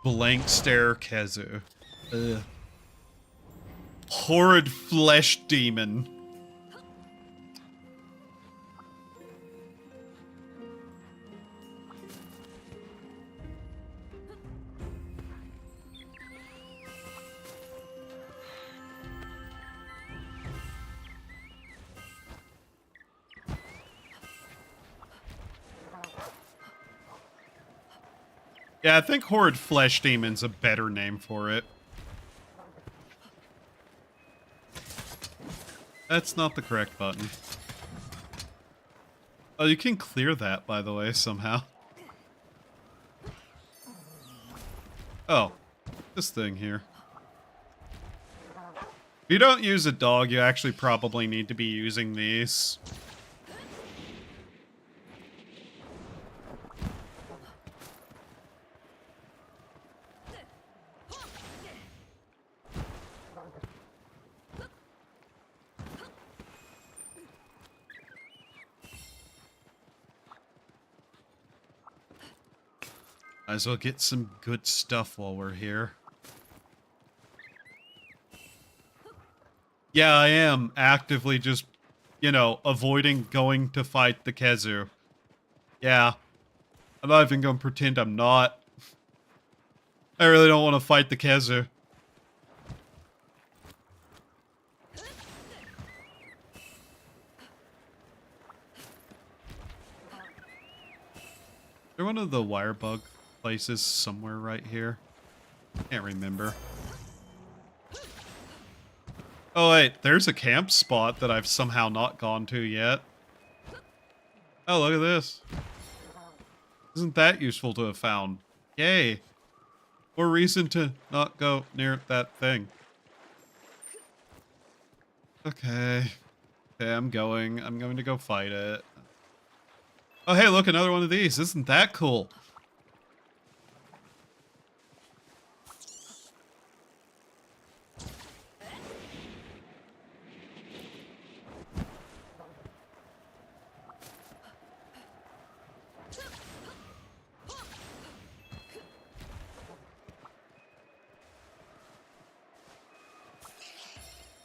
Blank stare Kezu. Ugh. Horrid flesh demon. Yeah, I think Horrid Flesh Demon's a better name for it. That's not the correct button. Oh, you can clear that, by the way, somehow. Oh, this thing here. If you don't use a dog, you actually probably need to be using these. Might as well get some good stuff while we're here. Yeah, I am actively just, you know, avoiding going to fight the Kezu. Yeah. I'm not even going to pretend I'm not. I really don't want to fight the Kezu. Is there one of the wire bug places somewhere right here? Can't remember. Oh wait, there's a camp spot that I've somehow not gone to yet. Oh, look at this. Isn't that useful to have found? Yay. More reason to not go near that thing. Okay. Okay, I'm going to go fight it. Oh hey, look, another one of these. Isn't that cool?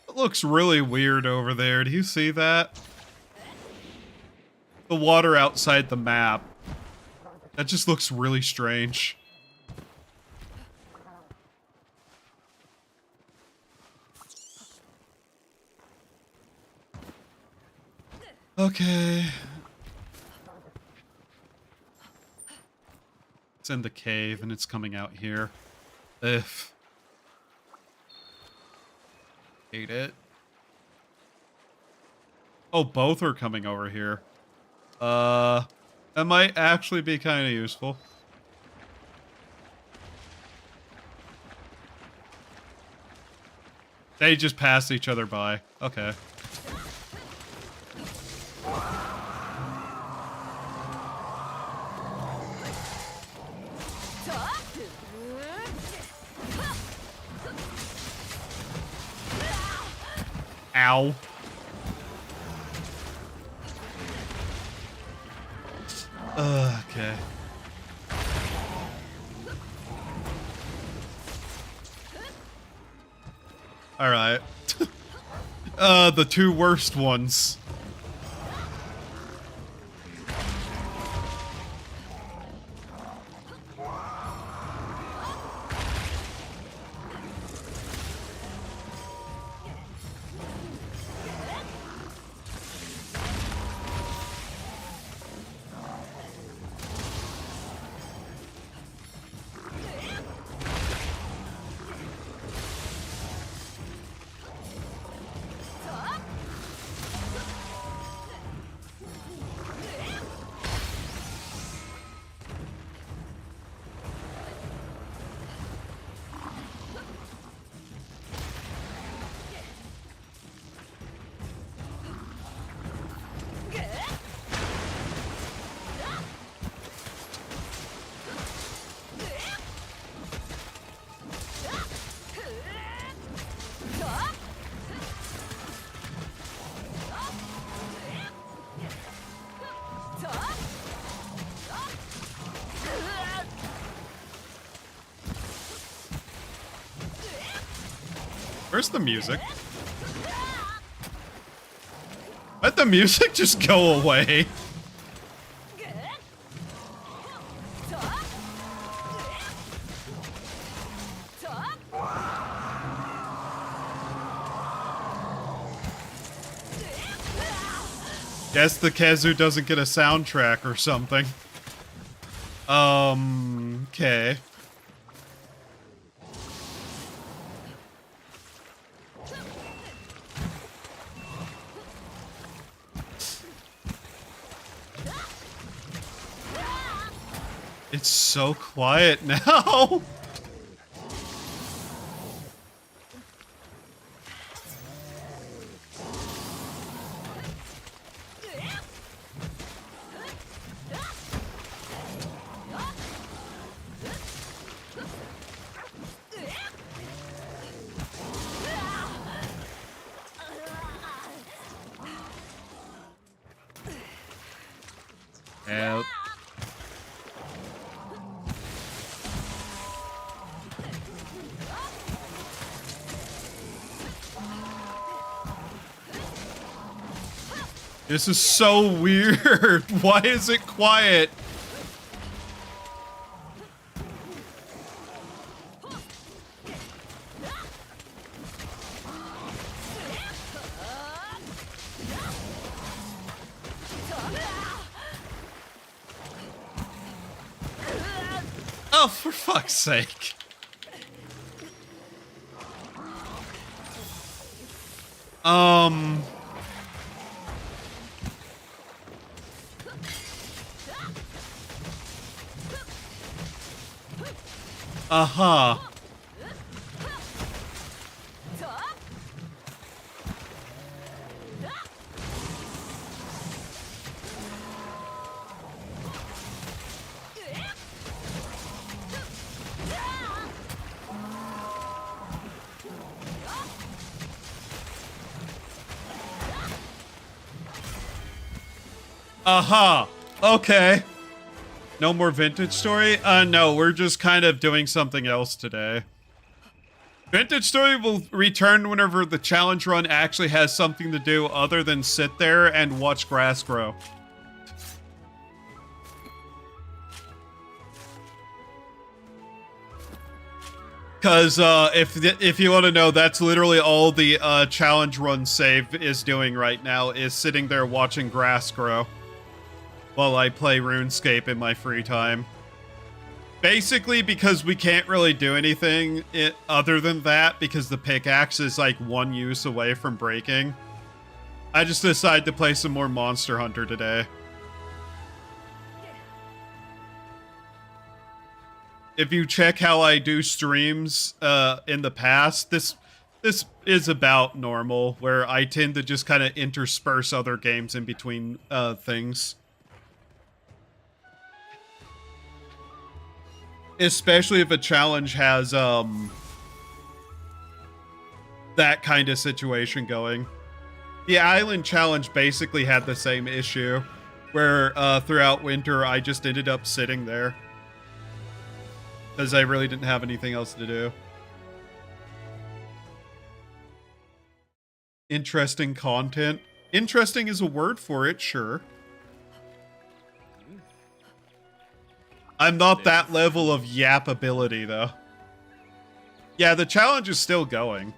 It looks really weird over there. Do you see that? The water outside the map. That just looks really strange. Okay. It's in the cave and it's coming out here. Ugh. Hate it. Oh, both are coming over here. That might actually be kind of useful. They just passed each other by. Okay. Ow. Okay. Alright. The two worst ones. Where's the music? Let the music just go away. Guess the Kezu doesn't get a soundtrack or something. Okay. It's so quiet now. Help. This is so weird. Why is it quiet? Oh, for fuck's sake. Uh-huh. Uh-huh. Okay. No more vintage story? No, we're just kind of doing something else today. Vintage story will return whenever the challenge run actually has something to do other than sit there and watch grass grow. Because if you want to know, that's literally all the challenge run save is doing right now, is sitting there watching grass grow while I play RuneScape in my free time. Basically, because we can't really do anything other than that, because the pickaxe is like one use away from breaking, I just decided to play some more Monster Hunter today. If you check how I do streams in the past, this is about normal, where I tend to just kind of intersperse other games in between things. Especially if a challenge has that kind of situation going. The island challenge basically had the same issue, where throughout winter I just ended up sitting there because I really didn't have anything else to do. Interesting content. Interesting is a word for it, sure. I'm not that level of yap ability, though. Yeah, the challenge is still going.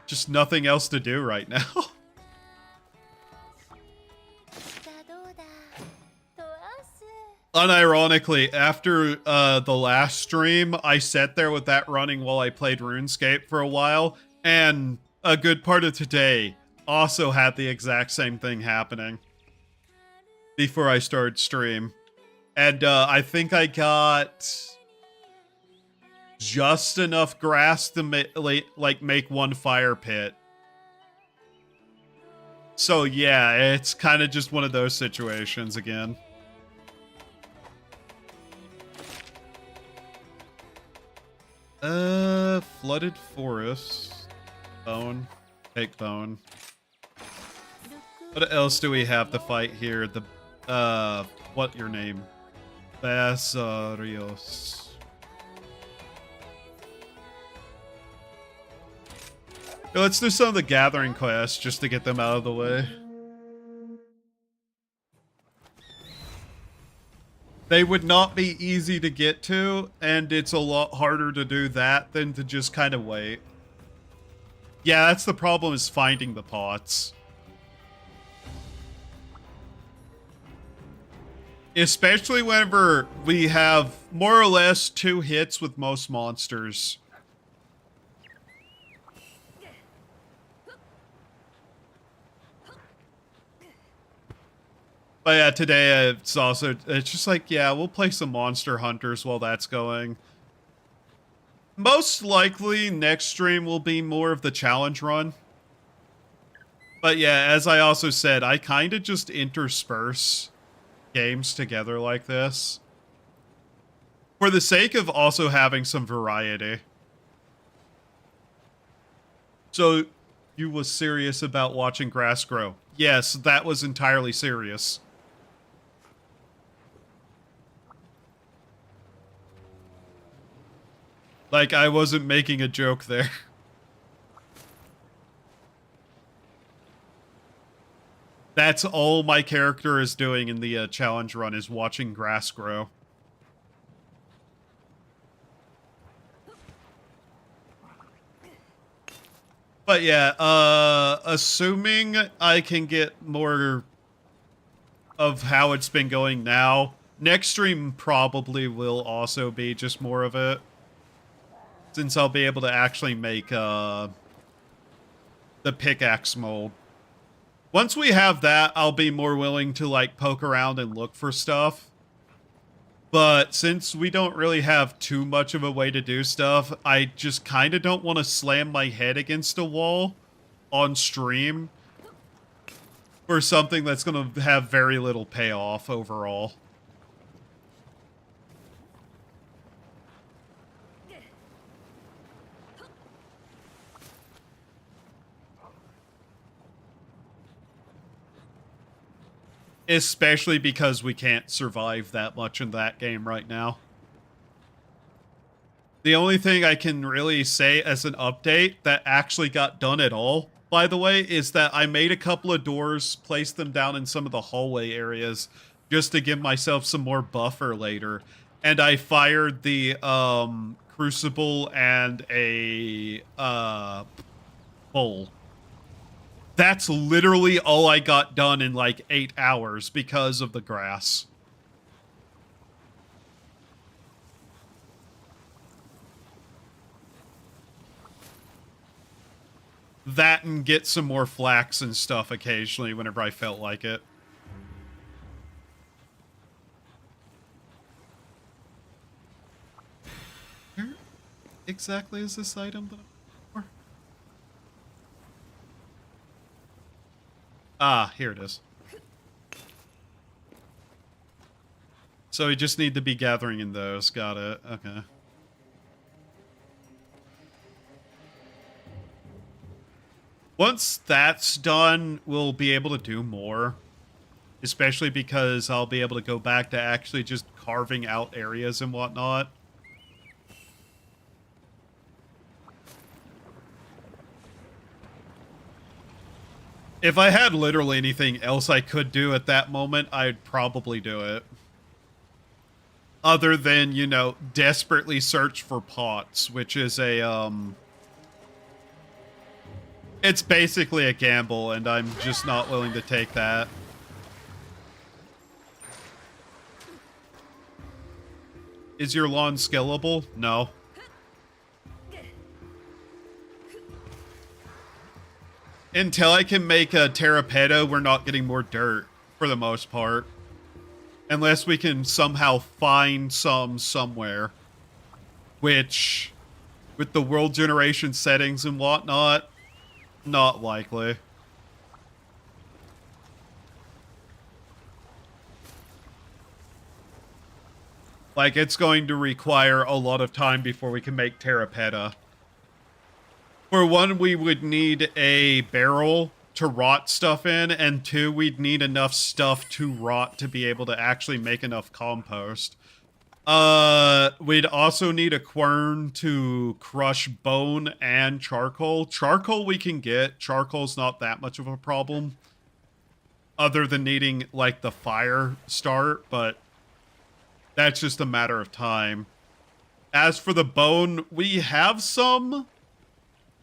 Just nothing else to do right now. Unironically, after the last stream, I sat there with that running while I played RuneScape for a while, and a good part of today also had the exact same thing happening before I started stream. And I think I got just enough grass to make one fire pit. So yeah, it's kind of just one of those situations again. Flooded forest. Bone. Take bone. What else do we have to fight here? The what your name? Basarios. Let's do some of the gathering quests just to get them out of the way. They would not be easy to get to, and it's a lot harder to do that than to just kind of wait. Yeah, that's the problem, is finding the pots. Especially whenever we have more or less 2 hits with most monsters. But yeah, today it's just like, yeah, we'll play some Monster Hunters while that's going. Most likely next stream will be more of the challenge run. But yeah, as I also said, I kind of just intersperse games together like this for the sake of also having some variety. So, you was serious about watching grass grow? Yes, that was entirely serious. Like, I wasn't making a joke there. That's all my character is doing in the challenge run, is watching grass grow. But yeah, assuming I can get more of how it's been going now, next stream probably will also be just more of it. Since I'll be able to actually make the pickaxe mold. Once we have that, I'll be more willing to like poke around and look for stuff. But since we don't really have too much of a way to do stuff, I just kind of don't want to slam my head against a wall on stream for something that's going to have very little payoff overall. Especially because we can't survive that much in that game right now. The only thing I can really say as an update that actually got done at all, by the way, is that I made a couple of doors, placed them down in some of the hallway areas just to give myself some more buffer later. And I fired the crucible and a bowl. That's literally all I got done in like 8 hours because of the grass. That and get some more flax and stuff occasionally whenever I felt like it. Where exactly is this item that I'm looking for? Ah, here it is. So we just need to be gathering in those. Got it. Okay. Once that's done, we'll be able to do more. Especially because I'll be able to go back to actually just carving out areas and whatnot. If I had literally anything else I could do at that moment, I'd probably do it. Other than, you know, desperately search for pots, which is a, it's basically a gamble, and I'm just not willing to take that. Is your lawn scalable? No. Until I can make a terrapeta, we're not getting more dirt, for the most part. Unless we can somehow find some somewhere. Which, with the world generation settings and whatnot, not likely. Like, it's going to require a lot of time before we can make terrapeta. For one, we would need a barrel to rot stuff in, and two, we'd need enough stuff to rot to be able to actually make enough compost. We'd also need a quern to crush bone and charcoal. Charcoal we can get. Charcoal's not that much of a problem. Other than needing, like, the fire start, but that's just a matter of time. As for the bone, we have some.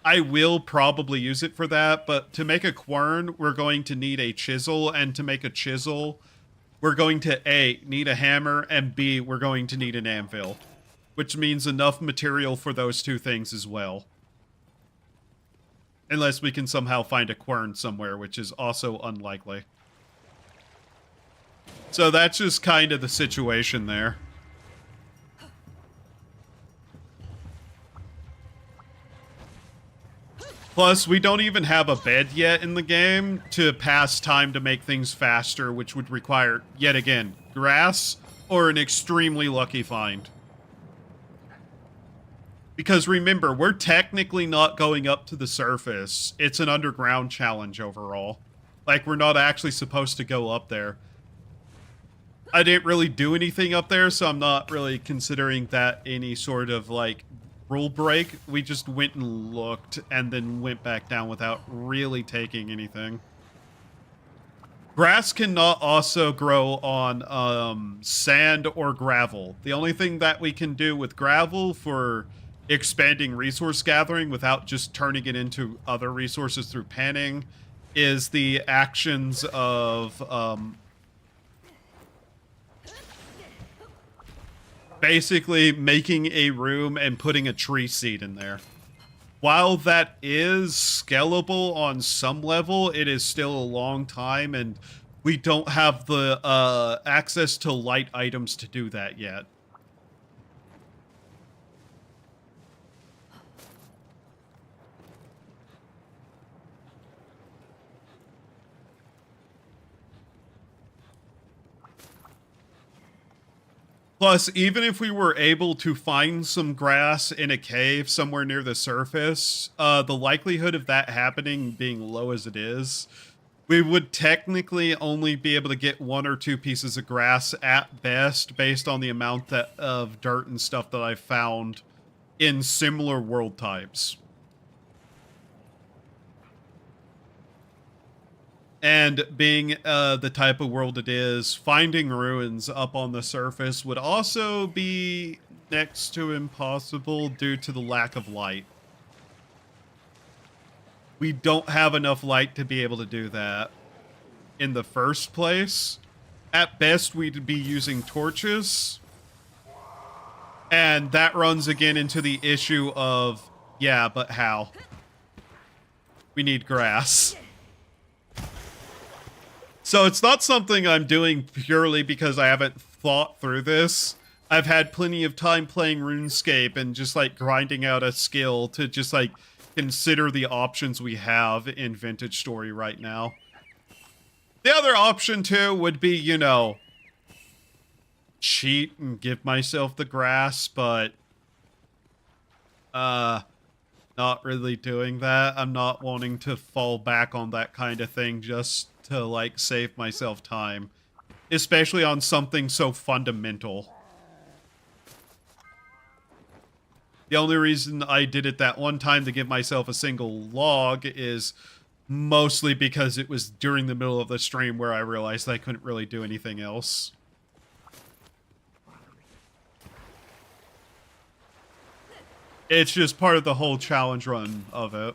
I will probably use it for that, but to make a quern, we're going to need a chisel, and to make a chisel, we're going to A, need a hammer, and B, we're going to need an anvil. Which means enough material for those two things as well. Unless we can somehow find a quern somewhere, which is also unlikely. So that's just kind of the situation there. Plus, we don't even have a bed yet in the game to pass time to make things faster, which would require, yet again, grass or an extremely lucky find. Because remember, we're technically not going up to the surface. It's an underground challenge overall. Like, we're not actually supposed to go up there. I didn't really do anything up there, so I'm not really considering that any sort of, like, rule break. We just went and looked and then went back down without really taking anything. Grass cannot also grow on sand or gravel. The only thing that we can do with gravel for expanding resource gathering without just turning it into other resources through panning is the actions of basically making a room and putting a tree seed in there. While that is scalable on some level, it is still a long time, and we don't have the access to light items to do that yet. Plus, even if we were able to find some grass in a cave somewhere near the surface, the likelihood of that happening being low as it is, we would technically only be able to get 1 or 2 pieces of grass at best based on the amount of dirt and stuff that I've found in similar world types. And being the type of world it is, finding ruins up on the surface would also be next to impossible due to the lack of light. We don't have enough light to be able to do that in the first place. At best, we'd be using torches. And that runs again into the issue of, yeah, but how? We need grass. So it's not something I'm doing purely because I haven't thought through this. I've had plenty of time playing RuneScape and just like grinding out a skill to just like consider the options we have in Vintage Story right now. The other option too would be, you know, cheat and give myself the grass, but not really doing that. I'm not wanting to fall back on that kind of thing just to like save myself time, especially on something so fundamental. The only reason I did it that one time to give myself a single log is mostly because it was during the middle of the stream where I realized I couldn't really do anything else. It's just part of the whole challenge run of it.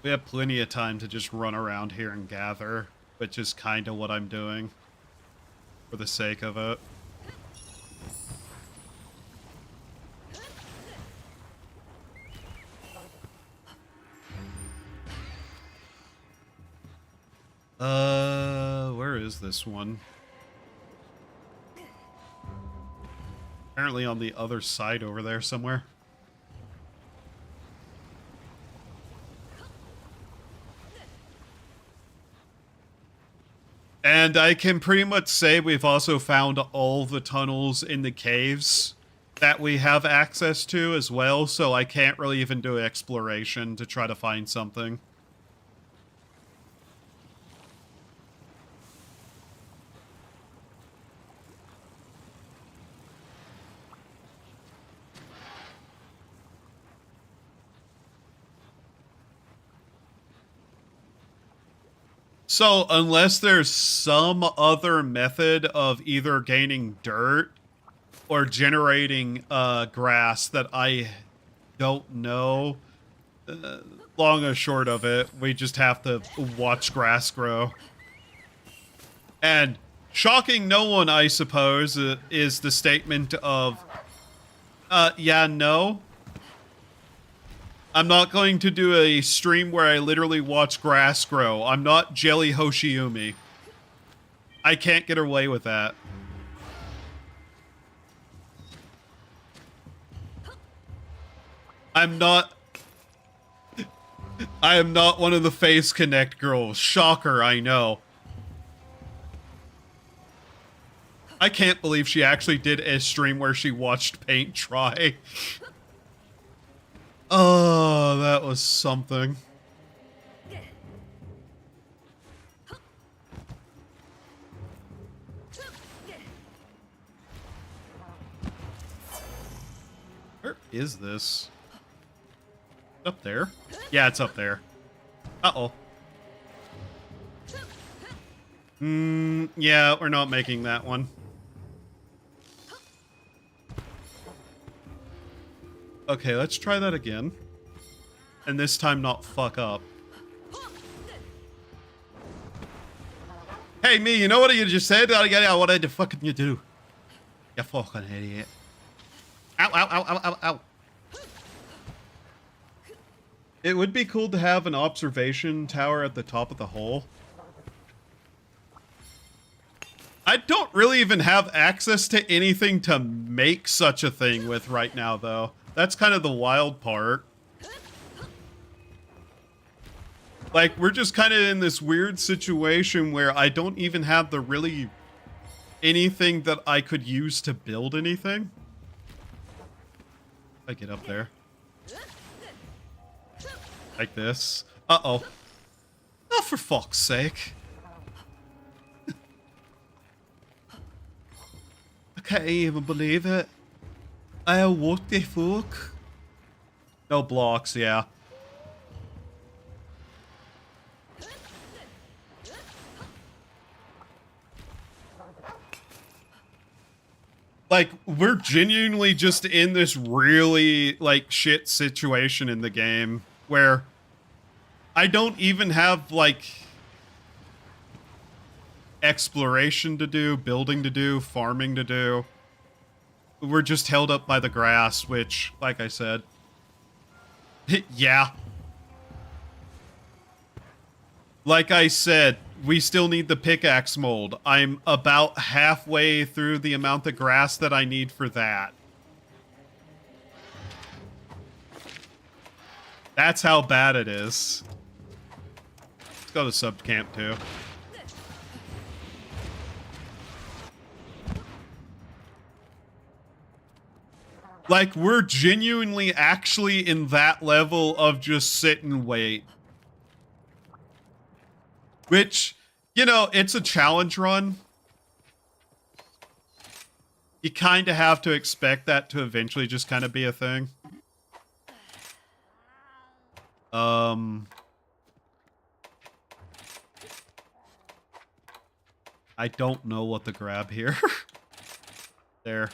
We have plenty of time to just run around here and gather, which is kind of what I'm doing for the sake of it. Where is this one? Apparently on the other side over there somewhere. And I can pretty much say we've also found all the tunnels in the caves that we have access to as well, so I can't really even do exploration to try to find something. So, unless there's some other method of either gaining dirt or generating grass that I don't know. Long or short of it, we just have to watch grass grow. And shocking no one, I suppose, is the statement of, yeah, no. I'm not going to do a stream where I literally watch grass grow. I'm not Jelly Hoshiumi. I can't get away with that. I am not one of the Face Connect girls. Shocker, I know. I can't believe she actually did a stream where she watched paint dry. Oh, that was something. Where is this? Up there? Yeah, it's up there. Uh-oh. Yeah, we're not making that one. Okay, let's try that again. And this time not fuck up. Hey, me, you know what you just said? What the fuck can you do? You fucking idiot. Ow, ow, ow, ow, ow, ow. It would be cool to have an observation tower at the top of the hole. I don't really even have access to anything to make such a thing with right now, though. That's kind of the wild part. Like, we're just kind of in this weird situation where I don't even have the really anything that I could use to build anything. I get up there. Like this. Uh-oh. Oh, for fuck's sake. I can't even believe it. What the fuck? No blocks, yeah. Like, we're genuinely just in this really, like, shit situation in the game where I don't even have, like, exploration to do, building to do, farming to do. We're just held up by the grass, which, like I said, yeah. Like I said, we still need the pickaxe mold. I'm about halfway through the amount of grass that I need for that. That's how bad it is. Let's go to sub camp too. Like, we're genuinely actually in that level of just sit and wait. Which, you know, it's a challenge run. You kind of have to expect that to eventually just kind of be a thing. I don't know what to grab here. There.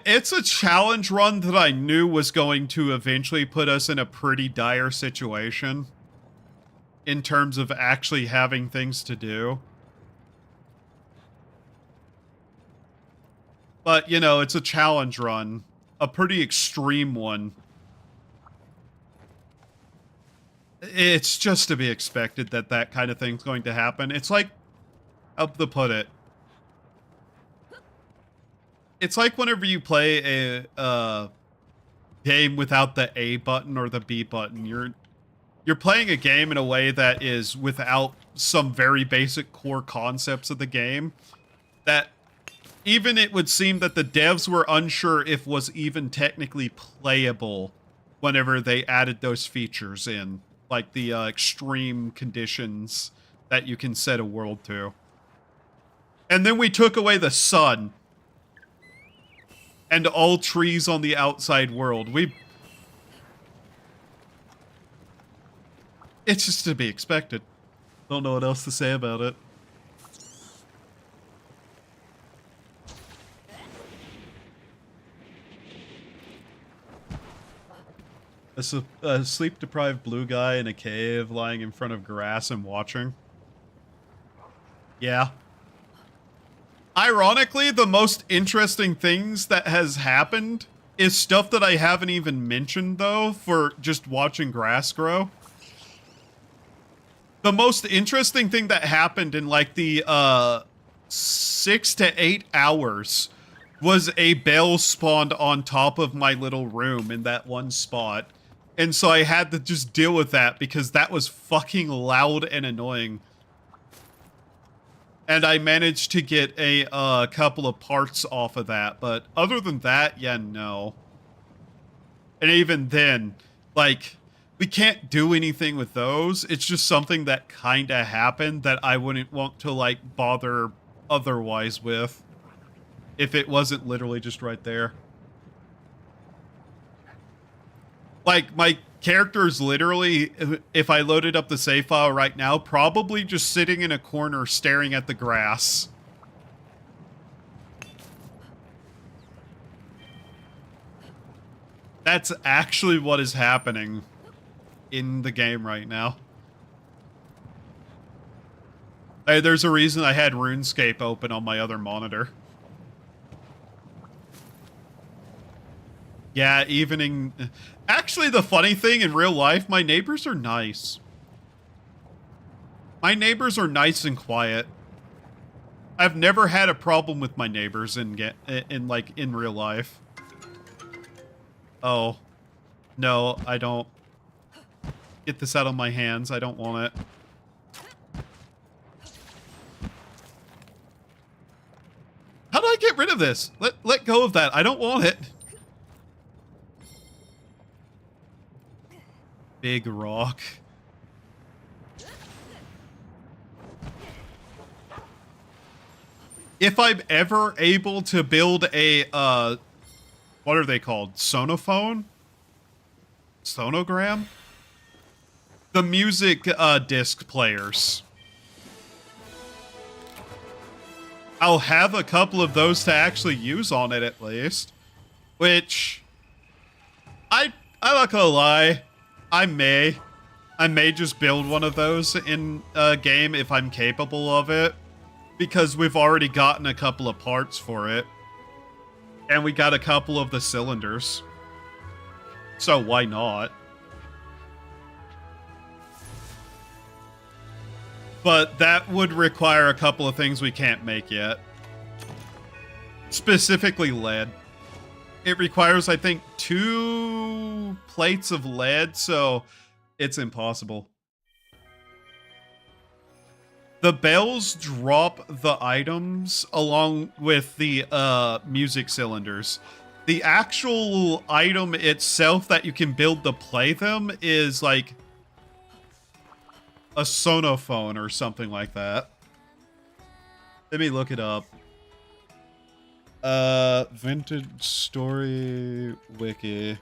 It's a challenge run that I knew was going to eventually put us in a pretty dire situation in terms of actually having things to do. But, you know, it's a challenge run. A pretty extreme one. It's just to be expected that that kind of thing's going to happen. It's like, how to put it? It's like whenever you play a game without the A button or the B button. You're playing a game in a way that is without some very basic core concepts of the game. That even it would seem that the devs were unsure if was even technically playable whenever they added those features in. Like the extreme conditions that you can set a world to. And then we took away the sun. And all trees on the outside world. It's just to be expected. Don't know what else to say about it. A sleep-deprived blue guy in a cave lying in front of grass and watching. Yeah. Ironically, the most interesting things that has happened is stuff that I haven't even mentioned, though, for just watching grass grow. The most interesting thing that happened in, like, the, 6 to 8 hours was a bell spawned on top of my little room in that one spot. And so I had to just deal with that because that was fucking loud and annoying. And I managed to get a couple of parts off of that. But other than that, yeah, no. And even then, like, we can't do anything with those. It's just something that kind of happened that I wouldn't want to, like, bother otherwise with. If it wasn't literally just right there. Like, my character is literally, if I loaded up the save file right now, probably just sitting in a corner staring at the grass. That's actually what is happening in the game right now. Hey, there's a reason I had RuneScape open on my other monitor. Yeah, evening. Actually, the funny thing in real life, my neighbors are nice. My neighbors are nice and quiet. I've never had a problem with my neighbors in real life. Oh. No, I don't. Get this out of my hands. I don't want it. How do I get rid of this? Let go of that. I don't want it. Big rock. If I'm ever able to build a, what are they called? Sonophone? Sonogram? The music, disc players. I'll have a couple of those to actually use on it at least. Which, I'm not gonna lie. I may just build one of those in a game if I'm capable of it. Because we've already gotten a couple of parts for it. And we got a couple of the cylinders. So why not? But that would require a couple of things we can't make yet. Specifically lead. It requires, I think, 2 plates of lead, so it's impossible. The bells drop the items along with the music cylinders. The actual item itself that you can build to play them is like a sonophone or something like that. Let me look it up. Vintage story wiki.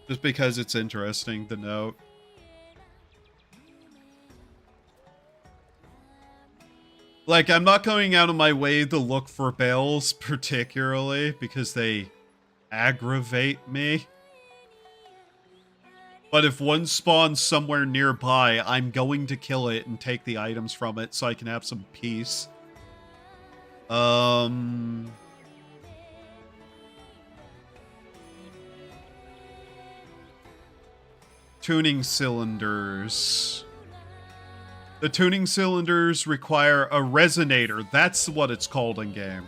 Just because it's interesting to note. Like, I'm not going out of my way to look for bells, particularly, because they aggravate me. But if one spawns somewhere nearby, I'm going to kill it and take the items from it so I can have some peace. Tuning cylinders. The tuning cylinders require a resonator. That's what it's called in game.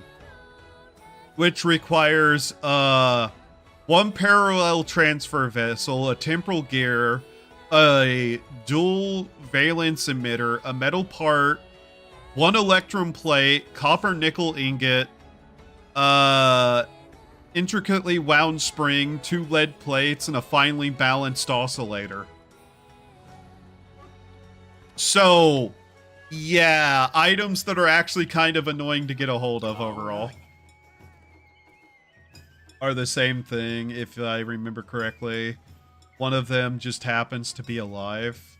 Which requires one parallel transfer vessel, a temporal gear, a dual valence emitter, a metal part, 1 electrum plate, copper nickel ingot, intricately wound spring, 2 lead plates, and a finely balanced oscillator. So, yeah, items that are actually kind of annoying to get a hold of overall are the same thing, if I remember correctly. One of them just happens to be alive.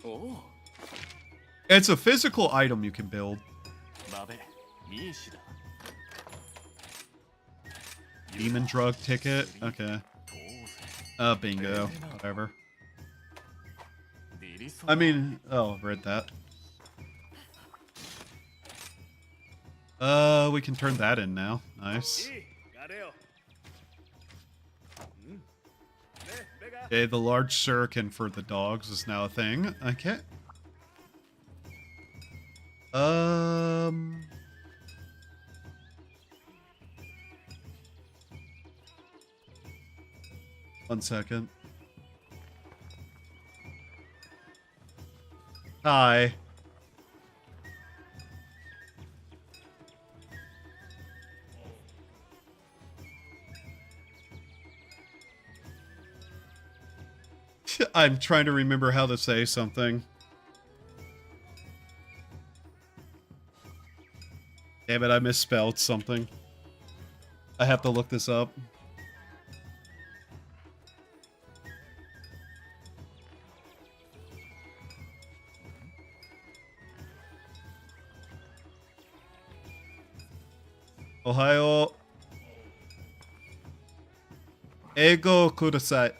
おう It's a physical item you can build. バベミーシだ Demon drug ticket. Okay. Bingo. Whatever. I mean, oh, read that. We can turn that in now. Nice. Okay, the large shuriken for the dogs is now a thing. Okay. One second. Hi. I'm trying to remember how to say something. Damn it, I misspelled something. I have to look this up. Ohayo. Eigo kudasai.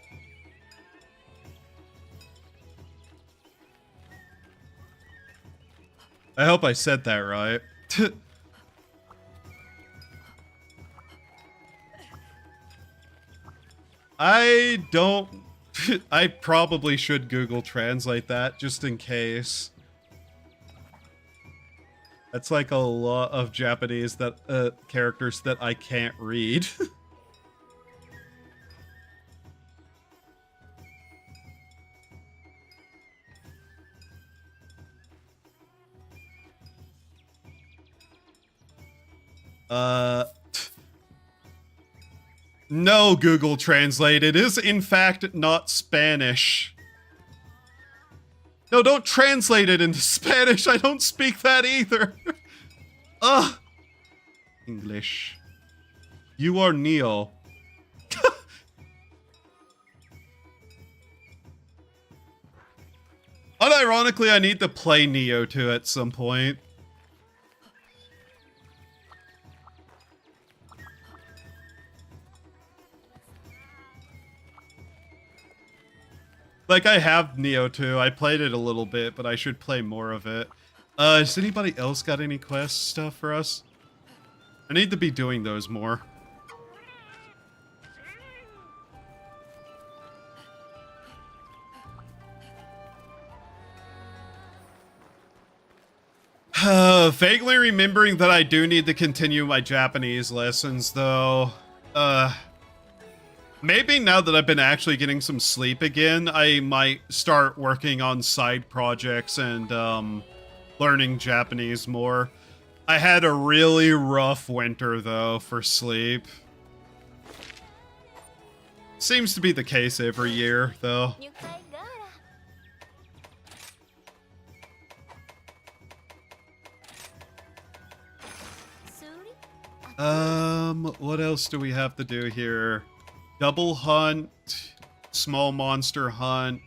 I hope I said that right. I don't... I probably should Google Translate that, just in case. That's like a lot of Japanese that characters that I can't read. No, Google Translate. It is, in fact, not Spanish. No, don't translate it into Spanish. I don't speak that either. Ugh. English. You are Neo. Unironically, I need to play Neo 2 at some point. Like, I have Neo 2. I played it a little bit, but I should play more of it. Has anybody else got any quest stuff for us? I need to be doing those more. Vaguely remembering that I do need to continue my Japanese lessons, though. Maybe now that I've been actually getting some sleep again, I might start working on side projects and, learning Japanese more. I had a really rough winter, though, for sleep. Seems to be the case every year, though. What else do we have to do here? Double hunt, small monster hunt,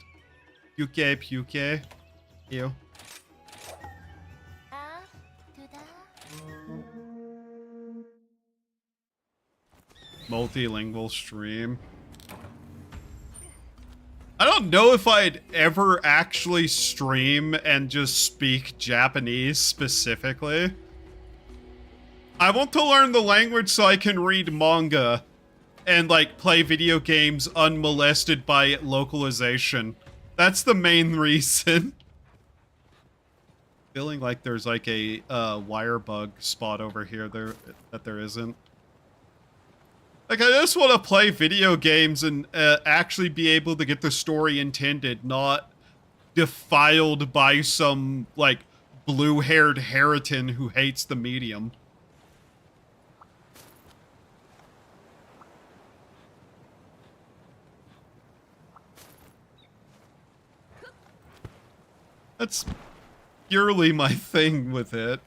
puke. Ew. Multilingual stream. I don't know if I'd ever actually stream and just speak Japanese specifically. I want to learn the language so I can read manga and, like, play video games unmolested by localization. That's the main reason. Feeling like there's, like, a wire bug spot over here that there isn't. Like, I just want to play video games and actually be able to get the story intended, not defiled by some, like, blue-haired Heriton who hates the medium. That's purely my thing with it.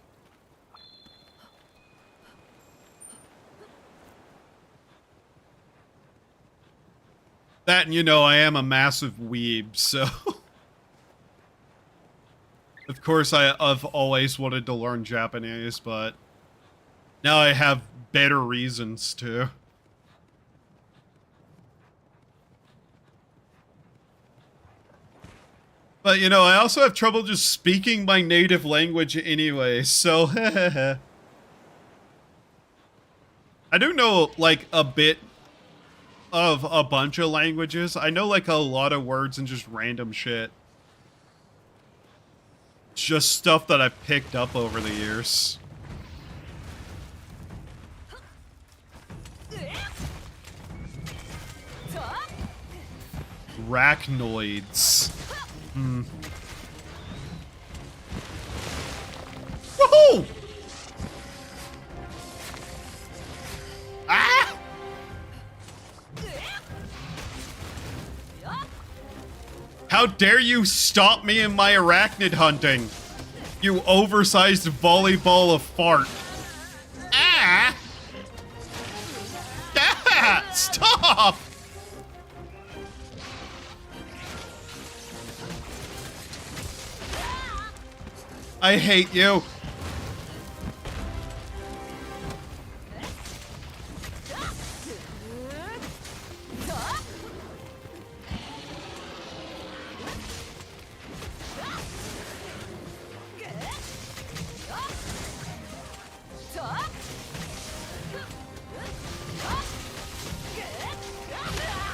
That, and you know, I am a massive weeb, so... Of course, I've always wanted to learn Japanese, but... now I have better reasons to. But, you know, I also have trouble just speaking my native language anyway, so... I do know, like, a bit of a bunch of languages. I know, like, a lot of words and just random shit. Just stuff that I've picked up over the years. Arachnoids. Woohoo! Ah! How dare you stop me in my arachnid hunting, you oversized volleyball of fart. Ah! Ah! Stop! I hate you.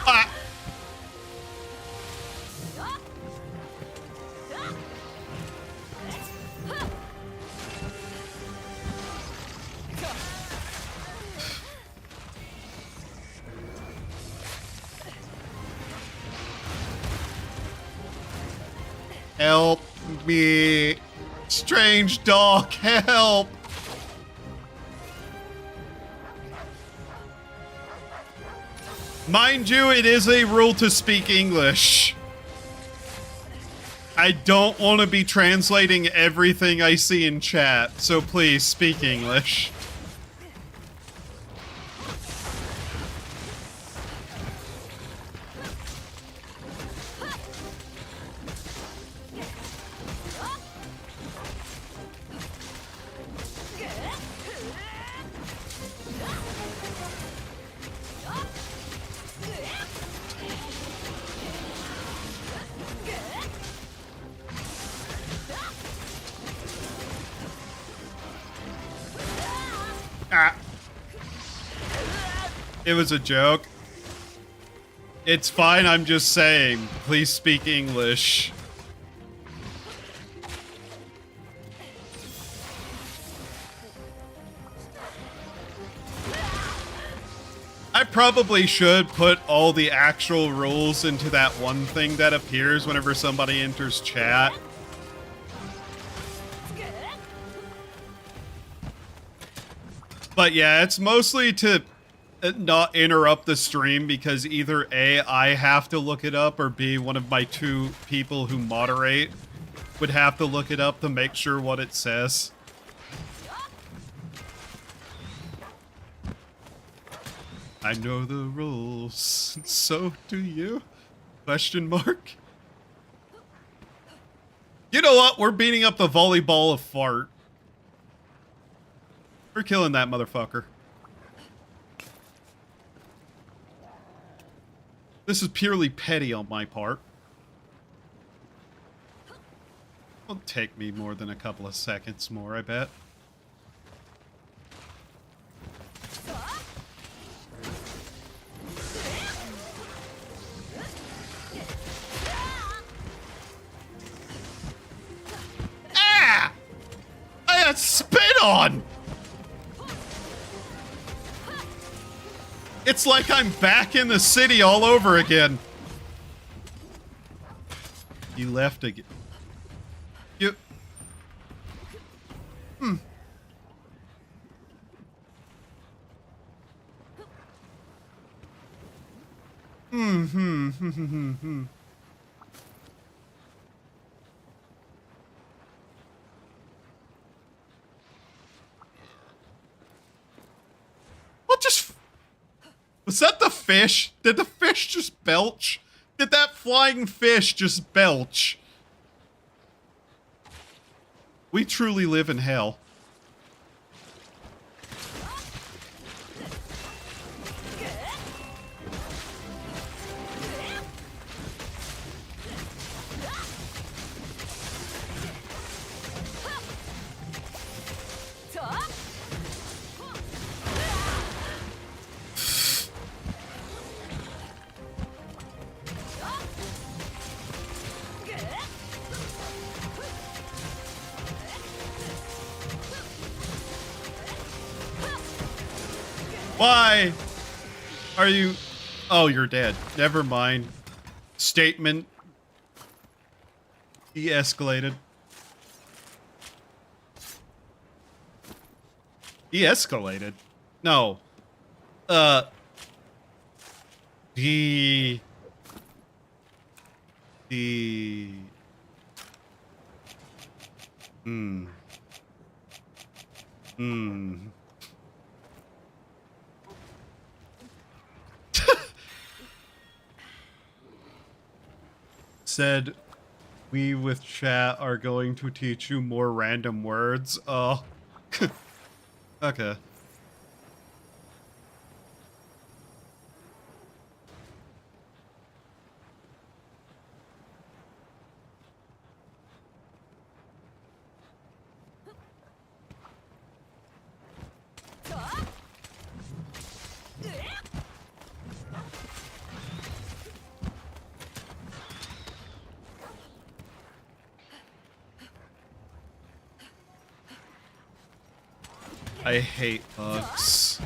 Ah! Help me. Strange dog, help. Mind you, it is a rule to speak English. I don't want to be translating everything I see in chat, so please speak English. Ah. It was a joke. It's fine, I'm just saying. Please speak English. I probably should put all the actual rules into that one thing that appears whenever somebody enters chat. But yeah, it's mostly to not interrupt the stream because either A, I have to look it up, or B, one of my two people who moderate would have to look it up to make sure what it says. I know the rules, so do you? Question mark. You know what? We're beating up the volleyball of fart. We're killing that motherfucker. This is purely petty on my part. Won't take me more than a couple of seconds more, I bet. Ah! I got spit on! It's like I'm back in the city all over again. You left again. You... What just... Was that the fish? Did the fish just belch? Did that flying fish just belch? We truly live in hell. Why are you... Oh, you're dead. Never mind. Statement de-escalated. De-escalated? No. De... Said, we with chat are going to teach you more random words. Oh. Okay. I hate bugs.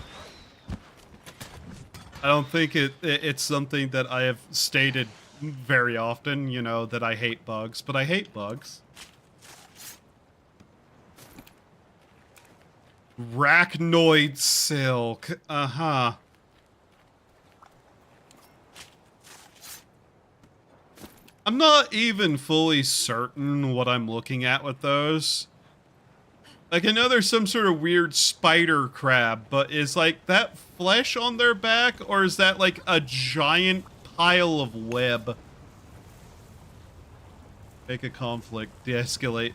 I don't think it's something that I have stated very often, you know, that I hate bugs, but I hate bugs. Arachnoid silk. Uh-huh. I'm not even fully certain what I'm looking at with those. Like, I know there's some sort of weird spider crab, but is, like, that flesh on their back, or is that, like, a giant pile of web? Make a conflict. De-escalate.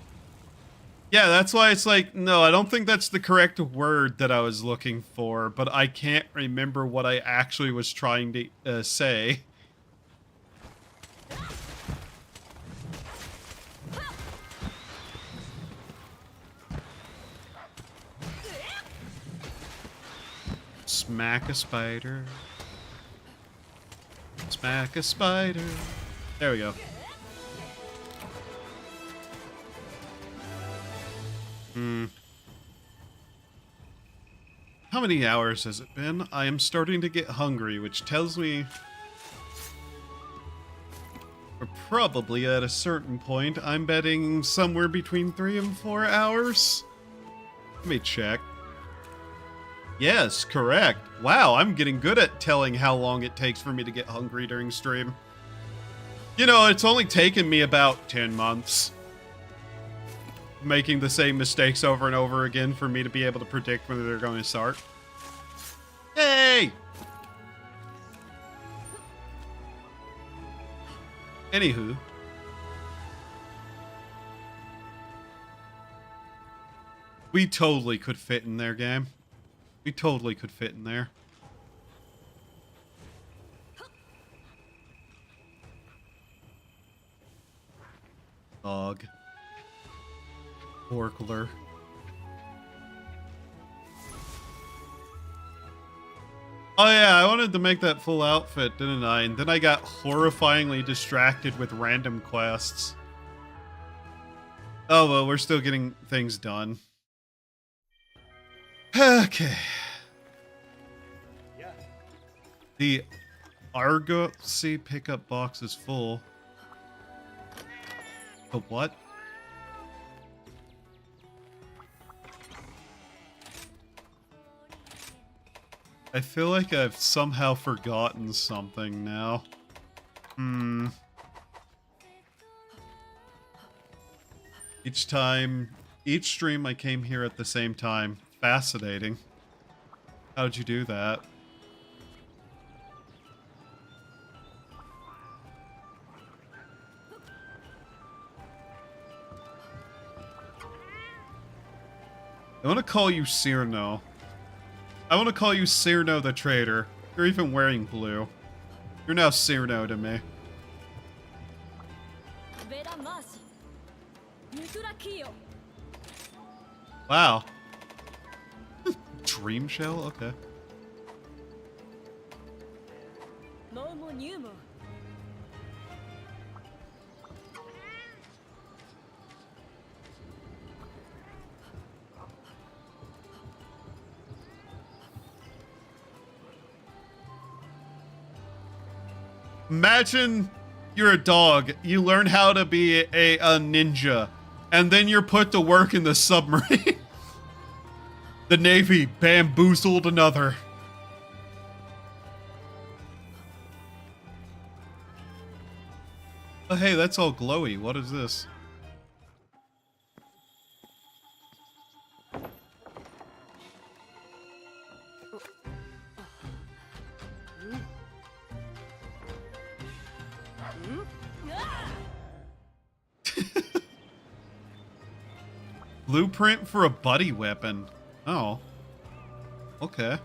Yeah, that's why it's like, no, I don't think that's the correct word that I was looking for, but I can't remember what I actually was trying to say. Smack a spider. Smack a spider. There we go. How many hours has it been? I am starting to get hungry, which tells me we're probably at a certain point. I'm betting somewhere between 3 and 4 hours. Let me check. Yes, correct. Wow, I'm getting good at telling how long it takes for me to get hungry during stream. You know, it's only taken me about 10 months. Making the same mistakes over and over again for me to be able to predict when they're going to start. Yay! Anywho. We totally could fit in their game. We totally could fit in there. Dog. Orkler. Oh yeah, I wanted to make that full outfit, didn't I? And then I got horrifyingly distracted with random quests. Oh well, we're still getting things done. Okay. The Argosy pickup box is full. The what? I feel like I've somehow forgotten something now. Each stream I came here at the same time. Fascinating. How'd you do that? I want to call you Cyrno. I want to call you Cyrno the traitor. You're even wearing blue. You're now Cyrno to me. Wow. Dream shell? Okay. Imagine you're a dog, you learn how to be a ninja, and then you're put to work in the submarine. The Navy bamboozled another. Oh hey, that's all glowy. What is this? Blueprint for a buddy weapon. Oh. Okay.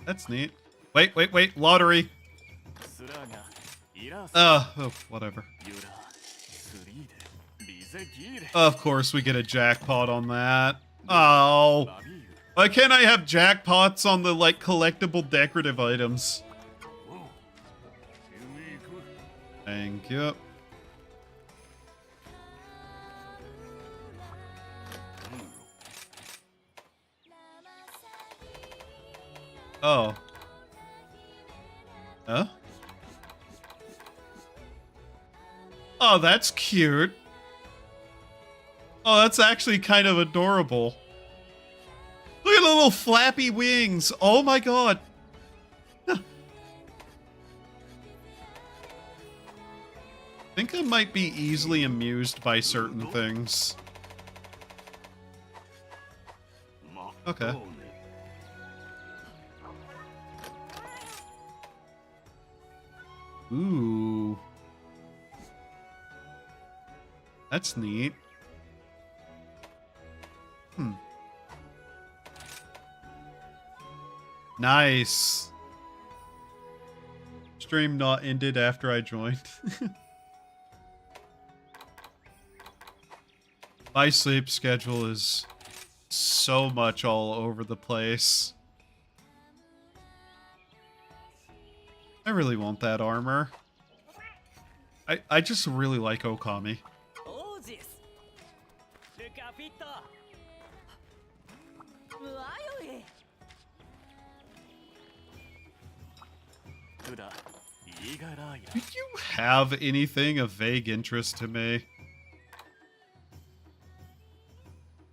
That's neat. Wait. Lottery. Oh, whatever. Of course we get a jackpot on that. Oh. Why can't I have jackpots on the, like, collectible decorative items? Thank you. Oh. Huh? Oh, that's cute. Oh, that's actually kind of adorable. Look at the little flappy wings. Oh my god. I think I might be easily amused by certain things. Okay. Ooh. That's neat. Nice. Stream not ended after I joined. My sleep schedule is so much all over the place. I really want that armor. I just really like Okami. Do you have anything of vague interest to me?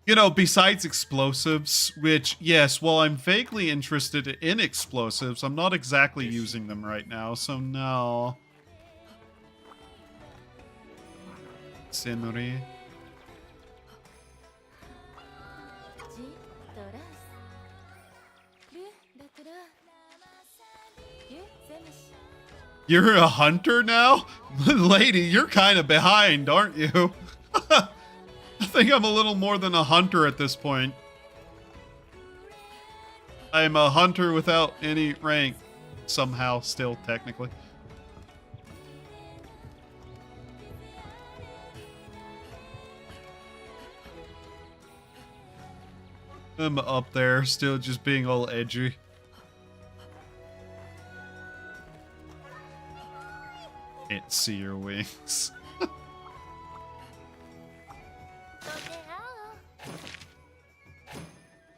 You know, besides explosives, which, yes, while I'm vaguely interested in explosives, I'm not exactly using them right now, so no. Senori. You're a hunter now? Lady, you're kind of behind, aren't you? I think I'm a little more than a hunter at this point. I'm a hunter without any rank. Somehow, still, technically. I'm up there, still just being all edgy. Can't see your wings.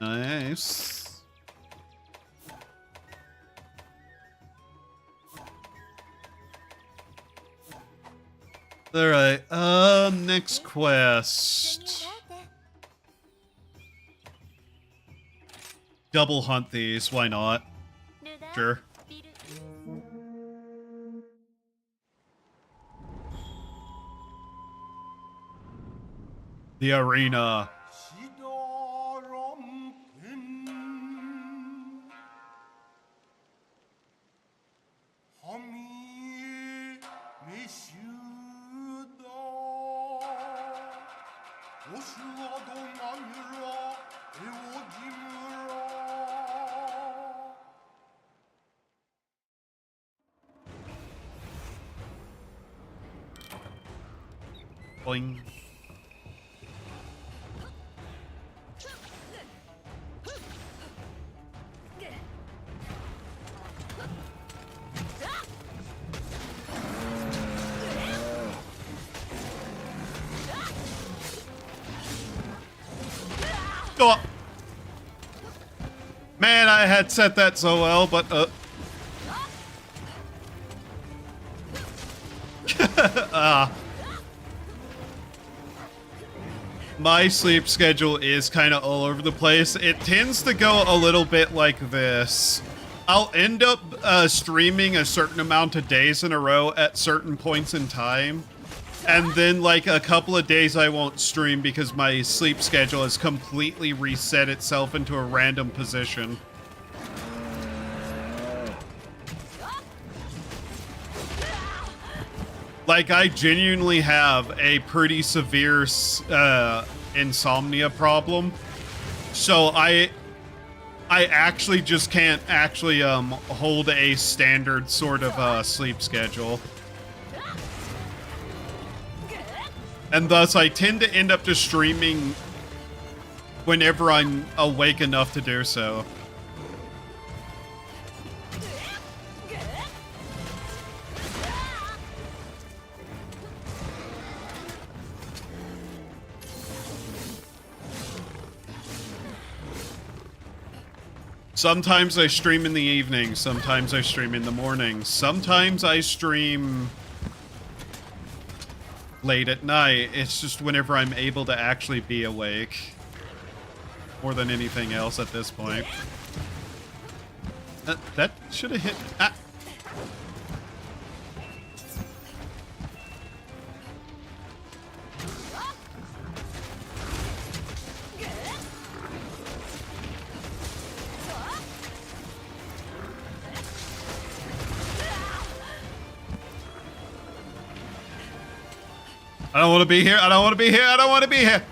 Nice. Alright, next quest. Double hunt these, why not? Sure. The arena. Boing. Oh. Man, I had set that so well, but my sleep schedule is kind of all over the place. It tends to go a little bit like this. I'll end up streaming a certain amount of days in a row at certain points in time. And then, like, a couple of days I won't stream because my sleep schedule has completely reset itself into a random position. Like, I genuinely have a pretty severe insomnia problem. So I actually just can't actually hold a standard sort of sleep schedule. And thus, I tend to end up just streaming whenever I'm awake enough to do so. Sometimes I stream in the evening, sometimes I stream in the morning, sometimes I stream late at night. It's just whenever I'm able to actually be awake. More than anything else at this point. That should have hit. Ah. I don't want to be here. I don't want to be here. I don't want to be here.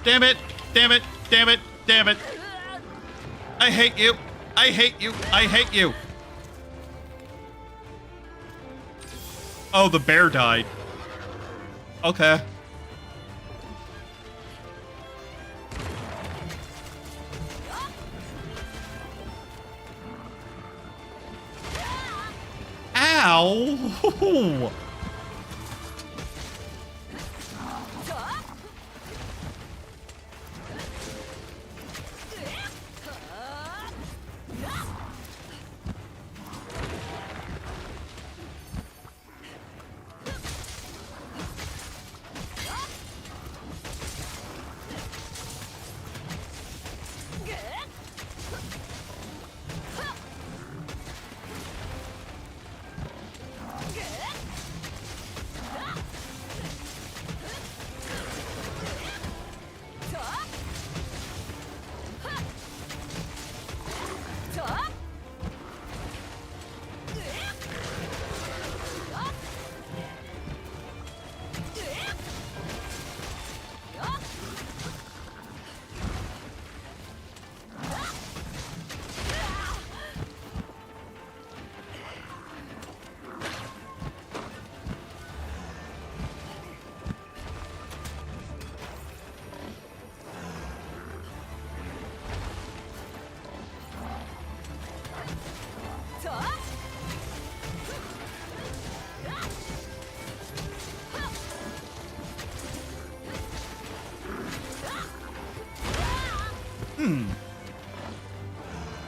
Damn it. Damn it. Damn it. Damn it. I hate you. I hate you. I hate you. Oh, the bear died. Okay. Ow!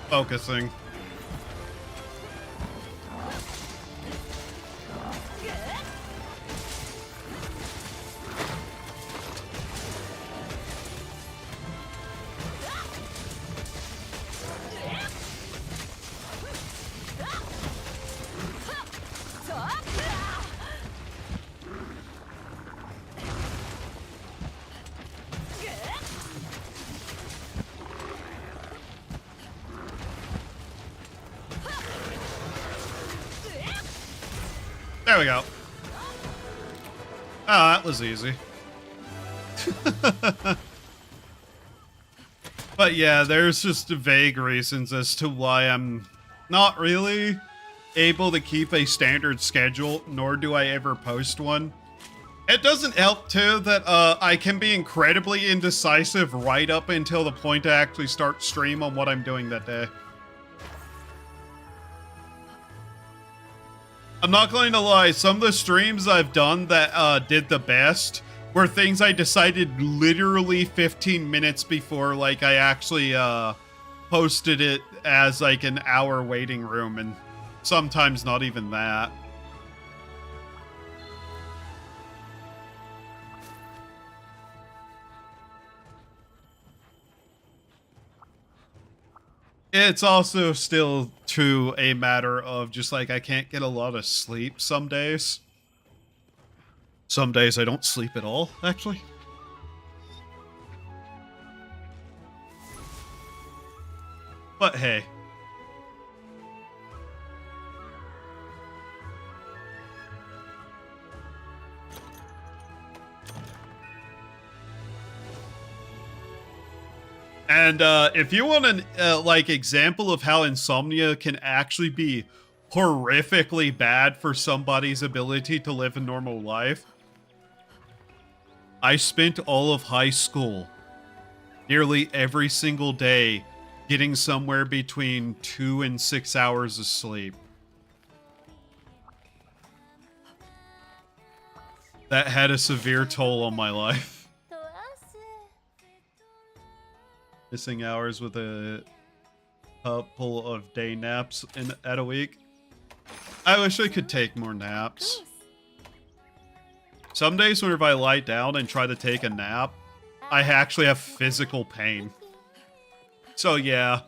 Focusing. There we go. Oh, that was easy. But yeah, there's just vague reasons as to why I'm not really able to keep a standard schedule, nor do I ever post one. It doesn't help, too, that I can be incredibly indecisive right up until the point I actually start stream on what I'm doing that day. I'm not going to lie, some of the streams I've done that did the best were things I decided literally 15 minutes before, like, I actually posted it as, like, an hour waiting room, and sometimes not even that. It's also still to a matter of just, like, I can't get a lot of sleep some days. Some days I don't sleep at all, actually. But hey. And if you want an like example of how insomnia can actually be horrifically bad for somebody's ability to live a normal life, I spent all of high school, nearly every single day, getting somewhere between 2 and 6 hours of sleep. That had a severe toll on my life. Missing hours with a couple of day naps at a week. I wish I could take more naps. Some days whenever I lie down and try to take a nap, I actually have physical pain. So yeah,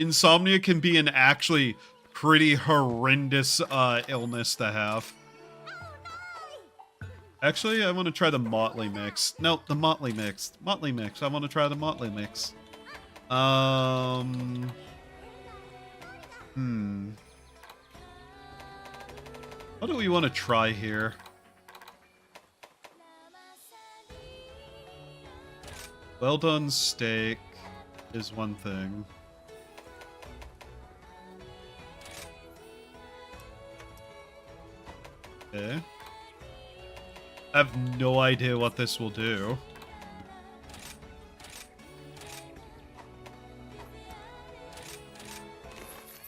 insomnia can be an actually pretty horrendous illness to have. Actually, I want to try the Motley mix. No, the Motley mix. Motley mix. I want to try the Motley mix. What do we want to try here? Well done steak is one thing. Okay. I have no idea what this will do.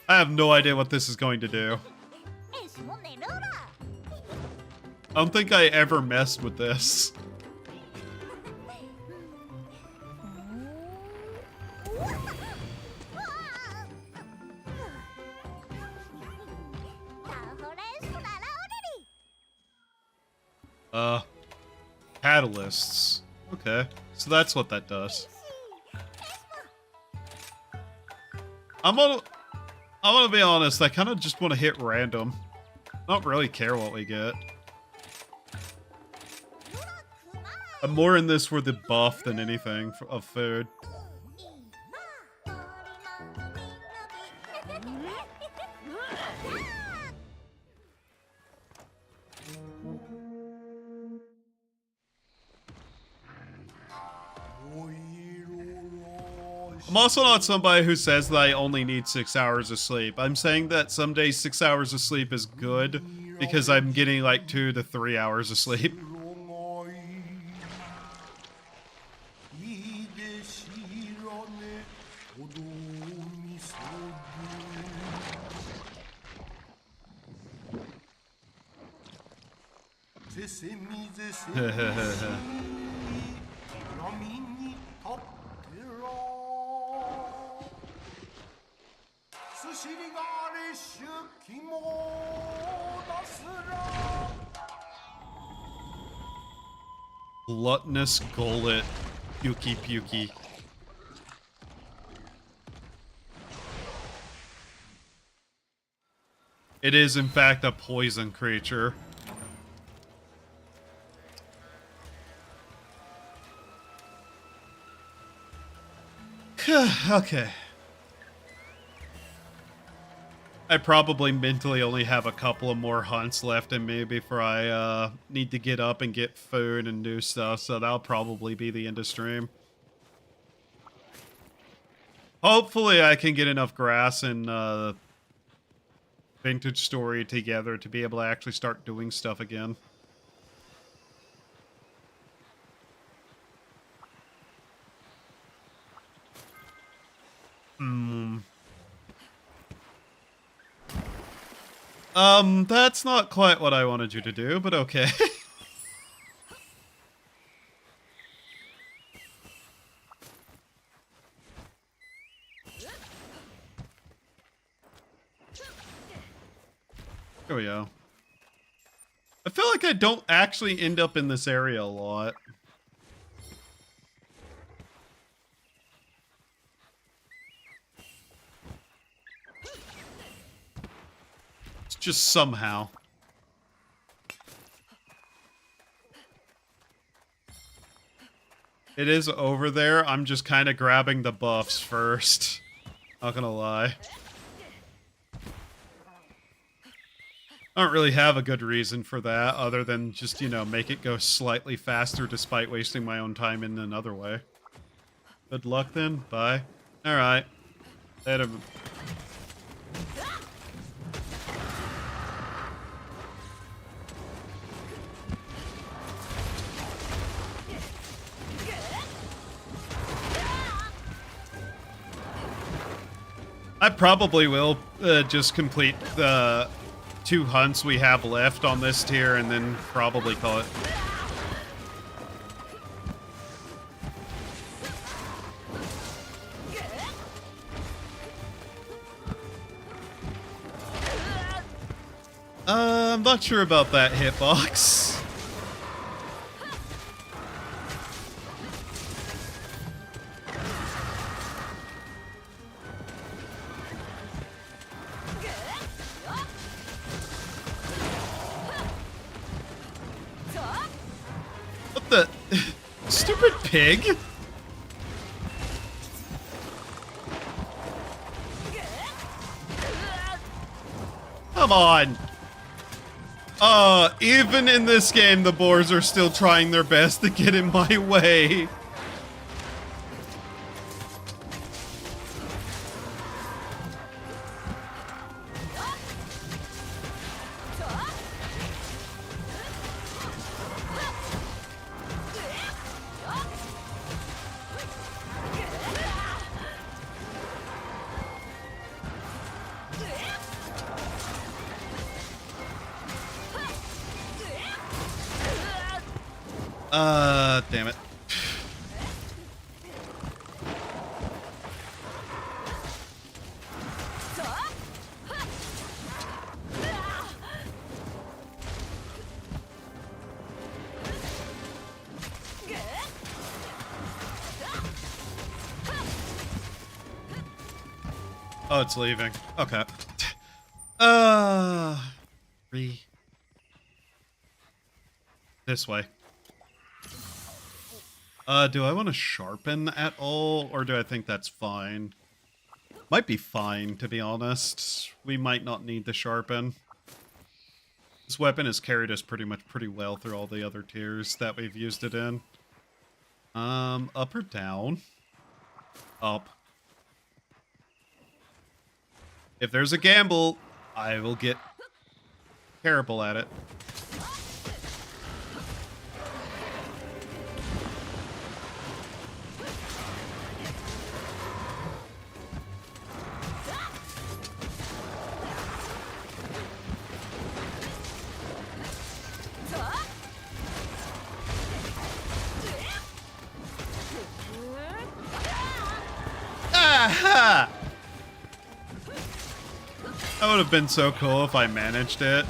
I have no idea what this is going to do. I don't think I ever messed with this. Catalysts. Okay, so that's what that does. I'm gonna be honest, I kind of just want to hit random. I don't really care what we get. I'm more in this for the buff than anything of food. I'm also not somebody who says that I only need 6 hours of sleep. I'm saying that some days 6 hours of sleep is good because I'm getting like 2 to 3 hours of sleep. Gluttonous gullet, Yuki Puki. It is in fact a poison creature. Okay. I probably mentally only have a couple of more hunts left in me before I need to get up and get food and do stuff, so that'll probably be the end of stream. Hopefully I can get enough grass and vintage story together to be able to actually start doing stuff again. That's not quite what I wanted you to do, but okay. There we go. I feel like I don't actually end up in this area a lot. It's just somehow. It is over there. I'm just kind of grabbing the buffs first. Not gonna lie. I don't really have a good reason for that other than just, you know, make it go slightly faster despite wasting my own time in another way. Good luck then. Bye. Alright. Later. I probably will just complete the 2 hunts we have left on this tier and then probably call it. I'm not sure about that hitbox. What the? Stupid pig? Come on. Even in this game, the boars are still trying their best to get in my way. Damn it. Oh, it's leaving. Okay. This way. Do I want to sharpen at all, or do I think that's fine? Might be fine, to be honest. We might not need to sharpen. This weapon has carried us pretty well through all the other tiers that we've used it in. Up or down? Up. If there's a gamble, I will get terrible at it. Aha! That would have been so cool if I managed it.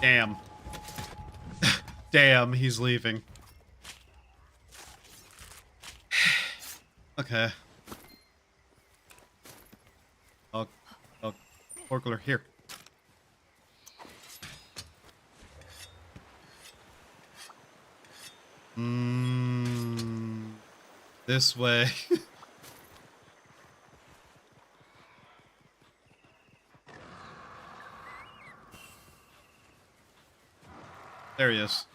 Damn. Damn, he's leaving. Okay. Oh, Orgler, here. This way. There he is.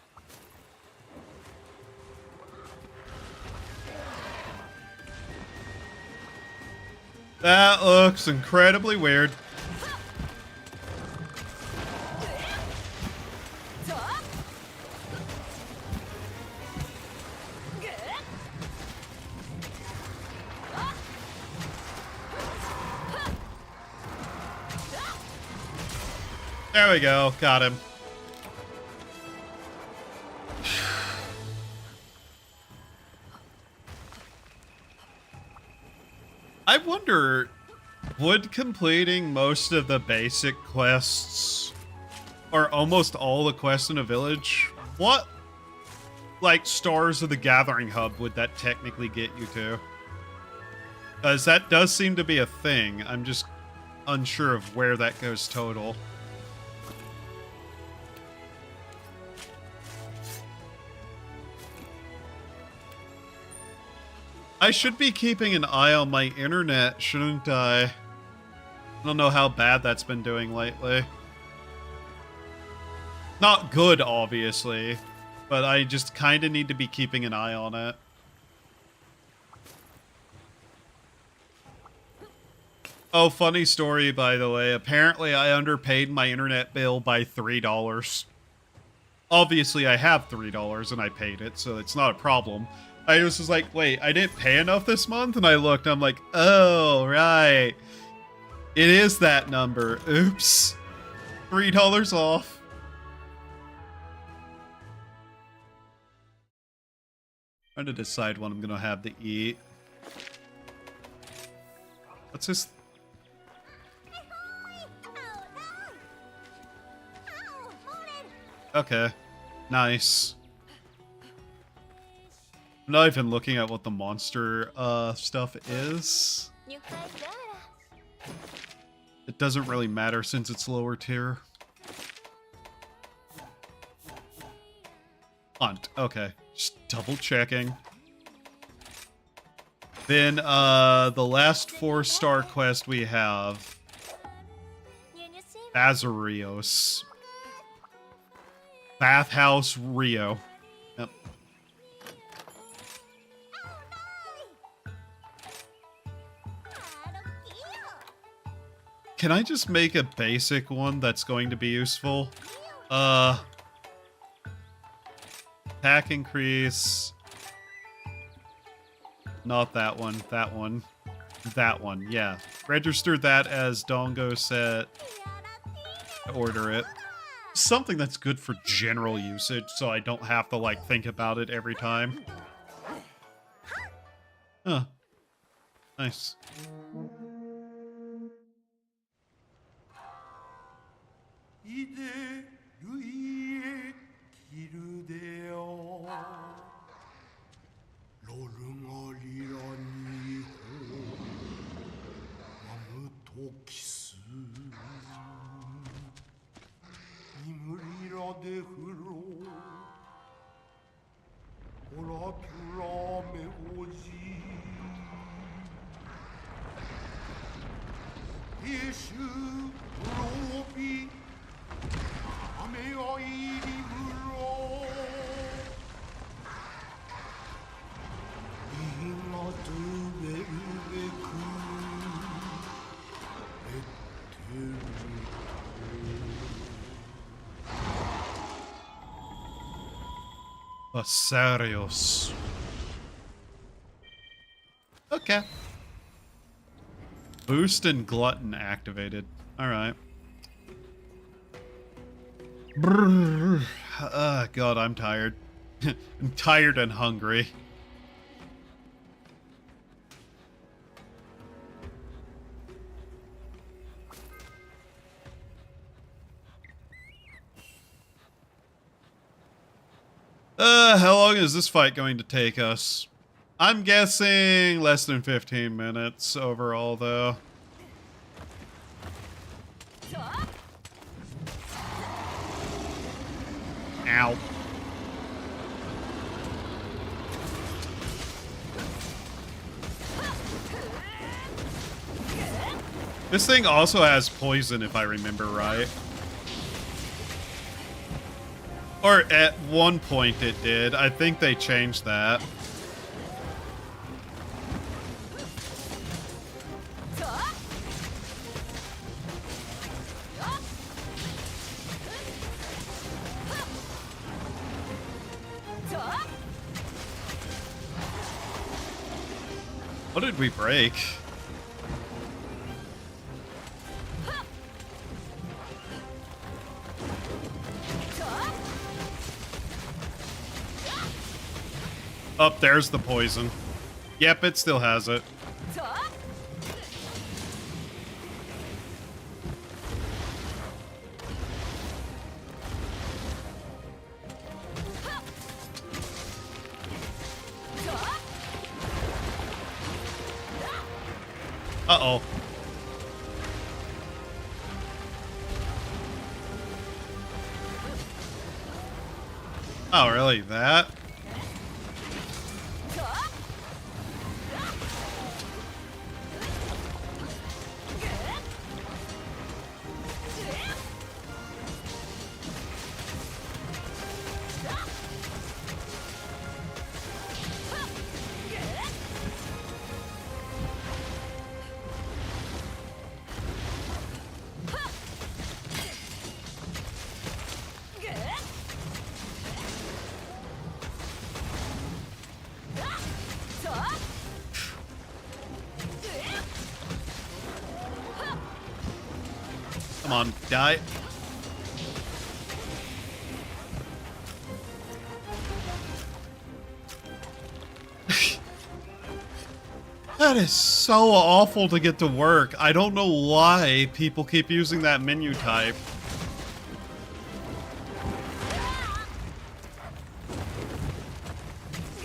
That looks incredibly weird. There we go. Got him. I wonder, would completing most of the basic quests, or almost all the quests in a village, what, like, Stars of the Gathering Hub would that technically get you to? Because that does seem to be a thing. I'm just unsure of where that goes total. I should be keeping an eye on my internet, shouldn't I? I don't know how bad that's been doing lately. Not good, obviously, but I just kind of need to be keeping an eye on it. Oh, funny story, by the way. Apparently, I underpaid my internet bill by $3. Obviously, I have $3 and I paid it, so it's not a problem. I was just like, wait, I didn't pay enough this month? And I looked, I'm like, oh, right. It is that number. Oops. $3 off. Trying to decide what I'm going to have to eat. What's this? Okay. Nice. I'm not even looking at what the monster stuff is. It doesn't really matter since it's lower tier. Hunt. Okay. Just double checking. Then the last 4-star quest we have. Azarios. Bathhouse Rio. Yep. Can I just make a basic one that's going to be useful? Attack increase. Not that one. That one. That one, yeah. Register that as Dongo set. Order it. Something that's good for general usage, so I don't have to, like, think about it every time. Huh. Nice. Asarios. Okay. Boost and Glutton activated. Alright. God, I'm tired. I'm tired and hungry. How long is this fight going to take us? I'm guessing less than 15 minutes overall, though. Ow. This thing also has poison, if I remember right. Or at one point it did. I think they changed that. What did we break? Oh, there's the poison. Yep, it still has it. Uh-oh. Oh, really? That? Come on, die. That is so awful to get to work. I don't know why people keep using that menu type.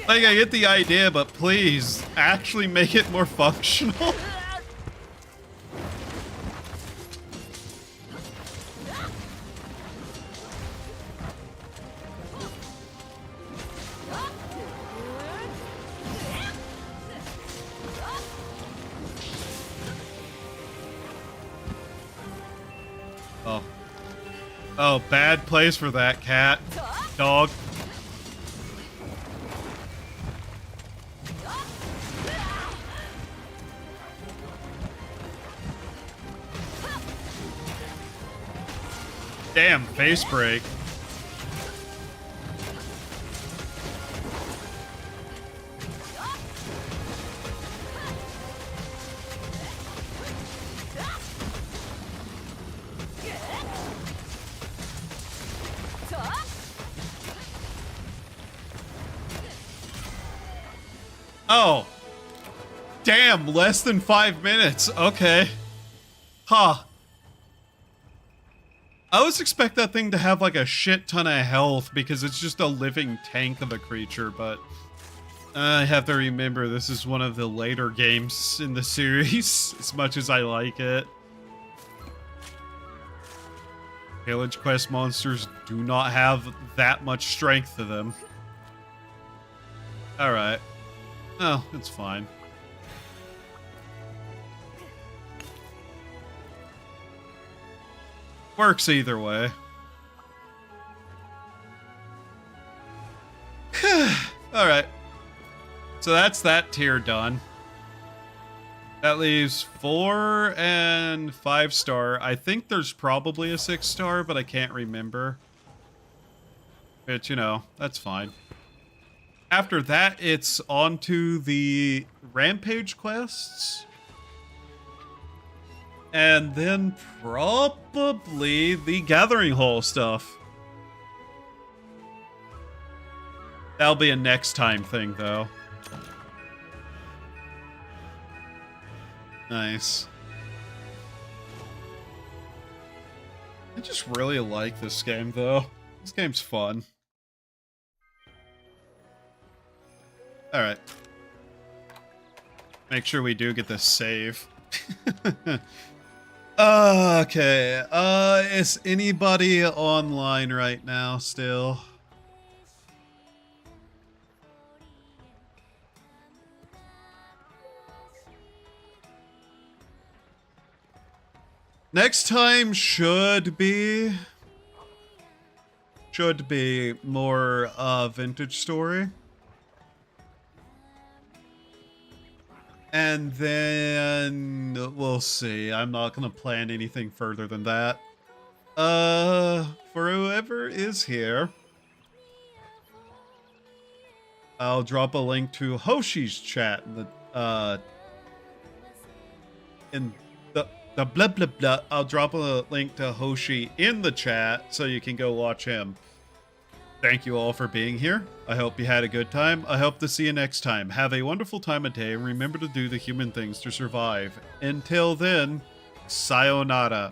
Like, I get the idea, but please, actually make it more functional. Oh. Oh, bad place for that cat. Dog. Damn, face break. Oh. Damn, less than 5 minutes. Okay. Huh. I always expect that thing to have like a shit ton of health because it's just a living tank of a creature, but I have to remember this is one of the later games in the series, as much as I like it. Village Quest monsters do not have that much strength to them. Alright. Oh, it's fine. Works either way. Alright. So that's that tier done. That leaves 4 and 5 star. I think there's probably a 6 star, but I can't remember. But, you know, that's fine. After that, it's on to the Rampage quests. And then probably the Gathering Hall stuff. That'll be a next time thing, though. Nice. I just really like this game, though. This game's fun. Alright. Make sure we do get this save. Okay. Is anybody online right now still? Next time should be more vintage story. And then we'll see. I'm not going to plan anything further than that. For whoever is here, I'll drop a link to Hoshi's chat in the blah blah blah. I'll drop a link to Hoshi in the chat so you can go watch him. Thank you all for being here. I hope you had a good time. I hope to see you next time. Have a wonderful time of day and remember to do the human things to survive. Until then, sayonara.